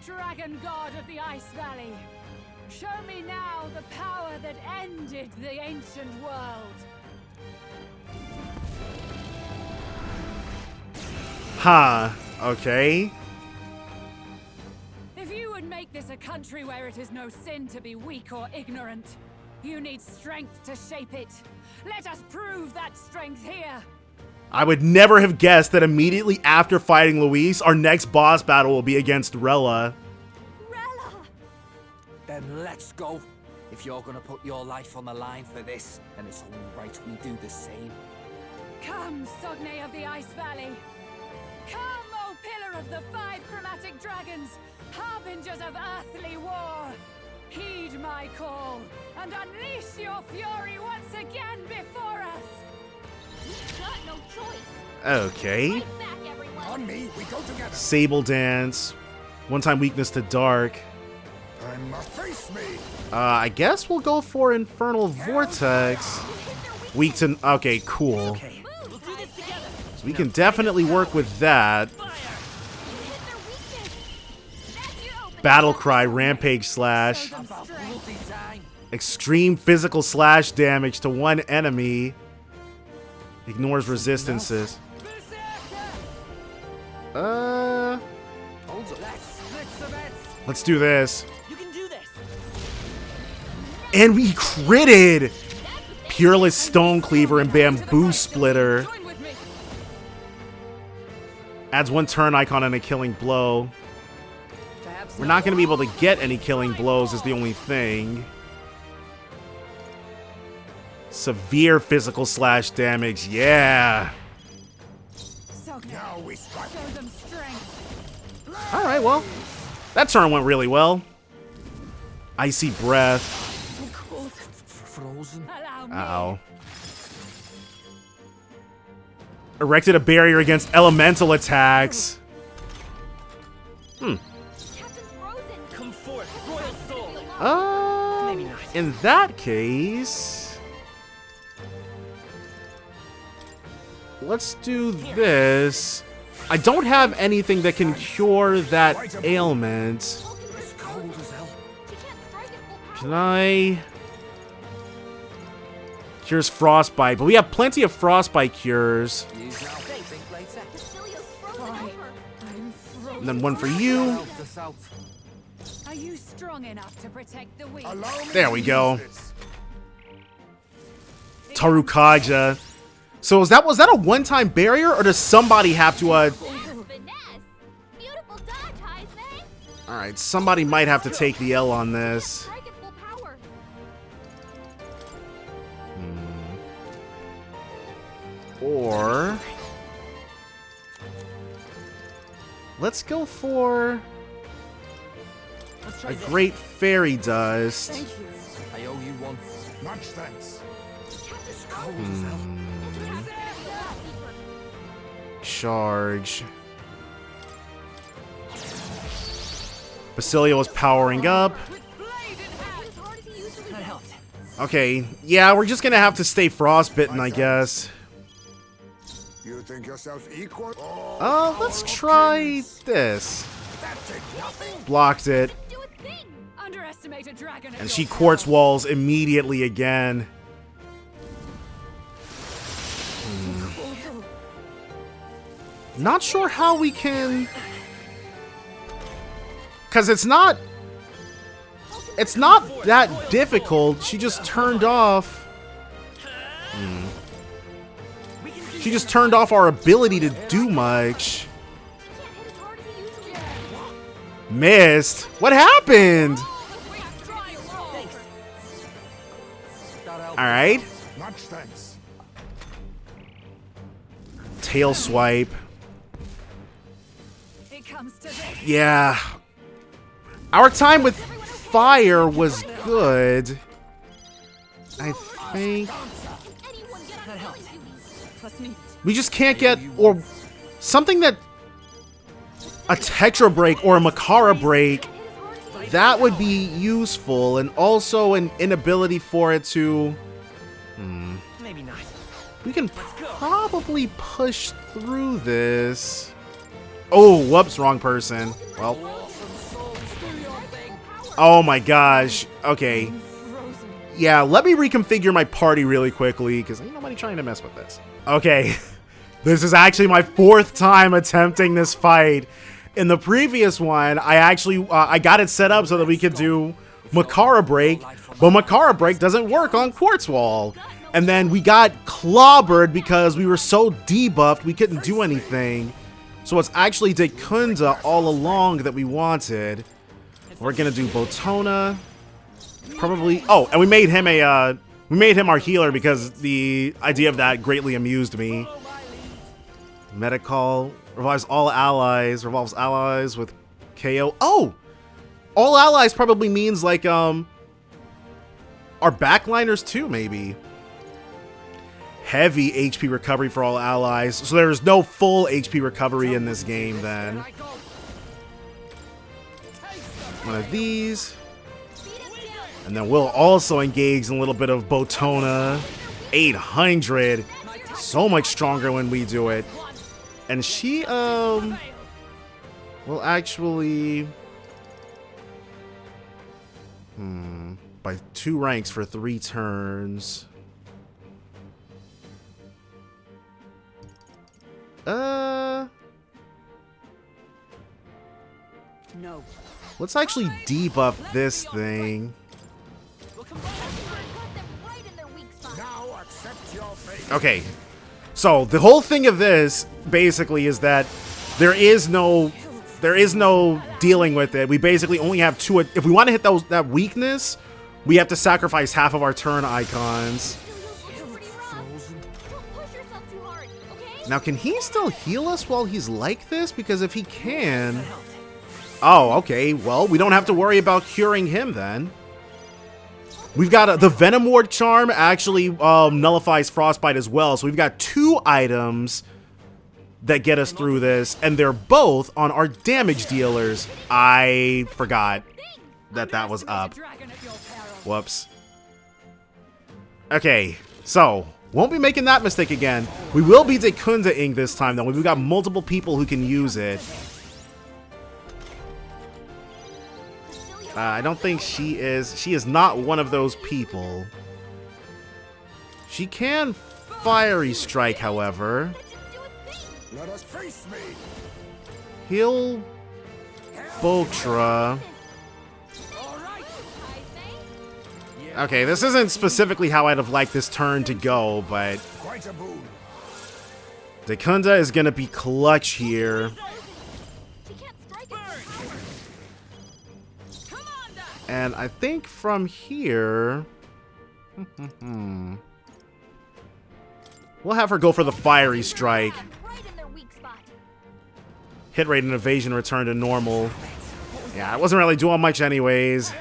dragon god of the Ice Valley. Show me now the power that ended the ancient world. Huh. Okay. If you would make this a country where it is no sin to be weak or ignorant, you need strength to shape it. Let us prove that strength here. I would never have guessed that immediately after fighting Luis, our next boss battle will be against Rella. Then let's go. If you're gonna put your life on the line for this, then it's only right we do the same. Come, Sogne of the Ice Valley. Come, O pillar of the 5 chromatic dragons, harbingers of earthly war. Heed my call, and unleash your fury once again before us. We've got no choice. Okay. Fight back, everyone. On me, we go together. Sable Dance. One-time weakness to Dark. Face me. I guess we'll go for Infernal Vortex. Weak to... Okay, cool. So we can definitely work with that. Battle Cry, Rampage Slash. Extreme physical slash damage to one enemy. Ignores resistances. Let's do this. And we critted! Peerless Stone Cleaver and Bamboo Splitter. Adds 1 turn icon and a killing blow. We're not going to be able to get any killing blows is the only thing. Severe physical slash damage, yeah. Alright, well. That turn went really well. Icy Breath. Frozen. Uh-oh. Erected a barrier against elemental attacks. Come forth, royal soul. In that case, let's do this. I don't have anything that can cure that ailment. Can I? Cures frostbite, but we have plenty of frostbite cures. And then one for you. Are you strong enough to protect the weak? There we go. Tarukaja. So was that a one-time barrier, or does somebody have to Alright, somebody might have to take the L on this. Or let's go for a Great Fairy Dust. I owe you Much thanks. Charge. Basilio is powering up. Okay, yeah, we're just gonna have to stay frostbitten, I guess. You think yourself equal? Let's try this. Blocked it. Underestimate a dragon. And she quartz walls immediately again. Not sure how we can... Because it's not that difficult. She just turned off... She just turned off our ability to do much. Missed? What happened? Alright. Tail swipe. Yeah. Our time with fire was good. I think. We just can't get, or something that, a Tetra break or a Makara break, that would be useful, and also an inability for it to, Maybe not. we can probably push through this. Oh, whoops, wrong person. Well. Oh my gosh. Okay. Yeah, let me reconfigure my party really quickly, because ain't nobody trying to mess with this. Okay. This is actually my 4th time attempting this fight. In the previous one, I actually, I got it set up so that we could do Makara Break, but Makara Break doesn't work on Quartz Wall. And then we got clobbered because we were so debuffed we couldn't do anything. So it's actually Dekunda all along that we wanted. We're gonna do Botona. Probably, oh, and we made him our healer because the idea of that greatly amused me. Metacall revives all allies, revolves allies with KO. Oh! All allies probably means like our backliners too, maybe. Heavy HP recovery for all allies. So there's no full HP recovery in this game then. One of these. And then we'll also engage in a little bit of Botona. 800. So much stronger when we do it. And she, will actually... by 2 ranks for 3 turns. No. Let's actually debuff this thing. Okay. So the whole thing of this basically is that there is no dealing with it. We basically only have 2. If we want to hit that weakness, we have to sacrifice half of our turn icons. Now, can he still heal us while he's like this? Because if he can... Oh, okay. Well, we don't have to worry about curing him then. We've got the Venom Ward Charm actually nullifies Frostbite as well. So we've got 2 items that get us through this. And they're both on our damage dealers. I forgot that was up. Whoops. Okay, so... Won't be making that mistake again. We will be Dekunda-ing this time, though. We've got multiple people who can use it. I don't think she is. She is not one of those people. She can Fiery Strike, however. Let us face me. Heal Botra. Okay, this isn't specifically how I'd have liked this turn to go, but Dekunda is gonna be clutch here. And I think from here... we'll have her go for the Fiery Strike. Hit rate and evasion return to normal. Yeah, I wasn't really doing much anyways.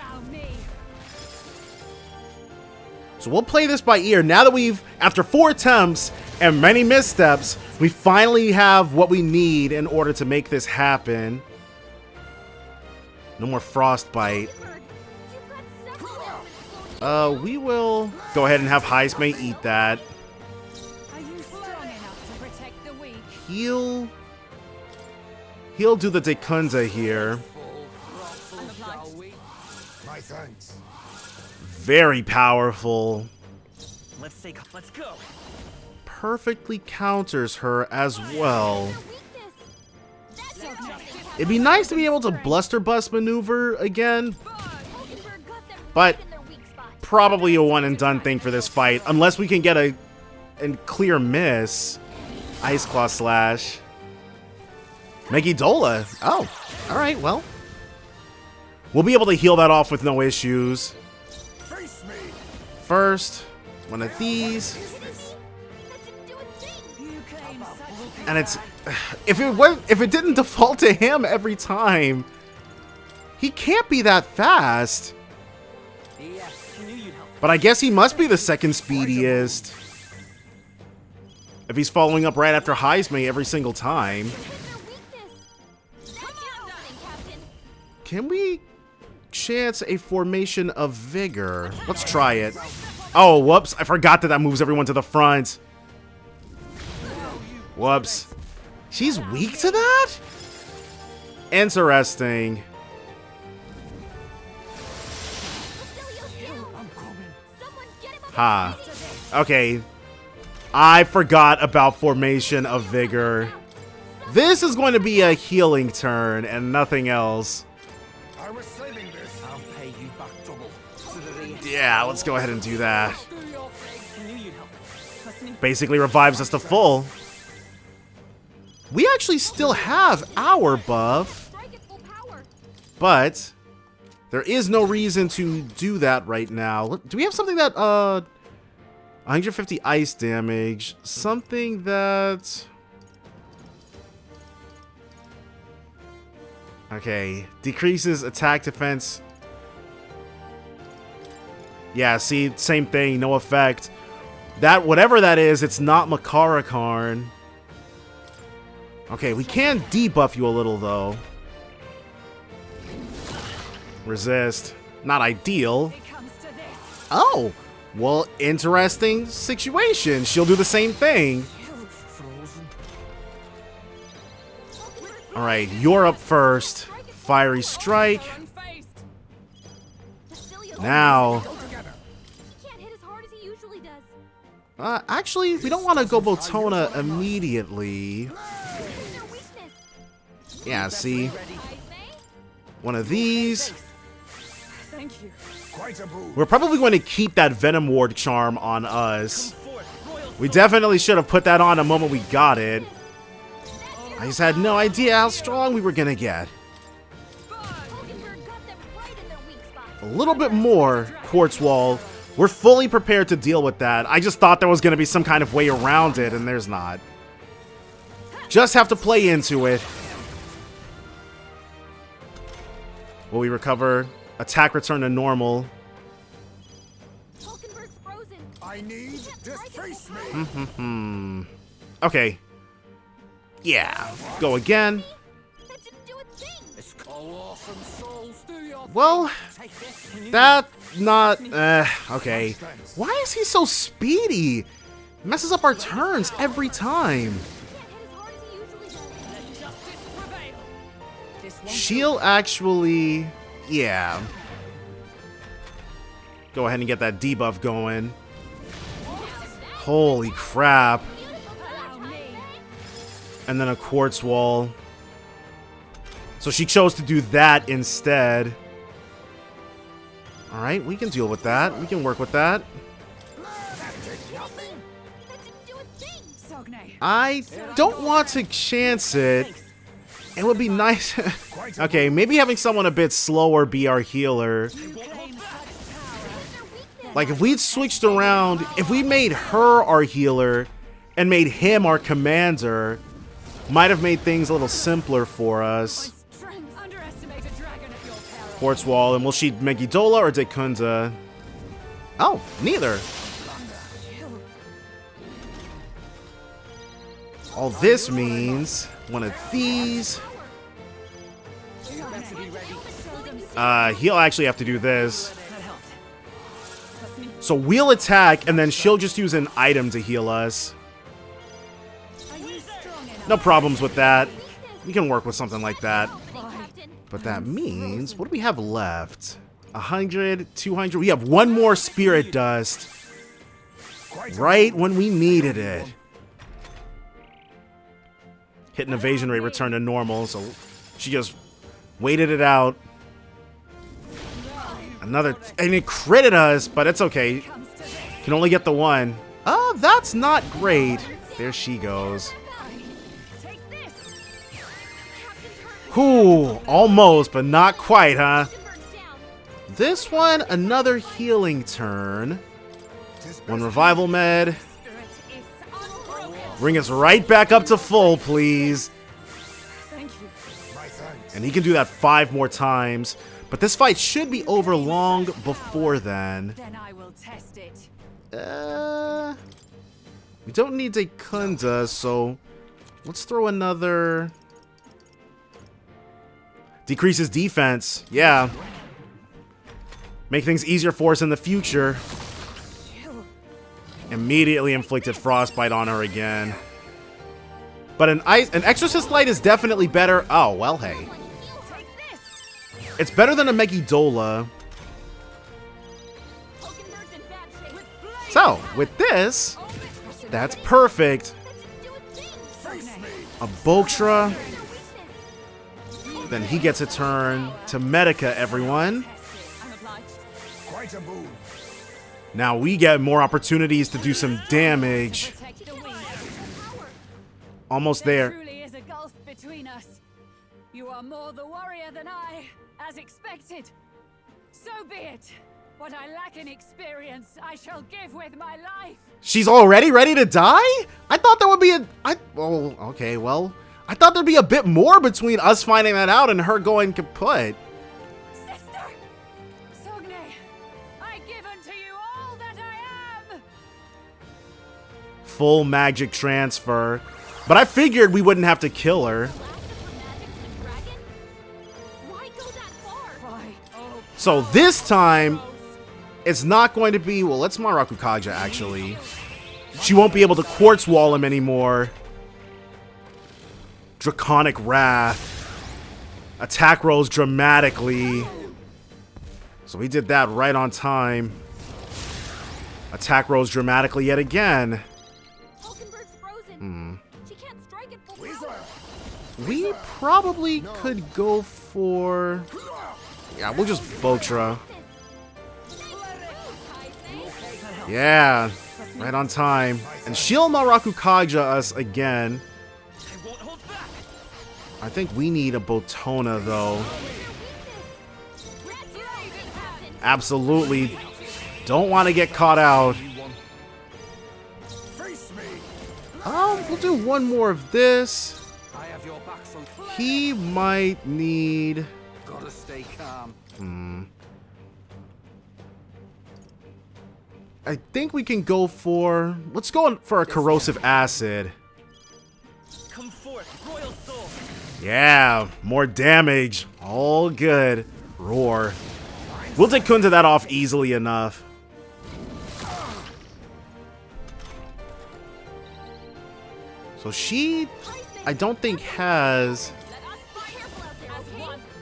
So we'll play this by ear. Now that we've, after 4 attempts and many missteps, we finally have what we need in order to make this happen. No more frostbite. We will go ahead and have Heismay eat that. He'll do the Dekunda here. My thanks. Very powerful. Let's go. Perfectly counters her as well. It'd be nice to be able to Bluster Bust maneuver again, but probably a one and done thing for this fight, unless we can get a clear miss. Ice Claw Slash. Megidola. Oh, all right, well. We'll be able to heal that off with no issues. First, one of these. And it's, if it didn't default to him every time, he can't be that fast. But I guess he must be the second speediest if he's following up right after Heismay every single time. Can we chance a formation of vigor? Let's try it. Oh, whoops. I forgot that moves everyone to the front. Whoops. She's weak to that? Interesting. Ha. Okay. I forgot about formation of vigor. This is going to be a healing turn and nothing else. Yeah, let's go ahead and do that. Basically revives us to full. We actually still have our buff, but there is no reason to do that right now. Do we have something that 150 ice damage, something that, okay, decreases attack defense. Yeah, see, same thing, no effect. That, whatever that is, it's not Makarakarn. Okay, we can debuff you a little, though. Resist. Not ideal. Oh, well, interesting situation. She'll do the same thing. All right, you're up first. Fiery Strike. Now. Actually, we don't want to go Botona immediately. Yeah, see? One of these. We're probably going to keep that Venom Ward charm on us. We definitely should have put that on the moment we got it. I just had no idea how strong we were going to get. A little bit more Quartz Wall. We're fully prepared to deal with that. I just thought there was going to be some kind of way around it, and there's not. Just have to play into it. Will we recover? Attack return to normal. I need disface me. Okay. Yeah. Go again. Well, that not okay. Why is he so speedy? Messes up our turns every time. She'll actually, yeah. Go ahead and get that debuff going. Holy crap. And then a Quartz Wall. So she chose to do that instead. Alright, we can deal with that. We can work with that. I don't want to chance it. It would be nice. Okay, maybe having someone a bit slower be our healer. Like, if we'd switched around, if we made her our healer and made him our commander, might have made things a little simpler for us. Quartz Wall, and will she Megidola or Dekunda? Oh, neither. All this means one of these. He'll actually have to do this. So we'll attack, and then she'll just use an item to heal us. No problems with that. We can work with something like that. But that means, what do we have left? 100, 200. We have one more spirit dust. Right when we needed it. Hit and evasion rate returned to normal, so she just waited it out. Another, and it critted us, but it's okay. Can only get the one. Oh, that's not great. There she goes. Whew, almost, but not quite, huh? This one, another healing turn. One revival med. Bring us right back up to full, please. And he can do that 5 more times. But this fight should be over long before then. Then I will test it. We don't need a Kunda, so let's throw another. Decreases defense. Yeah. Make things easier for us in the future. Immediately inflicted frostbite on her again. But an Exorcist Light is definitely better. Oh, well, hey. It's better than a Megiddola. So, with this, that's perfect. A Bokstra. Then he gets a turn to Medica, everyone. Now we get more opportunities to do some damage. Almost there. There truly is a gulf between us. You are more the warrior than I, as expected. So be it. What I lack in experience, I shall give with my life. She's already ready to die? I thought there would be oh, okay, well, I thought there'd be a bit more between us finding that out and her going kaput. Sister! Sogne, I give unto you all that I am! Full magic transfer. But I figured we wouldn't have to kill her. So this time, it's not going to be... Well, let's Maraku Kaja, actually. She won't be able to quartz wall him anymore. Draconic Wrath. Attack rolls dramatically. So we did that right on time. Attack rolls dramatically yet again. We probably could go for... Yeah, we'll just Bokstra. Yeah, right on time. And she'll Maraku Kaja us again. I think we need a Botona, though. Absolutely. Don't want to get caught out. We'll do one more of this. He might need... Gotta stay calm. I think we can go for... Let's go for a corrosive acid. Come forth, royal soul. Yeah, more damage. All good. Roar. We'll take Kunta that off easily enough. So she, I don't think has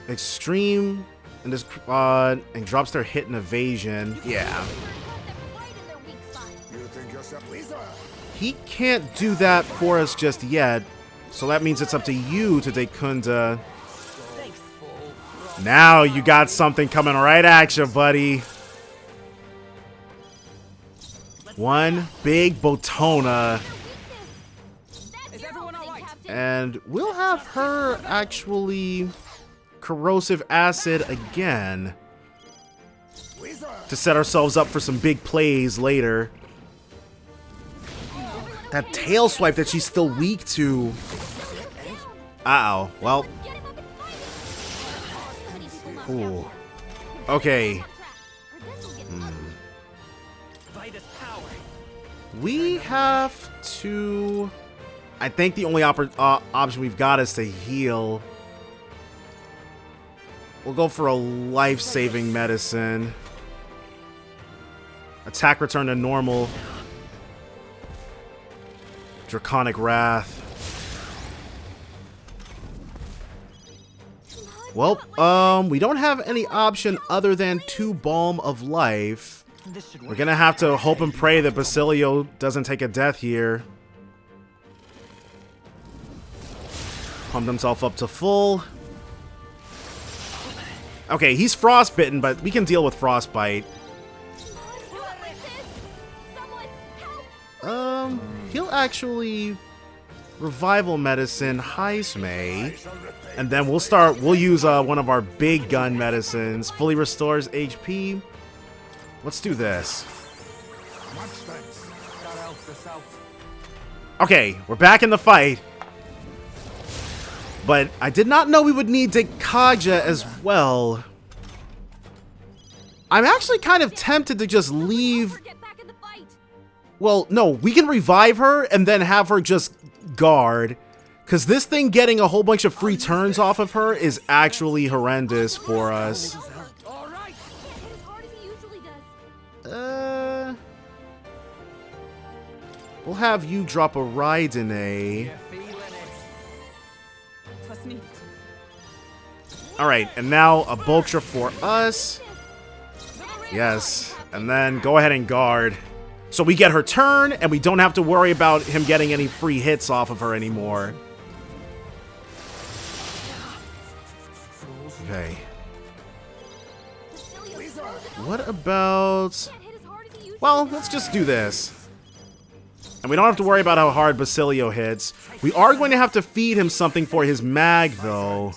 extreme and this and drops their hit and evasion. Yeah. He can't do that for us just yet. So that means it's up to you to take Kunda. Now you got something coming right at you, buddy. One big Botona. And we'll have her actually corrosive acid again to set ourselves up for some big plays later. That tail swipe that she's still weak to. Uh-oh. Well. Ooh. Okay. Vitus power. We have to... I think the only option we've got is to heal. We'll go for a life-saving medicine. Attack return to normal. Draconic Wrath. Well, we don't have any option other than 2 Balm of Life. We're gonna have to hope and pray that Basilio doesn't take a death here. Pumped himself up to full. Okay, he's frostbitten, but we can deal with frostbite. He'll actually revival medicine Heisme, and then we'll use one of our big gun medicines. Fully restores HP. Let's do this. Okay, we're back in the fight. But I did not know we would need Dekaja as well. I'm actually kind of tempted to just leave. Well, no, we can revive her and then have her just guard. Because this thing getting a whole bunch of free turns off of her is actually horrendous for us. We'll have you drop a Raidene. Alright, and now a Bulktra for us. Yes, and then go ahead and guard. So we get her turn, and we don't have to worry about him getting any free hits off of her anymore. Okay. What about... Well, let's just do this. And we don't have to worry about how hard Basilio hits. We are going to have to feed him something for his mag, though.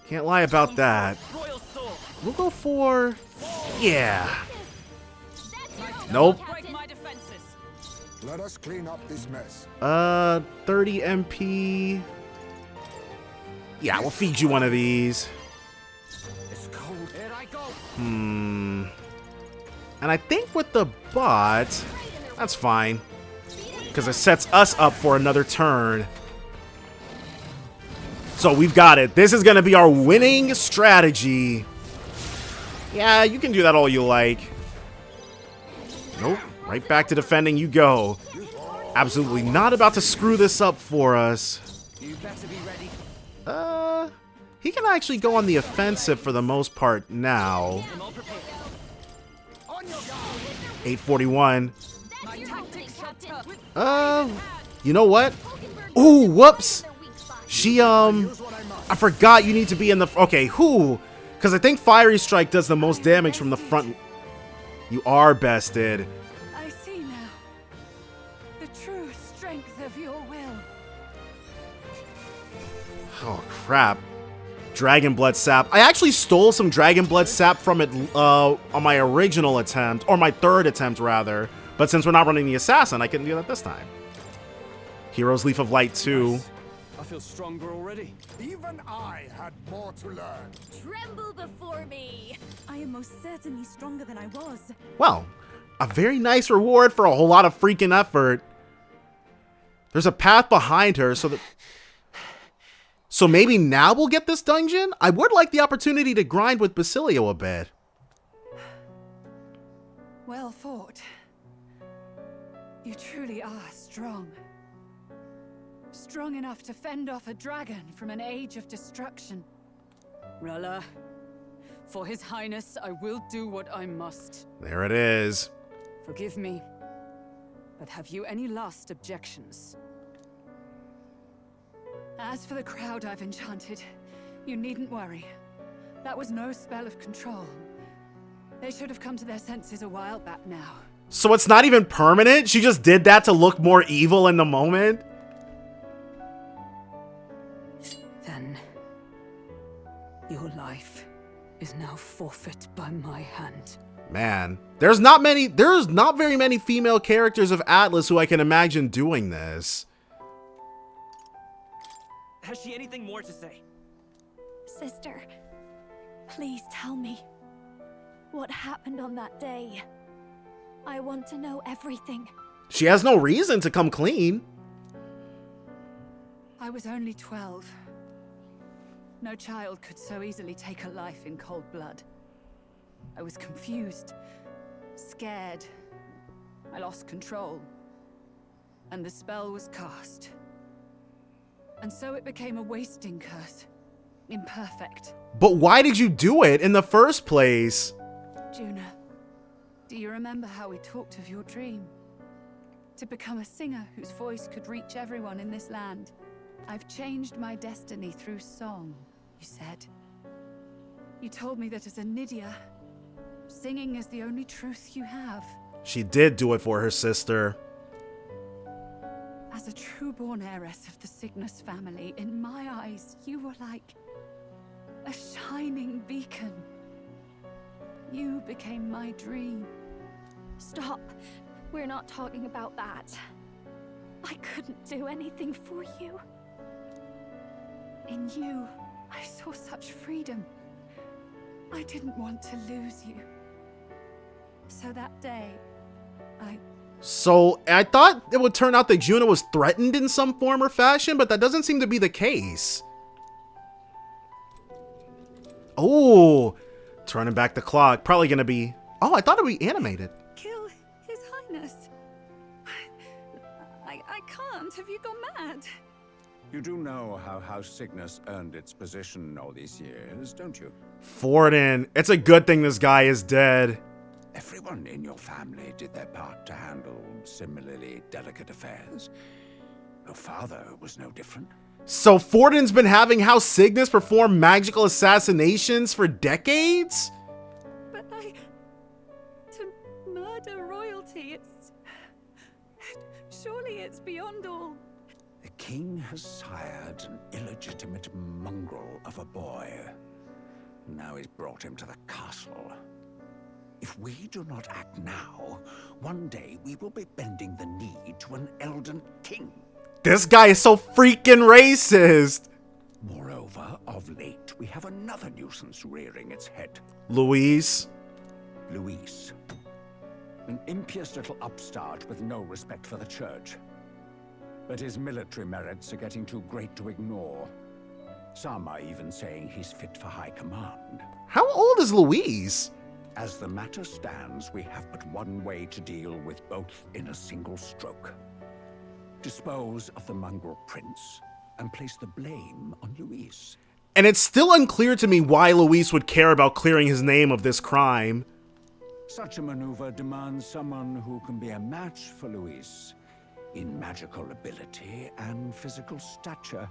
Can't lie about that. We'll go for... Yeah. Nope. Let us clean up this mess. 30 MP. Yeah, we'll feed you one of these. And I think with the bot, that's fine. Because it sets us up for another turn. So we've got it. This is going to be our winning strategy. Yeah, you can do that all you like. Nope. Right back to defending you go. Absolutely not about to screw this up for us. He can actually go on the offensive for the most part now. 841. You know what? Ooh, whoops. She, I forgot you need to be in the... Okay, who? Because I think Fiery Strike does the most damage from the front. You are bested. I see now. The true strength of your will. Oh, crap. Dragon Blood Sap. I actually stole some Dragon Blood Sap from it on my original attempt. Or my third attempt, rather. But since we're not running the Assassin, I couldn't do that this time. Hero's Leaf of Light 2. I feel stronger already. Even I had more to learn. Tremble before me. I am most certainly stronger than I was. Well, a very nice reward for a whole lot of freaking effort. There's a path behind her, so maybe now we'll get this dungeon? I would like the opportunity to grind with Basilio a bit. Well fought. You truly are strong. Strong enough to fend off a dragon from an age of destruction. Rella, for His Highness, I will do what I must. There it is. Forgive me, but have you any last objections? As for the crowd I've enchanted, you needn't worry. That was no spell of control. They should have come to their senses a while back now. So it's not even permanent? She just did that to look more evil in the moment? Then, your life is now forfeit by my hand. Man, there's not very many female characters of Atlas who I can imagine doing this. Has she anything more to say? Sister, please tell me what happened on that day. I want to know everything. She has no reason to come clean. I was only 12. No child could so easily take a life in cold blood. I was confused, scared. I lost control. And the spell was cast. And so it became a wasting curse. Imperfect. But why did you do it in the first place? Juna, do you remember how we talked of your dream? To become a singer whose voice could reach everyone in this land. I've changed my destiny through song, you said. You told me that as a Nydia, singing is the only truth you have. She did do it for her sister. As a true-born heiress of the Cygnus family, in my eyes, you were like a shining beacon. You became my dream. Stop. We're not talking about that. I couldn't do anything for you. In you, I saw such freedom. I didn't want to lose you. So that day, So, I thought it would turn out that Juna was threatened in some form or fashion, but that doesn't seem to be the case. Oh, turning back the clock. Probably gonna be... Oh, I thought it would be animated. Kill His Highness. I can't. Have you gone mad? You do know how House Cygnus earned its position all these years, don't you? Forden. It's a good thing this guy is dead. Everyone in your family did their part to handle similarly delicate affairs. Your father was no different. So Forden's been having House Cygnus perform magical assassinations for decades? But to murder royalty, surely it's beyond all. The king has sired an illegitimate mongrel of a boy. Now he's brought him to the castle. If we do not act now, one day we will be bending the knee to an Elden king. This guy is so freaking racist. Moreover, of late, we have another nuisance rearing its head. Louise. Luis. An impious little upstart with no respect for the church. But his military merits are getting too great to ignore. Some are even saying he's fit for high command. How old is Louise? As the matter stands, we have but one way to deal with both in a single stroke. Dispose of the mongrel prince and place the blame on Luis. And it's still unclear to me why Luis would care about clearing his name of this crime. Such a maneuver demands someone who can be a match for Luis in magical ability and physical stature.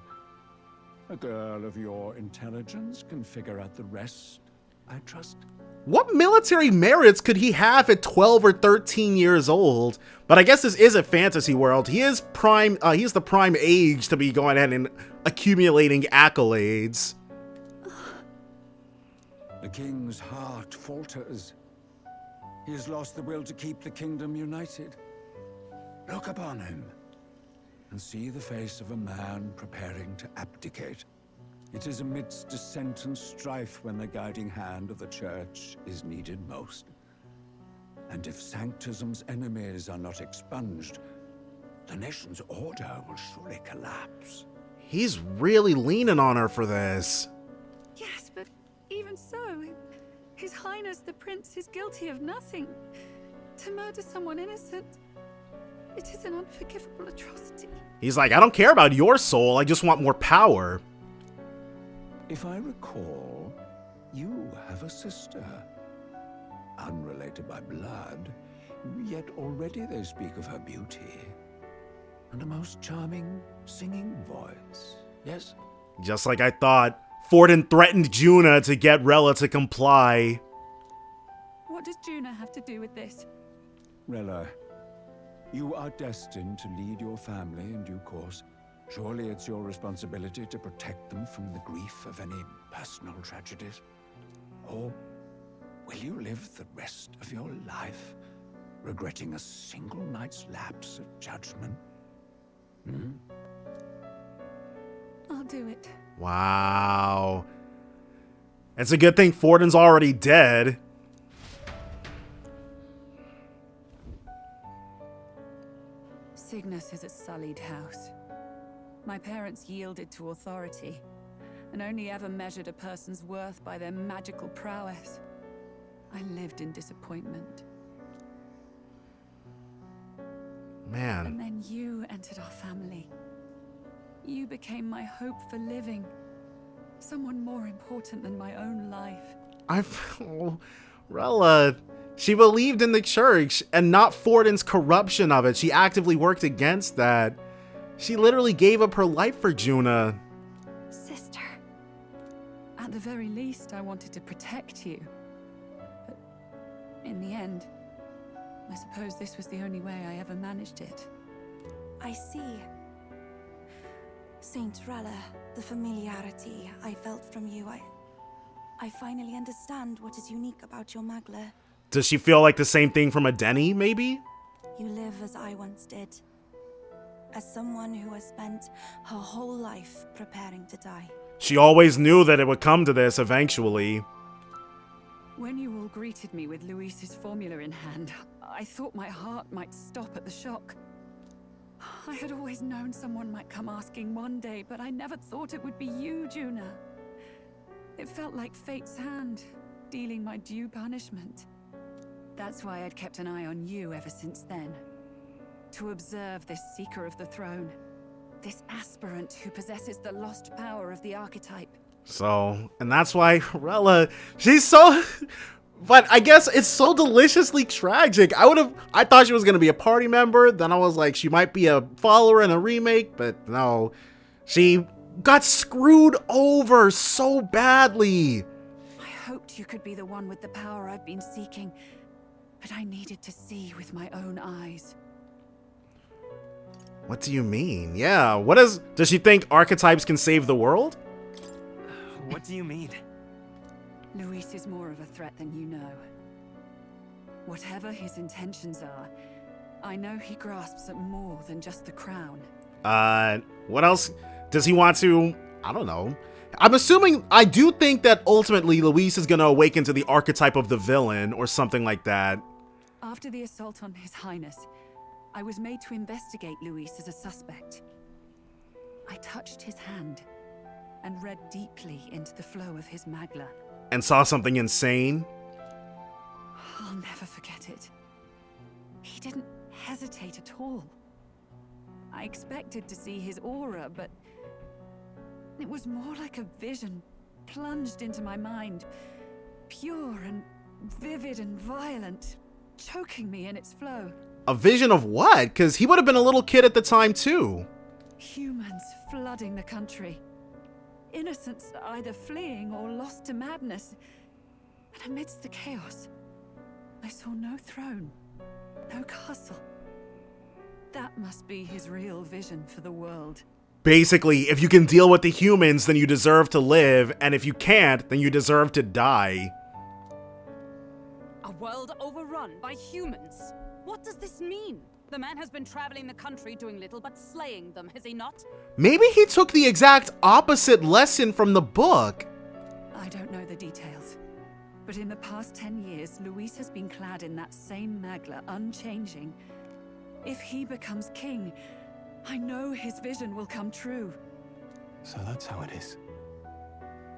A girl of your intelligence can figure out the rest, I trust. What military merits could he have at 12 or 13 years old? But I guess this is a fantasy world. He is prime. He's the prime age to be going ahead and accumulating accolades. The king's heart falters. He has lost the will to keep the kingdom united. Look upon him and see the face of a man preparing to abdicate. It is amidst dissent and strife when the guiding hand of the church is needed most. And if Sanctism's enemies are not expunged, the nation's order will surely collapse. He's really leaning on her for this. Yes, but even so, His Highness the Prince is guilty of nothing. To murder someone innocent, it is an unforgivable atrocity. He's like, I don't care about your soul, I just want more power. If I recall, you have a sister. Unrelated by blood, yet already they speak of her beauty. And a most charming singing voice, yes? Just like I thought, Forden threatened Juna to get Rella to comply. What does Juna have to do with this? Rella, you are destined to lead your family in due course. Surely it's your responsibility to protect them from the grief of any personal tragedies. Or will you live the rest of your life regretting a single night's lapse of judgment? I'll do it. Wow. It's a good thing Forden's already dead. Cygnus is a sullied house. My parents yielded to authority, and only ever measured a person's worth by their magical prowess. I lived in disappointment. Man. And then you entered our family. You became my hope for living. Someone more important than my own life. Rella, she believed in the church and not Forden's corruption of it. She actively worked against that. She literally gave up her life for Juna. Sister. At the very least, I wanted to protect you. But in the end, I suppose this was the only way I ever managed it. I see. Saint Rella, the familiarity I felt from you, I finally understand what is unique about your Magla. Does she feel like the same thing from a Denny, maybe? You live as I once did. As someone who has spent her whole life preparing to die. She always knew that it would come to this eventually. When you all greeted me with Luis's formula in hand, I thought my heart might stop at the shock. I had always known someone might come asking one day, but I never thought it would be you, Juna. It felt like fate's hand, dealing my due punishment. That's why I'd kept an eye on you ever since then. To observe this seeker of the throne. This aspirant who possesses the lost power of the archetype. So, and that's why Rella, she's so... But I guess it's so deliciously tragic. I thought she was going to be a party member. Then I was like, she might be a follower in a remake. But no, she got screwed over so badly. I hoped you could be the one with the power I've been seeking. But I needed to see with my own eyes. What do you mean? Yeah, does she think archetypes can save the world? What do you mean? Luis is more of a threat than you know. Whatever his intentions are, I know he grasps at more than just the crown. What else? Does he want to... I don't know. I do think that ultimately Luis is gonna awaken to the archetype of the villain or something like that. After the assault on His Highness, I was made to investigate Luis as a suspect. I touched his hand and read deeply into the flow of his Magla. And saw something insane? I'll never forget it. He didn't hesitate at all. I expected to see his aura, but it was more like a vision plunged into my mind. Pure and vivid and violent, choking me in its flow. A vision of what? Because he would have been a little kid at the time, too. Humans flooding the country. Innocents either fleeing or lost to madness. And amidst the chaos, I saw no throne, no castle. That must be his real vision for the world. Basically, if you can deal with the humans, then you deserve to live, and if you can't, then you deserve to die. A world overrun by humans? What does this mean? The man has been traveling the country doing little but slaying them, has he not? Maybe he took the exact opposite lesson from the book. I don't know the details, but in the past 10 years, Luis has been clad in that same Magla, unchanging. If he becomes king, I know his vision will come true. So that's how it is.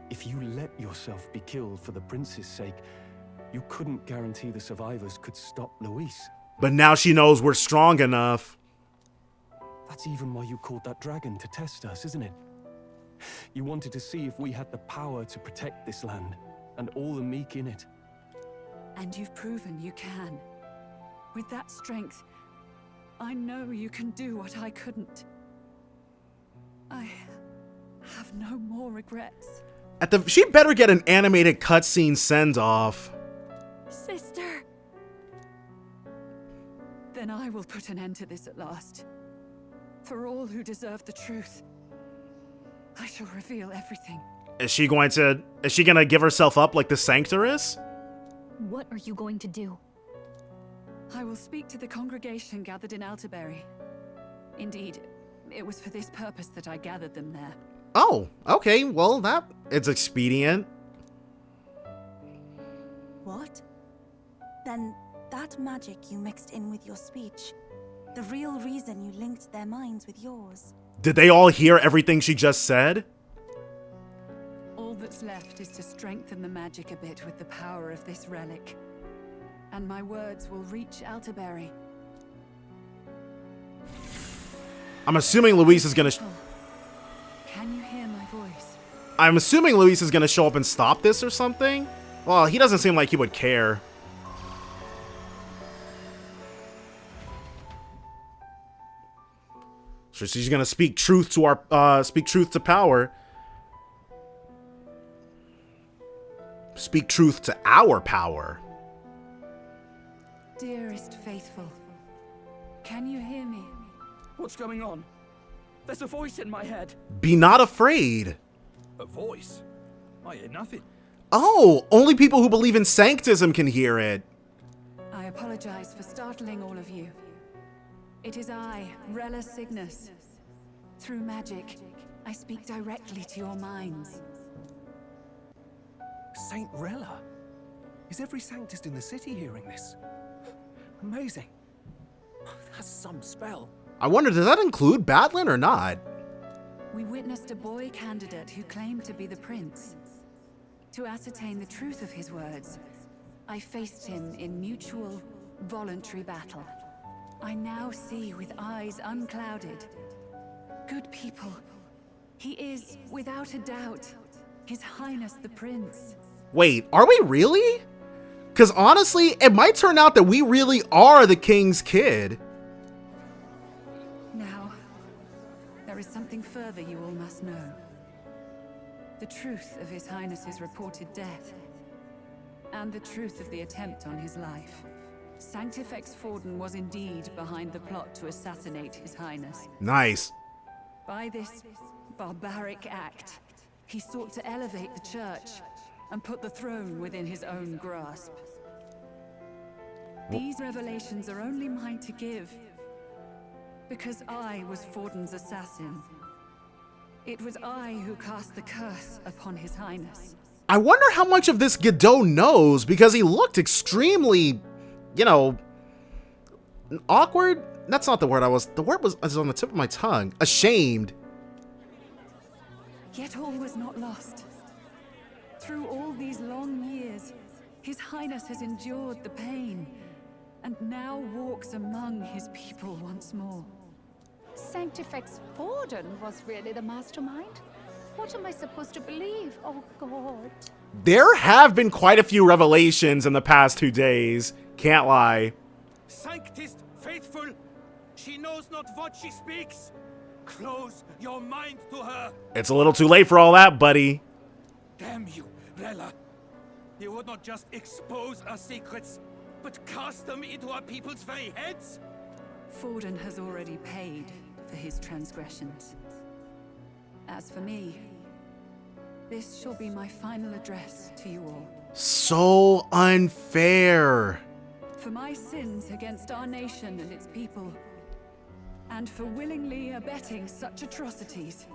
If you let yourself be killed for the prince's sake, you couldn't guarantee the survivors could stop Luis. But now she knows we're strong enough. That's even why you called that dragon to test us, isn't it? You wanted to see if we had the power to protect this land, and all the meek in it. And you've proven you can. With that strength, I know you can do what I couldn't. I have no more regrets. She better get an animated cutscene send-off. Sister! Then I will put an end to this at last. For all who deserve the truth, I shall reveal everything. Is she gonna give herself up like the Sanctoress? What are you going to do? I will speak to the congregation gathered in Altaberry. Indeed, it was for this purpose that I gathered them there. Oh, okay, well, it's expedient. What? Then that magic you mixed in with your speech, The real reason you linked their minds with yours. Did they all hear everything she just said? All that's left is to strengthen the magic a bit with the power of this relic. And my words will reach Altaberry. I'm assuming Luis is gonna... Can you hear my voice? I'm assuming Luis is gonna show up and stop this or something? Well, he doesn't seem like he would care. So she's gonna speak truth to our, speak truth to power. Speak truth to our power. Dearest faithful, can you hear me? What's going on? There's a voice in my head. Be not afraid. A voice? I hear nothing. Oh, only people who believe in sanctism can hear it. I apologize for startling all of you. It is I, Rella Cygnus. Through magic, I speak directly to your minds. Saint Rella? Is every sanctist in the city hearing this? Amazing. That's some spell. I wonder, does that include Batlin or not? We witnessed a boy candidate who claimed to be the prince. To ascertain the truth of his words, I faced him in mutual, voluntary battle. I now see with eyes unclouded. Good people. He is, without a doubt, His Highness the Prince. Wait, are we really? Because honestly, it might turn out that we really are the king's kid. Now, there is something further you all must know. The truth of His Highness's reported death, and the truth of the attempt on his life. Sanctifex Forden was indeed behind the plot to assassinate His Highness. Nice. By this barbaric act, he sought to elevate the church and put the throne within his own grasp. These revelations are only mine to give, because I was Forden's assassin. It was I who cast the curse upon His Highness. I wonder how much of this Godot knows, because he looked extremely, you know, awkward? That's not the word the word was on the tip of my tongue. Ashamed. Yet all was not lost. Through all these long years, His Highness has endured the pain, and now walks among his people once more. Sanctifex Forden was really the mastermind? What am I supposed to believe? Oh, God. There have been quite a few revelations in the past 2 days. Can't lie. Sanctist faithful, she knows not what she speaks. Close your mind to her. It's a little too late for all that, buddy. Damn you, Rella. You would not just expose our secrets, but cast them into our people's very heads? Forden has already paid for his transgressions. As for me, this shall be my final address to you all. So unfair. For my sins against our nation and its people, and for willingly abetting such atrocities,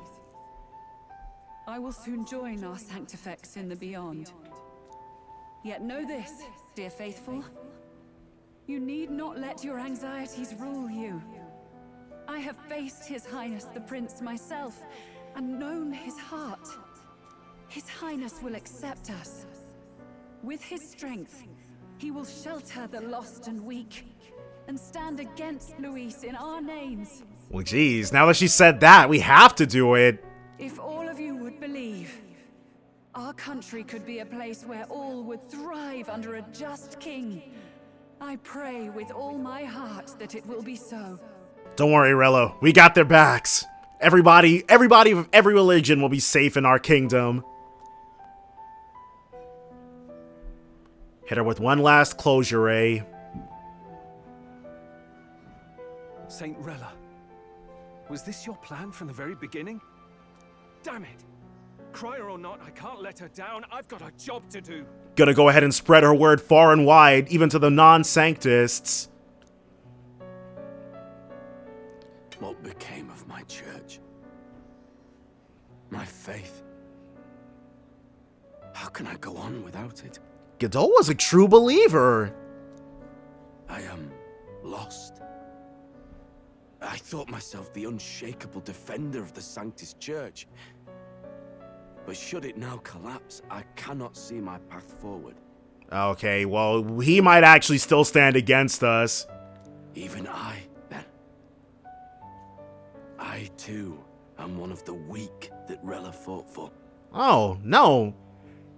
I will soon join our Sanctifex in the beyond. Yet know this, dear faithful, you need not let your anxieties rule you. I have faced His Highness the Prince myself, and known his heart. His Highness will accept us. With his strength, he will shelter the lost and weak, and stand against Luis in our names. Well, geez, now that she said that, we have to do it. If all of you would believe, our country could be a place where all would thrive under a just king. I pray with all my heart that it will be so. Don't worry, Rello. We got their backs. Everybody of every religion will be safe in our kingdom. Hit her with one last closure ray. Saint Rella, was this your plan from the very beginning? Damn it! Cry her or not, I can't let her down. I've got a job to do. Gonna go ahead and spread her word far and wide, even to the non-sanctists. What became of my church? My faith? How can I go on without it? Godot was a true believer. I am lost. I thought myself the unshakable defender of the Sanctus Church. But should it now collapse, I cannot see my path forward. Okay, well, he might actually still stand against us. Even I, then. I, too, am one of the weak that Rella fought for. Oh, no.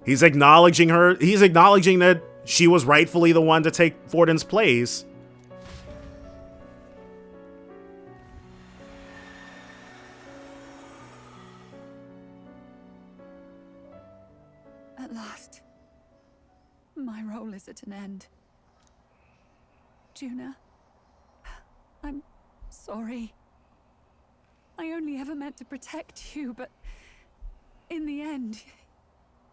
He's acknowledging her. He's acknowledging that she was rightfully the one to take Forden's place. At last, my role is at an end. Juna, I'm sorry. I only ever meant to protect you, but in the end,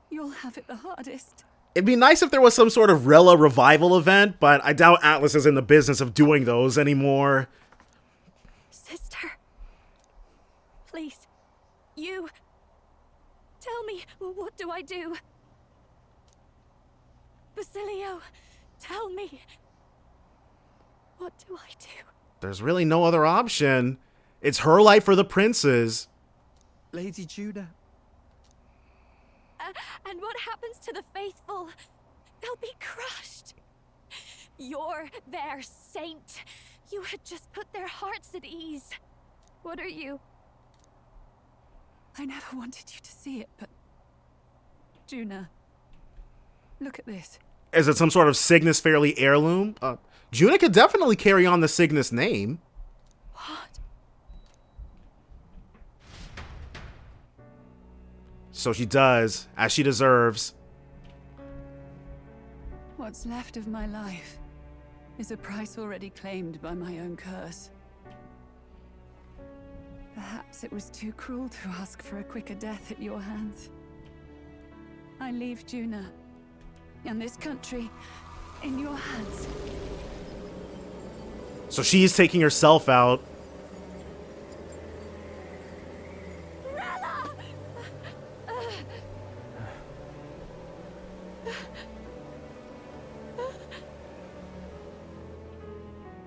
you'll have it the hardest. It'd be nice if there was some sort of Rella revival event, but I doubt Atlas is in the business of doing those anymore. Sister, please, you, tell me, what do I do? Basilio, tell me, what do I do? There's really no other option. It's her life or the prince's. Lady Juna. And what happens to the faithful? They'll be crushed. You're their saint. You had just put their hearts at ease. What are you? I never wanted you to see it, but... Juna, look at this. Is it some sort of Cygnus Fairly heirloom? Juna could definitely carry on the Cygnus name. What? So she does, as she deserves. What's left of my life is a price already claimed by my own curse. Perhaps it was too cruel to ask for a quicker death at your hands. I leave Juna and this country in your hands. So she's taking herself out.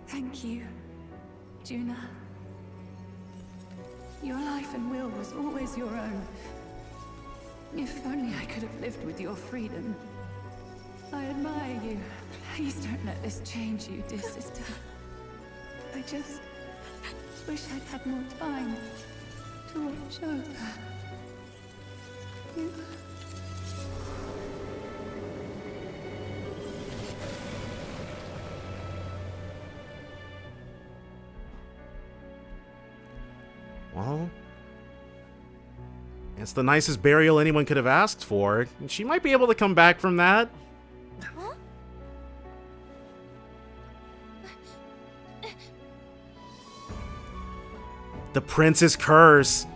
Thank you, Juna. Your life and will was always your own. If only I could have lived with your freedom. I admire you. Please don't let this change you, dear sister. I just wish I'd had more time to watch over you. Well, it's the nicest burial anyone could have asked for. And she might be able to come back from that. Huh? The prince's curse.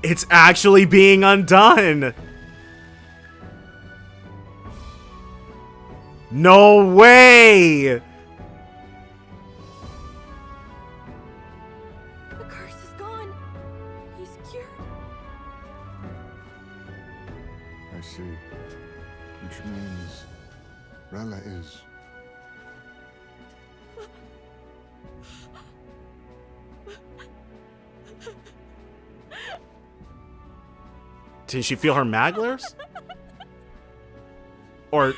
It's actually being undone. No way! The curse is gone. He's cured. I see. Which means Rella is... Did she feel her maglers? Or...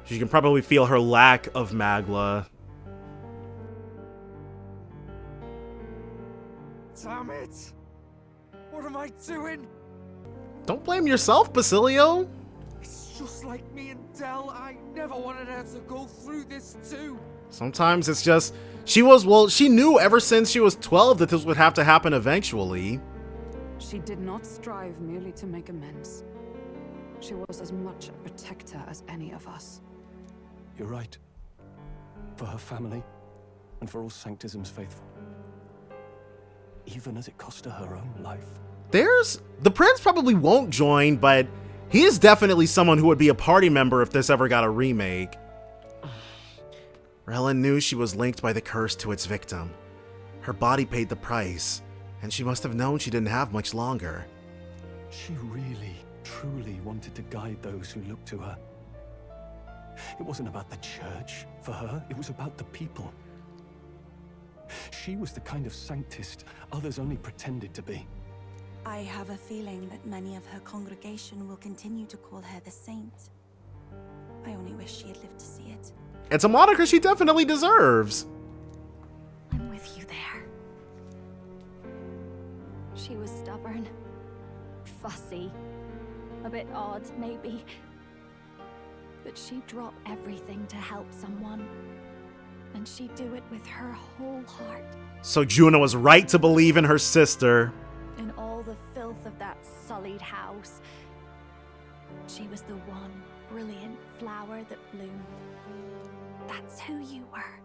she can probably feel her lack of magla. Damn it! What am I doing? Don't blame yourself, Basilio. It's just like me and Del. I never wanted her to go through this too. Sometimes it's just... she knew ever since she was 12 that this would have to happen eventually. She did not strive merely to make amends. She was as much a protector as any of us. You're right. For her family, and for all Sanctism's faithful. Even as it cost her her own life. The prince probably won't join, but he is definitely someone who would be a party member if this ever got a remake. Rella knew she was linked by the curse to its victim. Her body paid the price, and she must have known she didn't have much longer. She really, truly wanted to guide those who looked to her. It wasn't about the church for her, it was about the people. She was the kind of sanctist others only pretended to be. I have a feeling that many of her congregation will continue to call her the saint. I only wish she had lived to see it. It's a moniker she definitely deserves. I'm with you there. She was stubborn, fussy, a bit odd, maybe. But she'd drop everything to help someone. And she'd do it with her whole heart. So Juno was right to believe in her sister. In all the filth of that sullied house, she was the one brilliant flower that bloomed. That's who you were.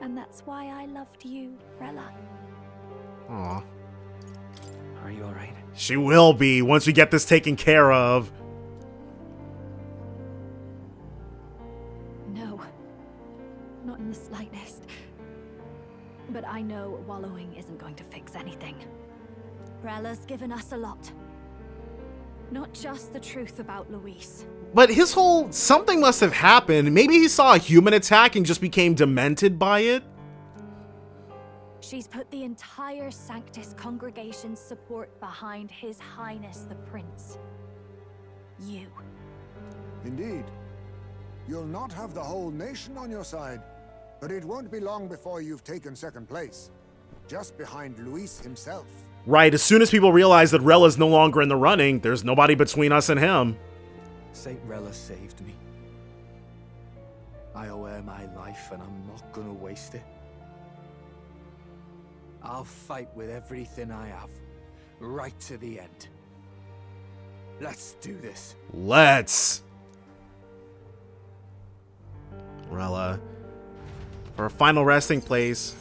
And that's why I loved you, Rella. Aw. Are you alright? She will be once we get this taken care of. No. Not in the slightest. But I know wallowing isn't going to fix anything. Rella's given us a lot. Not just the truth about Luis. But his whole something must have happened. Maybe he saw a human attack and just became demented by it. She's put the entire Sanctus congregation's support behind His Highness the Prince. You. Indeed. You'll not have the whole nation on your side, but it won't be long before you've taken second place, just behind Luis himself. Right, as soon as people realize that Rella's no longer in the running, there's nobody between us and him. Saint Rella saved me. I owe her my life and I'm not gonna waste it. I'll fight with everything I have, right to the end. Let's do this. Let's. Rella. For a final resting place,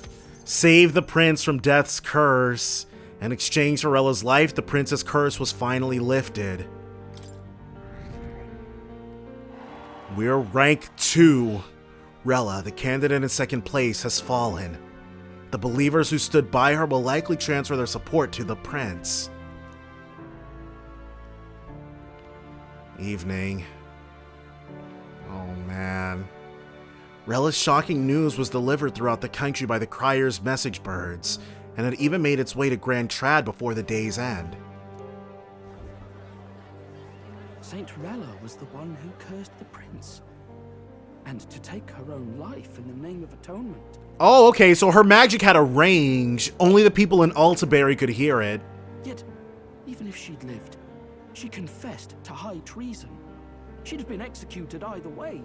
save the prince from death's curse. In exchange for Rella's life, the prince's curse was finally lifted. We're rank 2. Rella, the candidate in second place, has fallen. The believers who stood by her will likely transfer their support to the prince. Evening. Oh man. Rella's shocking news was delivered throughout the country by the Crier's message birds, and it even made its way to Grand Trad before the day's end. Saint Rella was the one who cursed the prince. And to take her own life in the name of atonement. Oh, okay, so her magic had a range. Only the people in Altaberry could hear it. Yet, even if she'd lived, she confessed to high treason. She'd have been executed either way.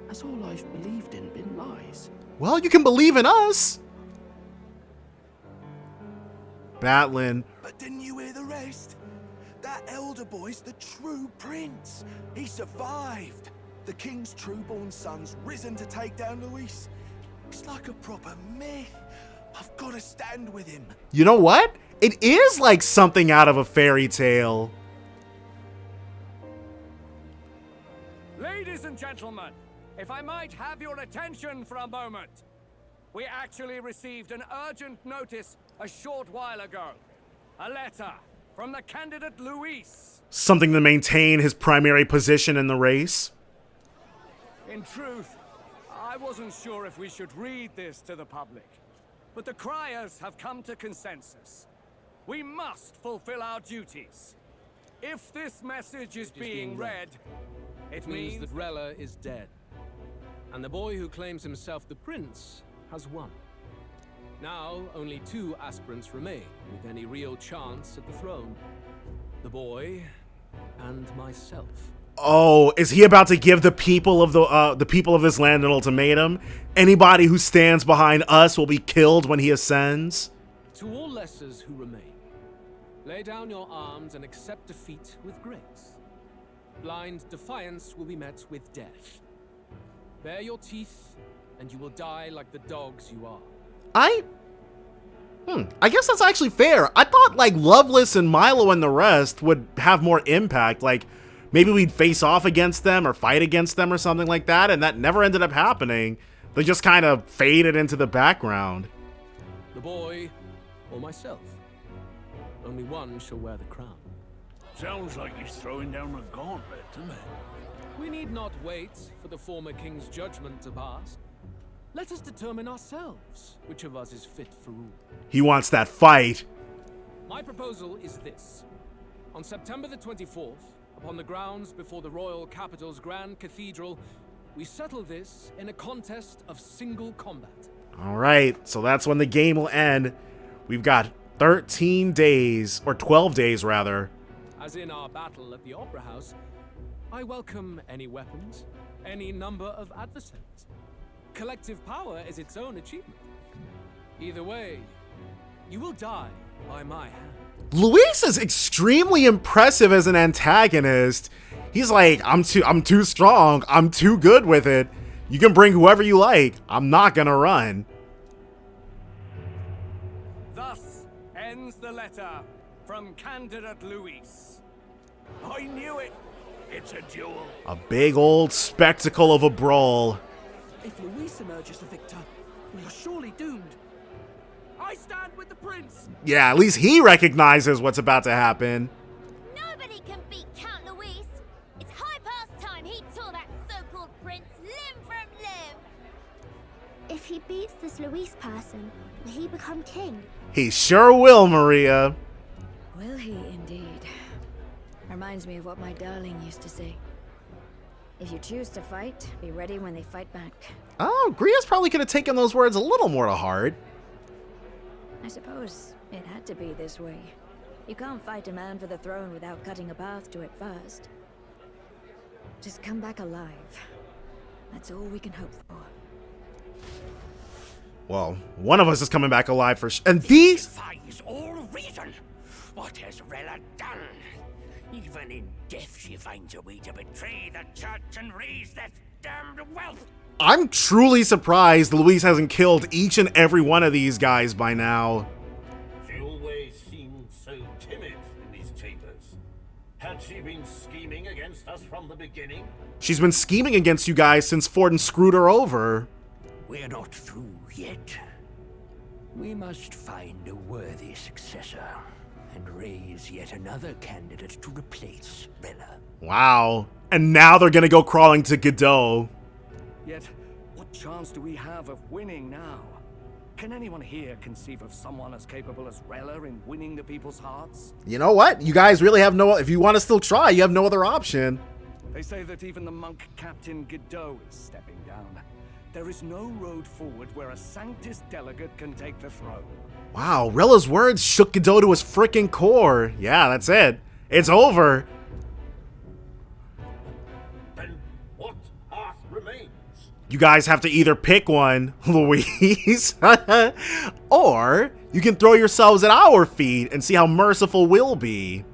Has all I've believed in been lies? Well, you can believe in us. Batlin. But didn't you hear the rest? That elder boy's the true prince. He survived. The king's true-born son's risen to take down Luis. It's like a proper myth. I've got to stand with him. You know what? It is like something out of a fairy tale. Ladies and gentlemen, if I might have your attention for a moment. We actually received an urgent notice a short while ago. A letter from the candidate Luis. Something to maintain his primary position in the race. In truth, I wasn't sure if we should read this to the public. But the Criers have come to consensus. We must fulfill our duties. If this message is being read, it means that Rella is dead. And the boy who claims himself the prince has won. Now, only 2 aspirants remain with any real chance at the throne. The boy and myself. Oh, is he about to give the people of the people of this land an ultimatum? Anybody who stands behind us will be killed when he ascends? To all lessers who remain, lay down your arms and accept defeat with grace. Blind defiance will be met with death. Bare your teeth, and you will die like the dogs you are. I guess that's actually fair. I thought like Loveless and Milo and the rest would have more impact. Like maybe we'd face off against them or fight against them or something like that, and that never ended up happening. They just kind of faded into the background. The boy or myself. Only one shall wear the crown. Sounds like he's throwing down the gauntlet, doesn't it? We need not wait for the former king's judgment to pass. Let us determine ourselves which of us is fit for rule. He wants that fight. My proposal is this. On September the 24th, upon the grounds before the royal capital's grand cathedral, we settle this in a contest of single combat. All right, so that's when the game will end. We've got 13 days, or 12 days rather. As in our battle at the Opera House, I welcome any weapons, any number of adversaries. Collective power is its own achievement. Either way, you will die by my hand. Luis is extremely impressive as an antagonist. He's like, I'm too strong. I'm too good with it. You can bring whoever you like. I'm not gonna run. Thus ends the letter from candidate Luis. I knew it. It's a duel. A big old spectacle of a brawl. If Luis emerges the victor, we are surely doomed. I stand with the prince. Yeah, at least he recognizes what's about to happen. Nobody can beat Count Luis. It's high past time he tore that so-called prince limb from limb. If he beats this Luis person, will he become king? He sure will, Maria. Will he indeed? Reminds me of what my darling used to say. If you choose to fight, be ready when they fight back. Oh, Gria's probably could have taken those words a little more to heart. I suppose it had to be this way. You can't fight a man for the throne without cutting a path to it first. Just come back alive. That's all we can hope for. Well, one of us is coming back alive for and these defies all reason. What has Rella done? Even in death she finds a way to betray the church and raise that damned wealth. I'm truly surprised Luis hasn't killed each and every one of these guys by now. She always seemed so timid in these chambers. Had she been scheming against us from the beginning? She's been scheming against you guys since Forden screwed her over. We're not through yet. We must find a worthy successor and raise yet another candidate to replace Rella. Wow. And now they're gonna go crawling to Godot. Yet, what chance do we have of winning now? Can anyone here conceive of someone as capable as Rella in winning the people's hearts? You know what? You guys really have no... If you want to still try, you have no other option. They say that even the monk Captain Godot is stepping down. There is no road forward where a Sanctus delegate can take the throne. Wow, Rella's words shook Godot to his freaking core. Yeah, that's it. It's over. Then what path remains? You guys have to either pick one, Luis, or you can throw yourselves at our feet and see how merciful we'll be.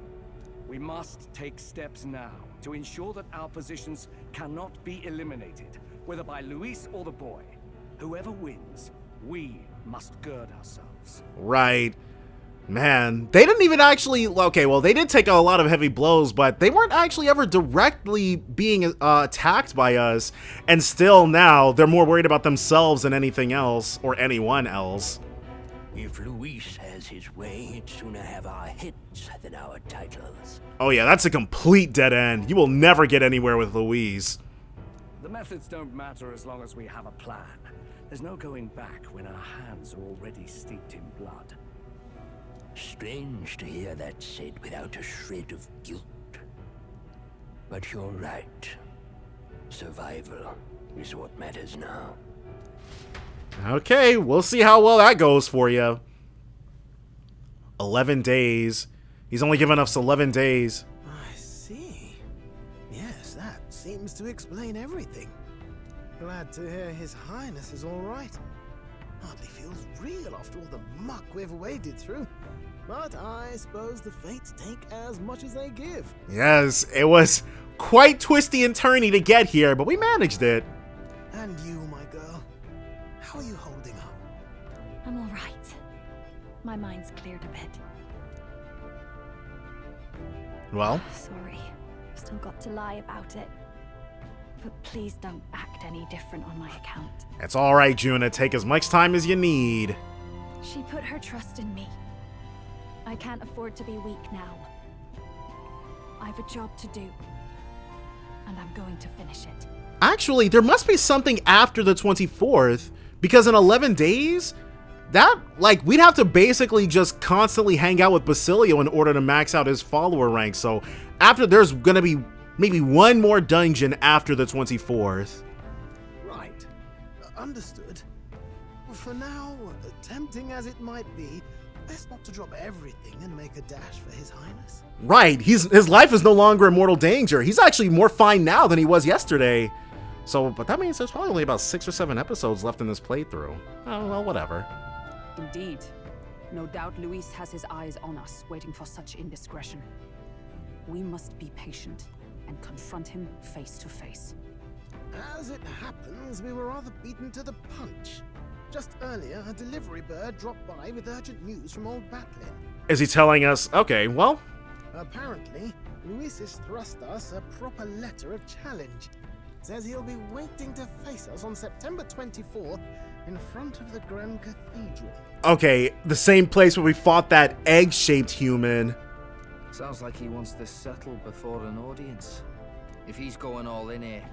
We must take steps now to ensure that our positions cannot be eliminated, whether by Luis or the boy. Whoever wins, we must gird ourselves. Right. Man, they didn't even actually... Okay, well, they did take a lot of heavy blows, but they weren't actually ever directly being attacked by us. And still now, they're more worried about themselves than anything else, or anyone else. If Luis has his way, he'd sooner have our heads than our titles. Oh yeah, that's a complete dead end. You will never get anywhere with Luis. The methods don't matter as long as we have a plan. There's no going back when our hands are already steeped in blood. Strange to hear that said without a shred of guilt. But you're right. Survival is what matters now. Okay, we'll see how well that goes for you. 11 days. He's only given us 11 days. I see. Yes, that seems to explain everything. Glad to hear His Highness is all right. Hardly feels real after all the muck we've waded through. But I suppose the fates take as much as they give. Yes, it was quite twisty and turny to get here, but we managed it. And you, my girl, how are you holding up? I'm all right. My mind's cleared a bit. Well? Sorry. Still got to lie about it. But please don't act any different on my account. It's all right, Juna. Take as much time as you need. She put her trust in me. I can't afford to be weak now. I've a job to do, and I'm going to finish it. Actually, there must be something after the 24th, because in 11 days, we'd have to basically just constantly hang out with Basilio in order to max out his follower rank. So after, there's gonna be maybe one more dungeon after the 24th. Right. Understood. For now, tempting as it might be, best not to drop everything and make a dash for His Highness. Right, his life is no longer in mortal danger. He's actually more fine now than he was yesterday. So, but that means there's probably only about 6 or 7 episodes left in this playthrough. Oh, well, whatever. Indeed. No doubt Luis has his eyes on us, waiting for such indiscretion. We must be patient and confront him face to face. As it happens, we were rather beaten to the punch. Just earlier, a delivery bird dropped by with urgent news from old Batlin. Is he telling us, okay, well? Apparently, Luis has thrust us a proper letter of challenge. Says he'll be waiting to face us on September 24th in front of the Grand Cathedral. Okay, the same place where we fought that egg-shaped human. Sounds like he wants this settled before an audience. If he's going all in here,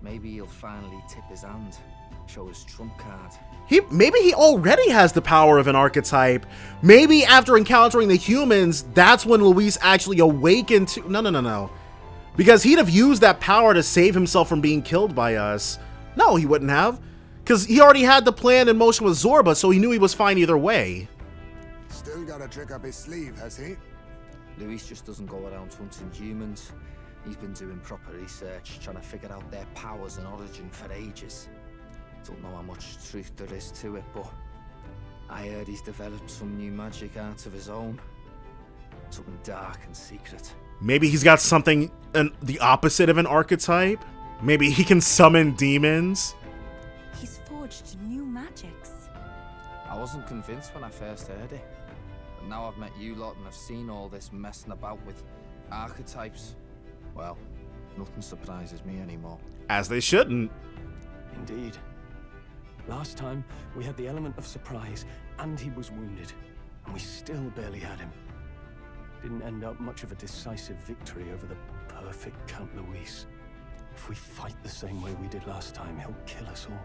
maybe he'll finally tip his hand, show his trump card. Maybe he already has the power of an archetype. Maybe after encountering the humans, that's when Luis actually awakened to... No. Because he'd have used that power to save himself from being killed by us. No, he wouldn't have. Because he already had the plan in motion with Zorba, so he knew he was fine either way. Still got a trick up his sleeve, has he? Luis just doesn't go around hunting humans. He's been doing proper research, trying to figure out their powers and origin for ages. Don't know how much truth there is to it, but I heard he's developed some new magic art of his own. Something dark and secret. Maybe he's got something the opposite of an archetype? Maybe he can summon demons? He's forged new magics. I wasn't convinced when I first heard it. But now I've met you lot and I've seen all this messing about with archetypes. Well, nothing surprises me anymore. As they shouldn't. Indeed. Last time, we had the element of surprise, and he was wounded, and we still barely had him. Didn't end up much of a decisive victory over the perfect Count Luis. If we fight the same way we did last time, he'll kill us all.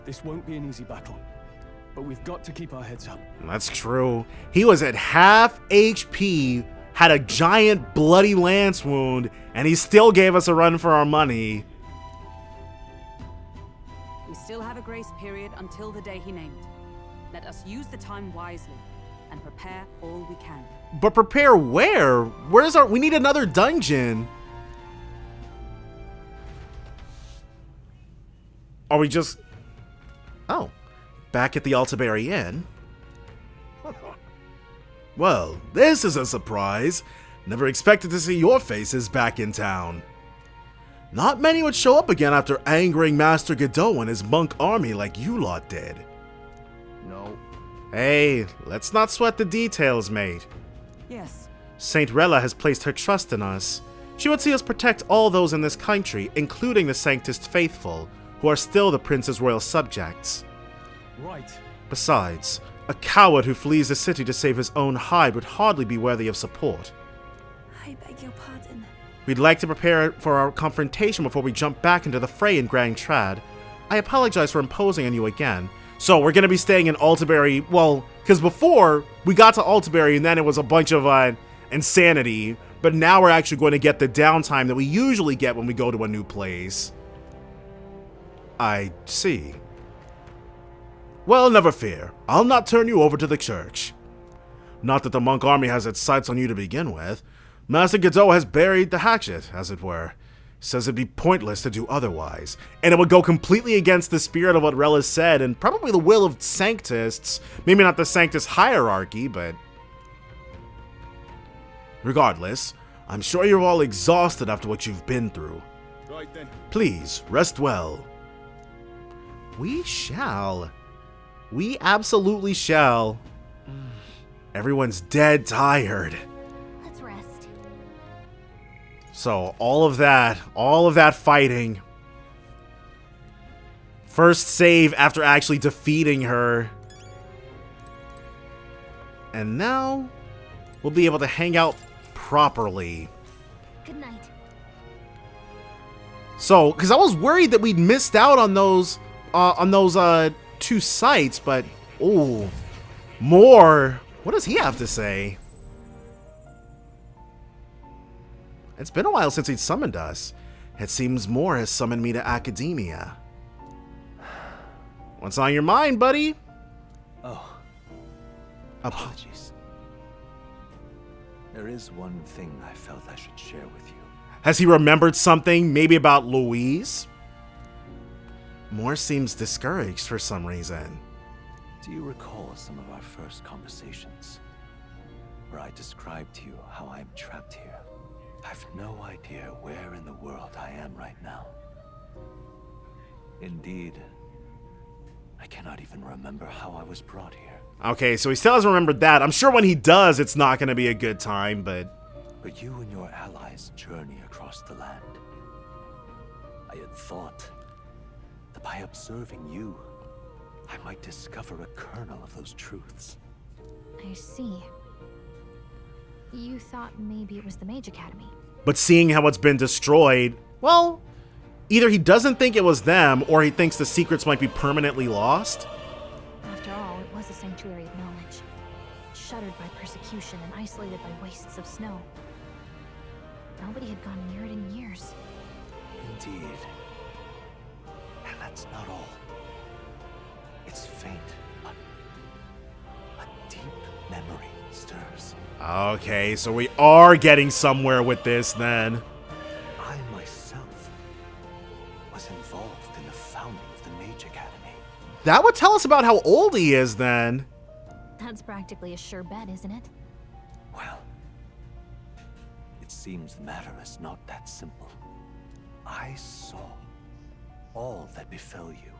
This won't be an easy battle, but we've got to keep our heads up. That's true. He was at half HP, had a giant bloody lance wound, and he still gave us a run for our money. We still have a grace period until the day he named. Let us use the time wisely and prepare all we can. But prepare where? We need another dungeon. Are we just... Oh, back at the Altaberry Inn. Well, this is a surprise. Never expected to see your faces back in town. Not many would show up again after angering Master Godot and his monk army like you lot did. No. Hey, let's not sweat the details, mate. Yes. Saint Rella has placed her trust in us. She would see us protect all those in this country, including the Sanctist faithful, who are still the prince's royal subjects. Right. Besides, a coward who flees the city to save his own hide would hardly be worthy of support. I beg your pardon. We'd like to prepare for our confrontation before we jump back into the fray in Grand Trad. I apologize for imposing on you again. So we're going to be staying in Altaberry, well, because before we got to Altaberry and then it was a bunch of insanity, but now we're actually going to get the downtime that we usually get when we go to a new place. I see. Well, never fear. I'll not turn you over to the church. Not that the monk army has its sights on you to begin with. Master Godot has buried the hatchet, as it were. Says it'd be pointless to do otherwise, and it would go completely against the spirit of what Rella said, and probably the will of Sanctists. Maybe not the Sanctist hierarchy, but... Regardless, I'm sure you're all exhausted after what you've been through. Right then. Please, rest well. We shall. We absolutely shall. Everyone's dead tired. Let's rest. So, all of that fighting. First save after actually defeating her. And now, we'll be able to hang out properly. Good night. So, because I was worried that we'd missed out on those 2 sites, but ooh, more. What does he have to say? It's been a while since he'd summoned us. It seems Moore has summoned me to academia. What's on your mind, buddy? Oh. Apologies. There is one thing I felt I should share with you. Has he remembered something, maybe about Louise? Moore seems discouraged for some reason. Do you recall some of our first conversations? Where I described to you how I'm trapped here? I've no idea where in the world I am right now. Indeed, I cannot even remember how I was brought here. Okay, so he still hasn't remembered that. I'm sure when he does, it's not going to be a good time, but you and your allies journey across the land. I had thought that by observing you, I might discover a kernel of those truths. I see. You thought maybe it was the Mage Academy. But seeing how it's been destroyed, well, either he doesn't think it was them, or he thinks the secrets might be permanently lost. After all, it was a sanctuary of knowledge, shuttered by persecution and isolated by wastes of snow. Nobody had gone near it in years. Indeed. And that's not all. It's faint, but a deep memory stirs. Okay, so we are getting somewhere with this then. I myself was involved in the founding of the Mage Academy. That would tell us about how old he is then. That's practically a sure bet, isn't it? Well, it seems the matter is not that simple. I saw all that befell you.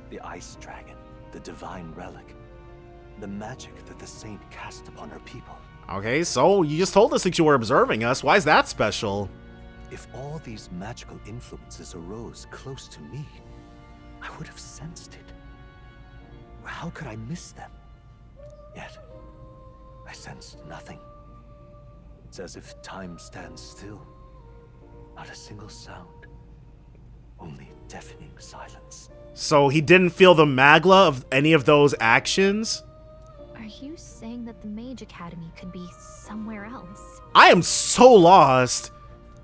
The ice dragon, the divine relic, the magic that the saint cast upon her people. Okay, so you just told us that you were observing us. Why is that special? If all these magical influences arose close to me, I would have sensed it. How could I miss them? Yet, I sensed nothing. It's as if time stands still. Not a single sound. Only deafening silence. So he didn't feel the magla of any of those actions? Are you saying that the Mage Academy could be somewhere else? I am so lost.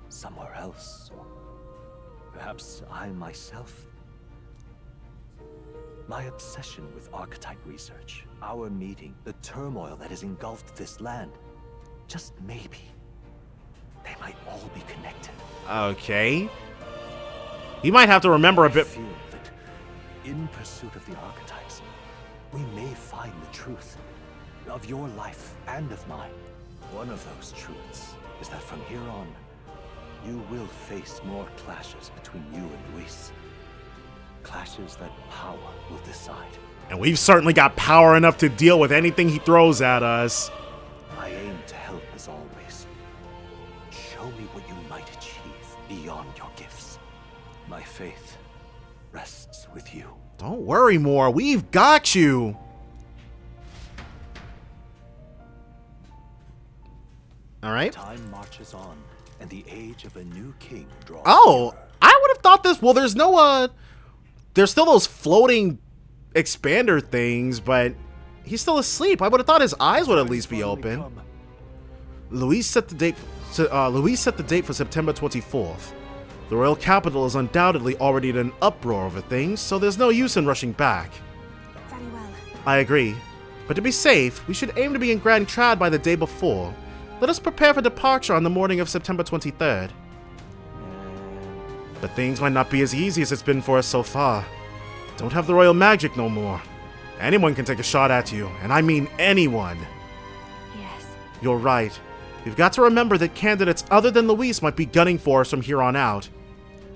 Somewhere else? Or perhaps I myself? My obsession with archetype research, our meeting, the turmoil that has engulfed this land, just maybe, they might all be connected. Okay. He might have to remember a bit. I feel that in pursuit of the archetypes, we may find the truth of your life and of mine. One of those truths is that from here on, you will face more clashes between you and Luis. Clashes that power will decide. And we've certainly got power enough to deal with anything he throws at us. I aim to help as always. Show me what you might achieve beyond your gifts. My faith rests with you. Don't worry, Moore. We've got you. All right. Time marches on, and the age of a new king draws. Oh, I would have thought this. Well, there's no there's still those floating expander things, but he's still asleep. I would have thought his eyes would at least be open. Luis set the date. Luis set the date for September 24th. The royal capital is undoubtedly already in an uproar over things, so there's no use in rushing back. Very well. I agree, but to be safe, we should aim to be in Grand Trad by the day before. Let us prepare for departure on the morning of September 23rd. But things might not be as easy as it's been for us so far. Don't have the royal magic no more. Anyone can take a shot at you, and I mean anyone. Yes. You're right. We've got to remember that candidates other than Luis might be gunning for us from here on out.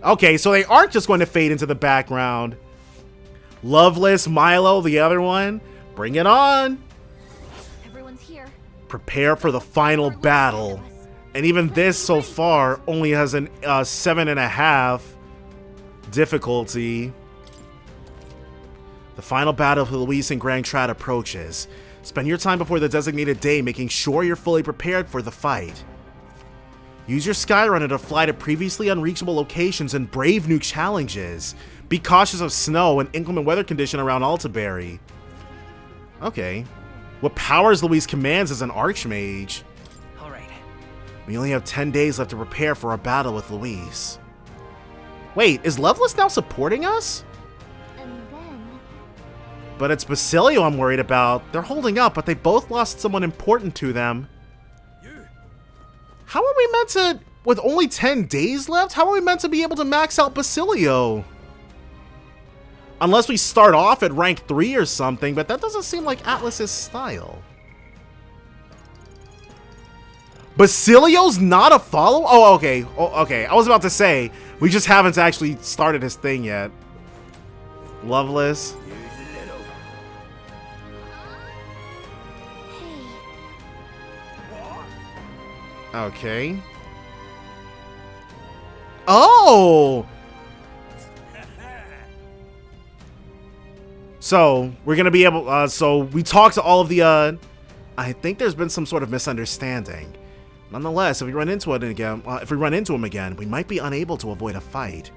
Okay, so they aren't just going to fade into the background. Loveless, Milo, the other one. Bring it on. Everyone's here. Prepare for the final battle. And even this so far only has an 7.5 difficulty. The final battle for Luis and Grand Trad approaches. Spend your time before the designated day making sure you're fully prepared for the fight. Use your Skyrunner to fly to previously unreachable locations and brave new challenges. Be cautious of snow and inclement weather condition around Altaberry. Okay. What powers Louise commands as an Archmage? Alright. We only have 10 days left to prepare for our battle with Louise. Wait, is Loveless now supporting us? But it's Basilio I'm worried about. They're holding up, but they both lost someone important to them. How are we meant to, with only 10 days left, how are we meant to be able to max out Basilio? Unless we start off at rank 3 or something, but that doesn't seem like Atlas's style. Basilio's not a follow? Oh, okay. Oh, okay. I was about to say, we just haven't actually started his thing yet. Loveless. Okay. Oh! So, we're gonna be able, so we talked to all of the, I think there's been some sort of misunderstanding. Nonetheless, if we run into it again, if we run into him again, we might be unable to avoid a fight.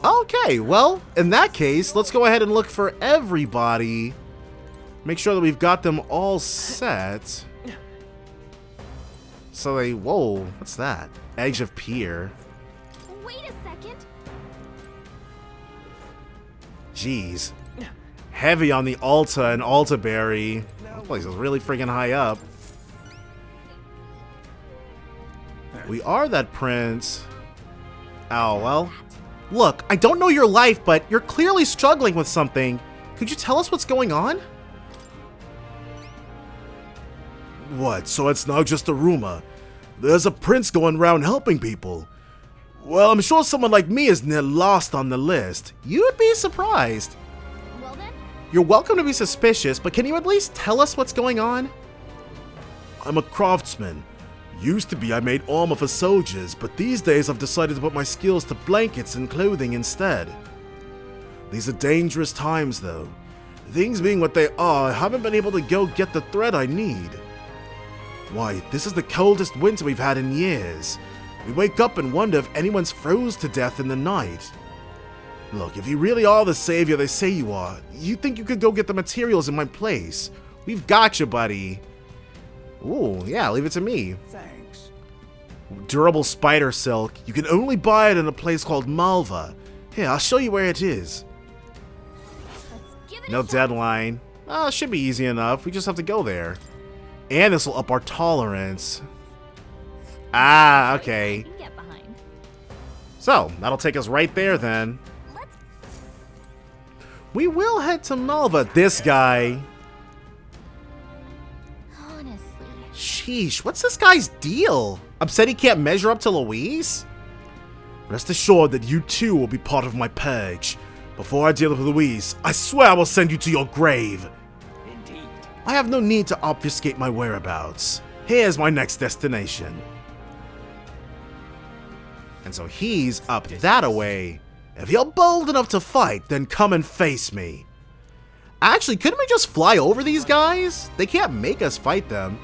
Okay, well, in that case, let's go ahead and look for everybody. Make sure that we've got them all set. So they, whoa, what's that? Edge of Pier. Wait a second. Jeez. Heavy on the Alta and Altaberry. This place is really freaking high up. We are that prince. Oh, well. Look, I don't know your life, but you're clearly struggling with something. Could you tell us what's going on? What, so it's now just a rumor? There's a prince going around helping people. Well, I'm sure someone like me is near lost on the list. You'd be surprised. Well then? You're welcome to be suspicious, but can you at least tell us what's going on? I'm a craftsman. Used to be I made armor for soldiers, but these days I've decided to put my skills to blankets and clothing instead. These are dangerous times though. Things being what they are, I haven't been able to go get the thread I need. Why, this is the coldest winter we've had in years. We wake up and wonder if anyone's froze to death in the night. Look, if you really are the savior they say you are, you think you could go get the materials in my place? We've got you, buddy. Ooh, yeah, leave it to me. Thanks. Durable spider silk. You can only buy it in a place called Malva. Here, I'll show you where it is. No deadline. Should be easy enough. We just have to go there. And this will up our tolerance. Ah, okay. So, that'll take us right there then. We will head to Malva. This guy. Honestly. Sheesh, what's this guy's deal? Upset he can't measure up to Louise? Rest assured that you too will be part of my purge. Before I deal with Louise, I swear I will send you to your grave. Indeed. I have no need to obfuscate my whereabouts. Here's my next destination. And so he's up that-a-way. If you're bold enough to fight, then come and face me. Actually, couldn't we just fly over these guys? They can't make us fight them.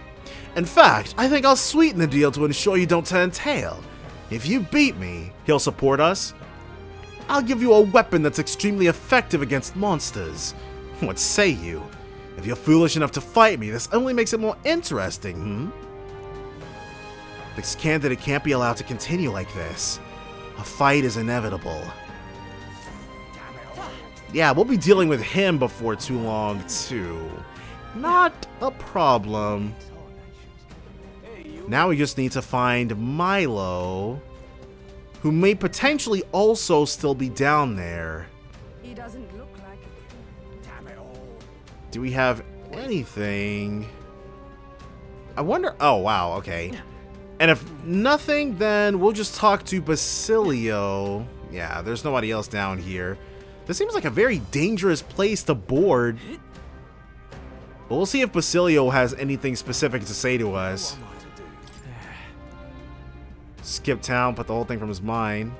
In fact, I think I'll sweeten the deal to ensure you don't turn tail. If you beat me, he'll support us. I'll give you a weapon that's extremely effective against monsters. What say you? If you're foolish enough to fight me, this only makes it more interesting, This candidate can't be allowed to continue like this. A fight is inevitable. Yeah, we'll be dealing with him before too long, too. Not a problem. Now we just need to find Milo, who may potentially also still be down there. He doesn't look like it. Do we have anything? I wonder. Oh, wow. Okay. And if nothing, then we'll just talk to Basilio. Yeah, there's nobody else down here. This seems like a very dangerous place to board. But we'll see if Basilio has anything specific to say to us. Skip town, put the whole thing from his mind.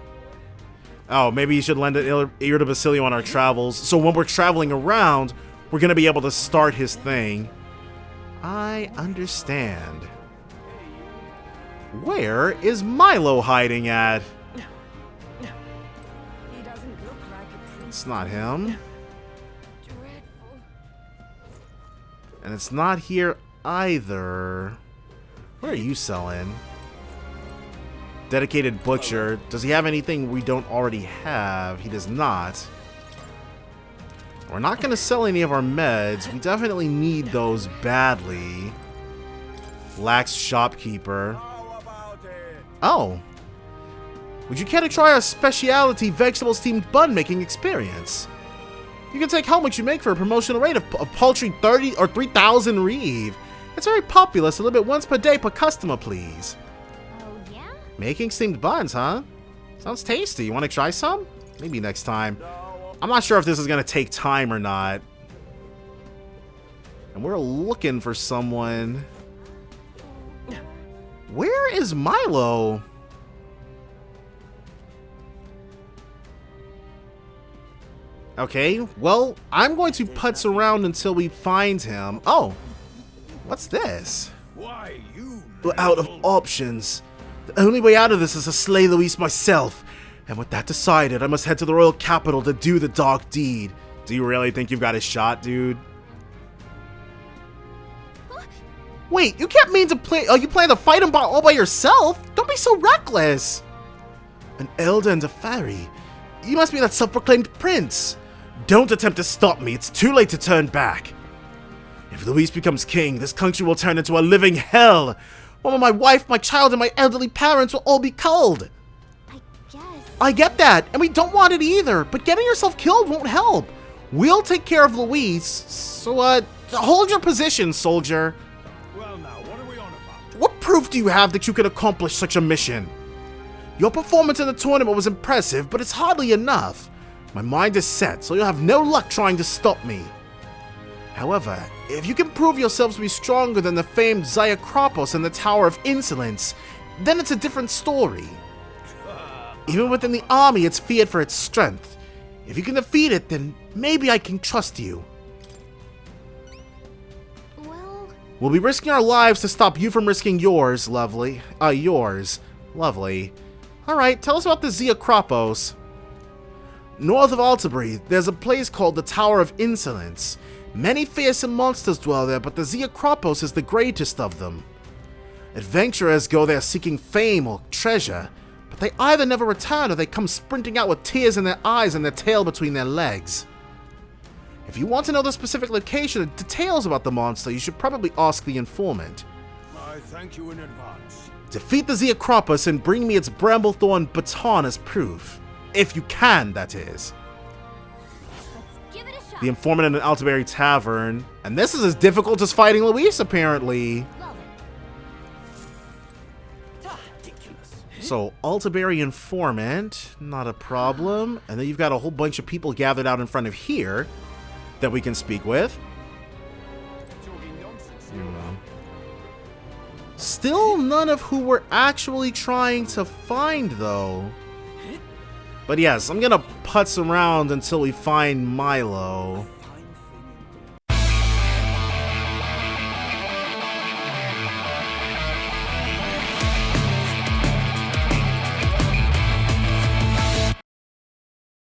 Oh, maybe you should lend an ear to Basilio on our travels. So when we're traveling around, we're gonna be able to start his thing. I understand. Where is Milo hiding at? It's not him. And it's not here either. What are you selling? Dedicated butcher. Does he have anything we don't already have? He does not. We're not going to sell any of our meds. We definitely need those badly. Lax shopkeeper. Oh. Would you care to try our specialty vegetable steamed bun making experience? You can take home what you make for a promotional rate of a paltry 30 or 3,000 reeve. It's very popular, so a little bit once per day per customer, please. Oh, yeah? Making steamed buns, huh? Sounds tasty. You want to try some? Maybe next time. I'm not sure if this is going to take time or not. And we're looking for someone. Where is Milo? Okay, well, I'm going to putz around until we find him. Oh, what's this? Why, you... We're out of options. The only way out of this is to slay Luis myself. And with that decided, I must head to the royal capital to do the dark deed. Do you really think you've got a shot, dude? Wait, you can't mean to play... Oh, you plan to fight him all by yourself? Don't be so reckless. An elder and a fairy. You must be that self-proclaimed prince. Don't attempt to stop me. It's too late to turn back. If Luis becomes king, this country will turn into a living hell. One of my wife, my child, and my elderly parents will all be culled. I get that, and we don't want it either, but getting yourself killed won't help. We'll take care of Luis, so, hold your position, soldier. Well now, what are we on about? What proof do you have that you could accomplish such a mission? Your performance in the tournament was impressive, but it's hardly enough. My mind is set, so you'll have no luck trying to stop me. However, if you can prove yourselves to be stronger than the famed Zyakropos in the Tower of Insolence, then it's a different story. Even within the army, it's feared for its strength. If you can defeat it, then maybe I can trust you. We'll be risking our lives to stop you from risking yours, lovely. Yours. Lovely. Alright, tell us about the Zyakropos. North of Altabury, there's a place called the Tower of Insolence. Many fearsome monsters dwell there, but the Zyakropos is the greatest of them. Adventurers go there seeking fame or treasure, but they either never return or they come sprinting out with tears in their eyes and their tail between their legs. If you want to know the specific location and details about the monster, you should probably ask the informant. I thank you in advance. Defeat the Zyakropos and bring me its Bramblethorn baton as proof. If you can, that is. The informant in an Altabury tavern. And this is as difficult as fighting Luis, apparently. So, Altabury informant, not a problem. And then you've got a whole bunch of people gathered out in front of here that we can speak with. Still none of who we're actually trying to find, though. But yes, I'm gonna putz around until we find Milo.